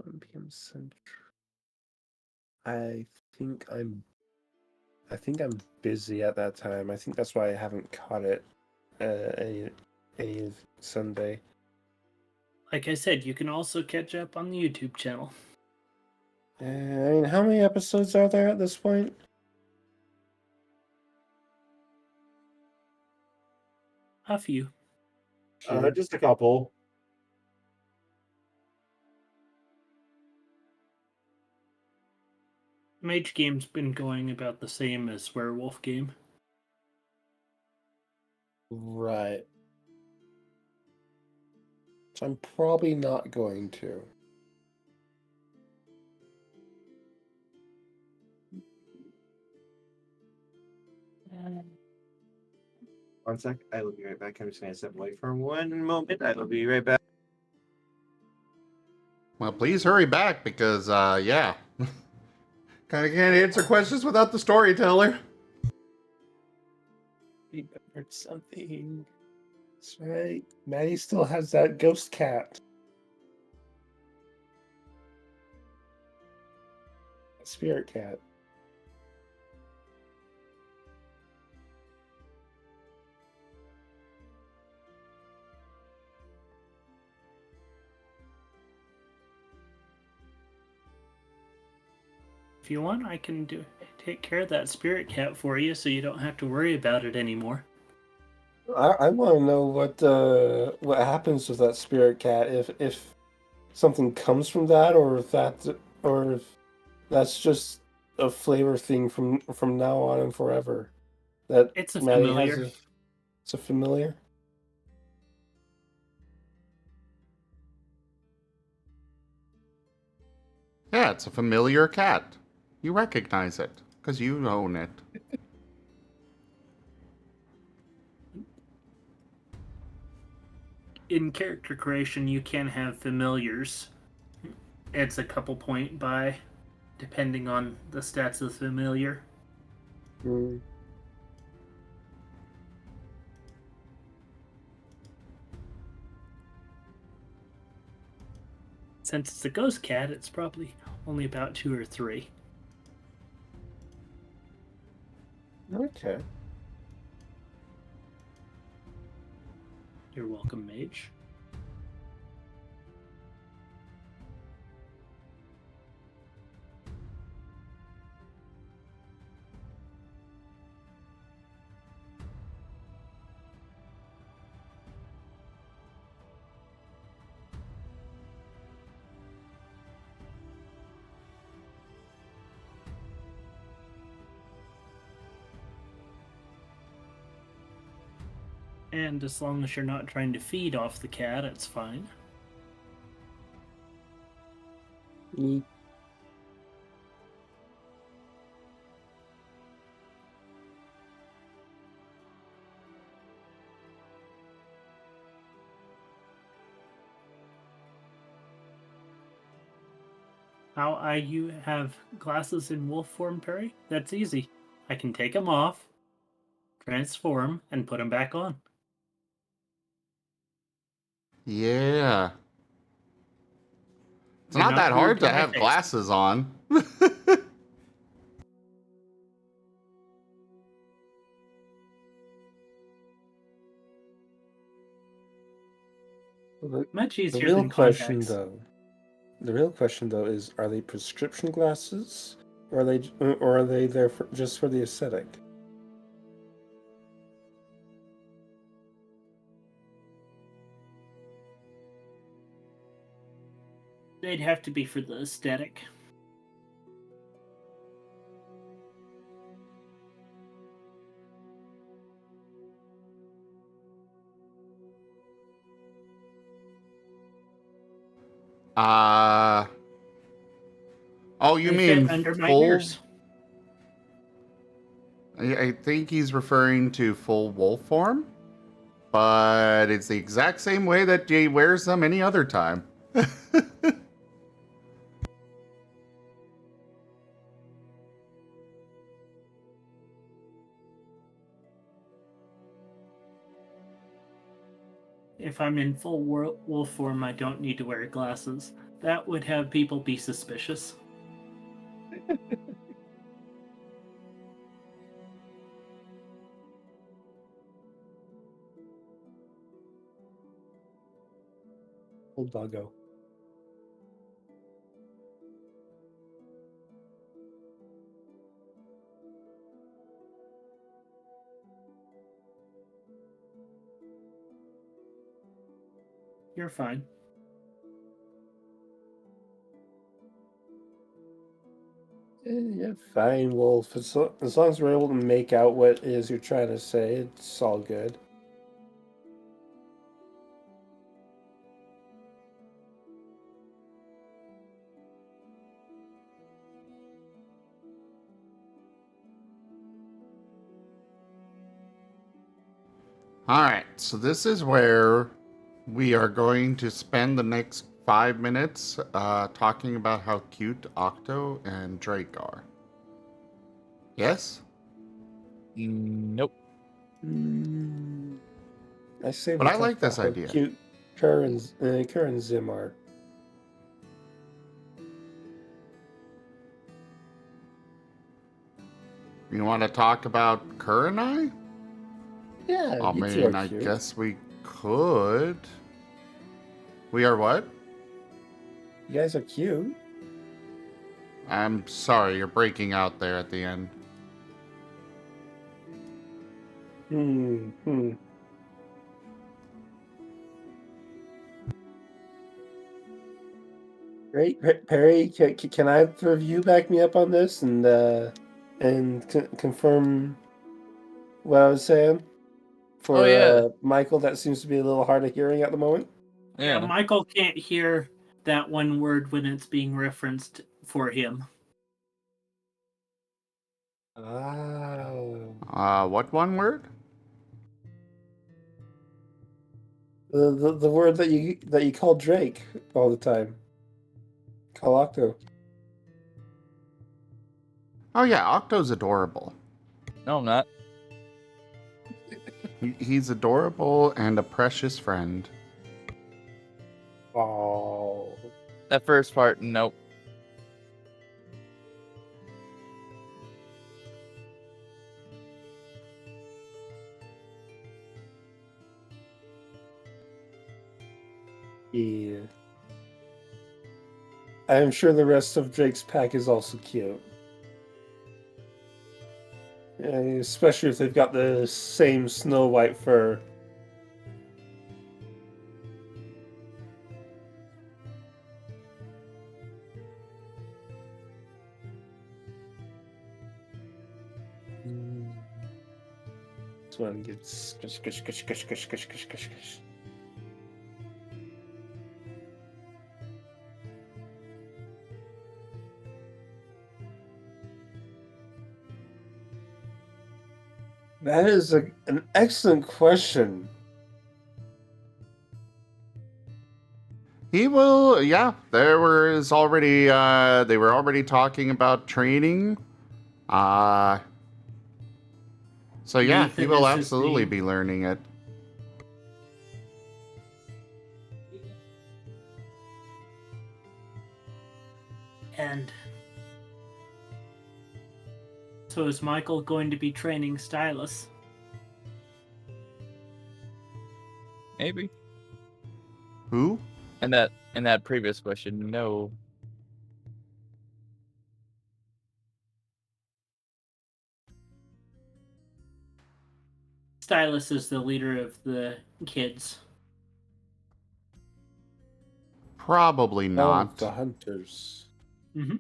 1 p.m. Central. I think I'm busy at that time. I think that's why I haven't caught it any Sunday. Like I said, you can also catch up on the YouTube channel. I mean, how many episodes are there at this point? A few. Just a couple. Mage game's been going about the same as Werewolf game. Right. So I'm probably not going to. One sec. I will be right back. I'm just going to step away for one moment. I will be right back. Well, please hurry back because, yeah. Kind of can't answer questions without the storyteller. Remembered something. That's right. Maddie still has that ghost cat. Spirit cat. If you want, I can take care of that spirit cat for you so you don't have to worry about it anymore. I want to know what happens with that spirit cat if something comes from that or if that's just a flavor thing from now on and forever. That It's a Maddie familiar. it's a familiar. Yeah, it's a familiar cat. You recognize it because you own it. In character creation, you can have familiars. It's a couple point buy, depending on the stats of the familiar. Mm. Since it's a ghost cat, it's probably only about 2 or 3. Okay. You're welcome, Mage. And as long as you're not trying to feed off the cat, it's fine. Mm. How you have glasses in wolf form, Perry? That's easy. I can take them off, transform, and put them back on. Yeah. It's They're not that glued hard to my have face. glasses on. Much The easier real than question contacts. though is, are they prescription glasses, or are they there just for the aesthetic? They'd have to be for the aesthetic. Oh, you They mean fit under my full? ears. I think he's referring to full wolf form, but it's the exact same way that he wears them any other time. If I'm in full wolf form, I don't need to wear glasses. That would have people be suspicious. Old doggo. You're fine. Yeah, fine, Wolf. As long as we're able to make out what it is you're trying to say, it's all good. Alright, so this is where we are going to spend the next 5 minutes talking about how cute Octo and Drake are. Yes? Nope. I say But we I talk like this about how idea. cute Kerr and Zim are. You want to talk about Kerr and I? Yeah, I you two mean, are I cute. guess we could. We are what? You guys are cute. I'm sorry, you're breaking out there at the end. Great, Perrie. Can either of you back me up on this and confirm what I was saying? For Oh, yeah. Michael, that seems to be a little hard of hearing at the moment. Yeah, Michael can't hear that one word when it's being referenced for him. Oh. What one word? The word that you call Drake all the time. Call Octo. Oh yeah, Octo's adorable. No, I'm not. He's adorable and a precious friend. Oh. That first part, nope. Yeah. I am sure the rest of Drake's pack is also cute. Especially if they've got the same snow white fur. This one gets gush. That is an excellent question. He will, yeah. There was already, they were already talking about training. So yeah, he Nathan will is his absolutely name. be learning it. And so is Michael going to be training Stylus? Maybe. Who? In that previous question, no. Stylus is the leader of the kids. Probably Oh, not. the hunters. Mm-hmm.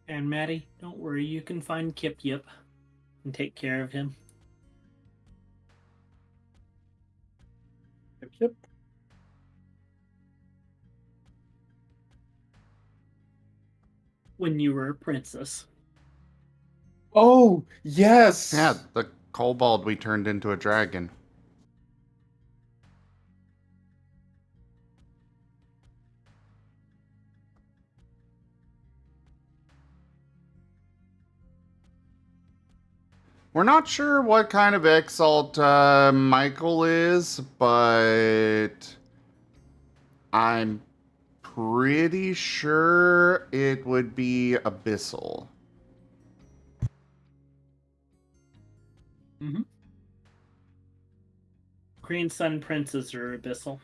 And Maddie, don't worry, you can find Kip Yip and take care of him. Yep. When you were a princess. Oh, yes! Yeah, the kobold we turned into a dragon. We're not sure what kind of exalt Michael is, but I'm pretty sure it would be Abyssal. Mm-hmm. Green Sun Princes are Abyssal.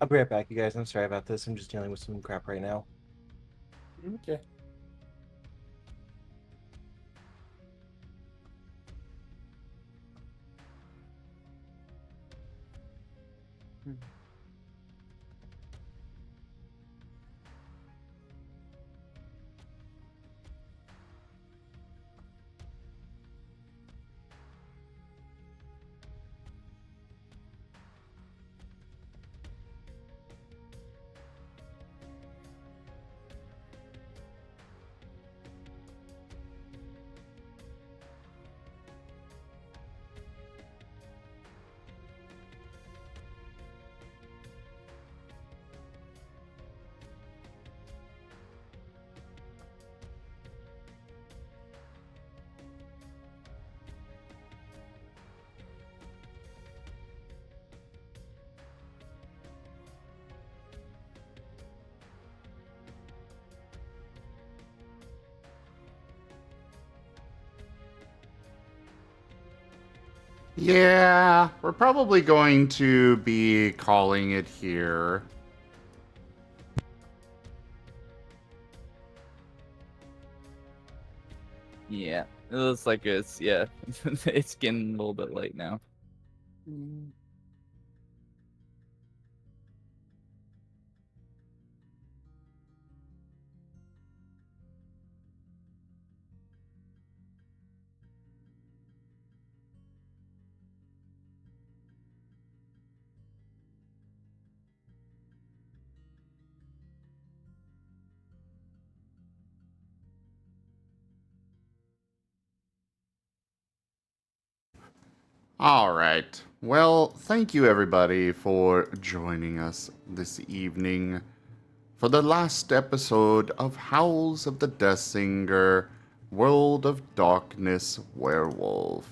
I'll be right back, you guys. I'm sorry about this. I'm just dealing with some crap right now. Okay. Yeah, we're probably going to be calling it here. Yeah, it looks like it's it's getting a little bit late now. All right. Well, thank you everybody for joining us this evening for the last episode of Howls of the Deathsinger, World of Darkness Werewolf.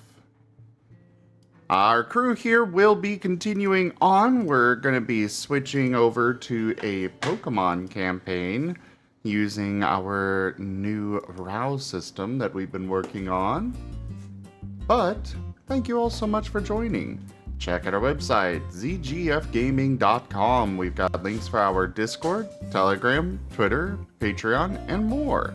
Our crew here will be continuing on. We're going to be switching over to a Pokemon campaign using our new Rouse system that we've been working on. But thank you all so much for joining. Check out our website, zgfgaming.com. We've got links for our Discord, Telegram, Twitter, Patreon, and more.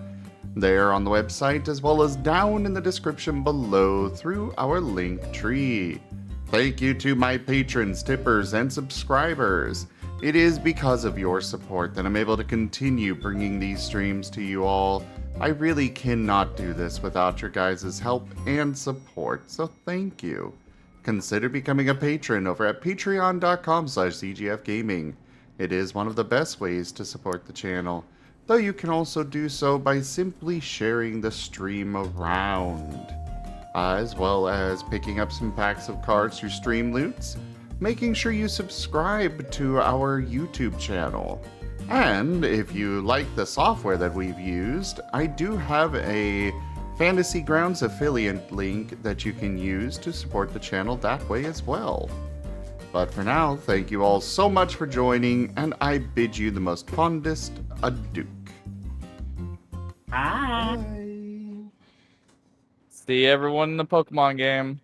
They're on the website as well as down in the description below through our link tree. Thank you to my patrons, tippers, and subscribers. It is because of your support that I'm able to continue bringing these streams to you all. I really cannot do this without your guys' help and support, so thank you. Consider becoming a patron over at patreon.com/zgfgaming. It is one of the best ways to support the channel, though you can also do so by simply sharing the stream around. as well as picking up some packs of cards through Stream Loots, making sure you subscribe to our YouTube channel. And if you like the software that we've used, I do have a Fantasy Grounds affiliate link that you can use to support the channel that way as well. But for now, thank you all so much for joining, and I bid you the most fondest adieu. Bye. See everyone in the Pokemon game.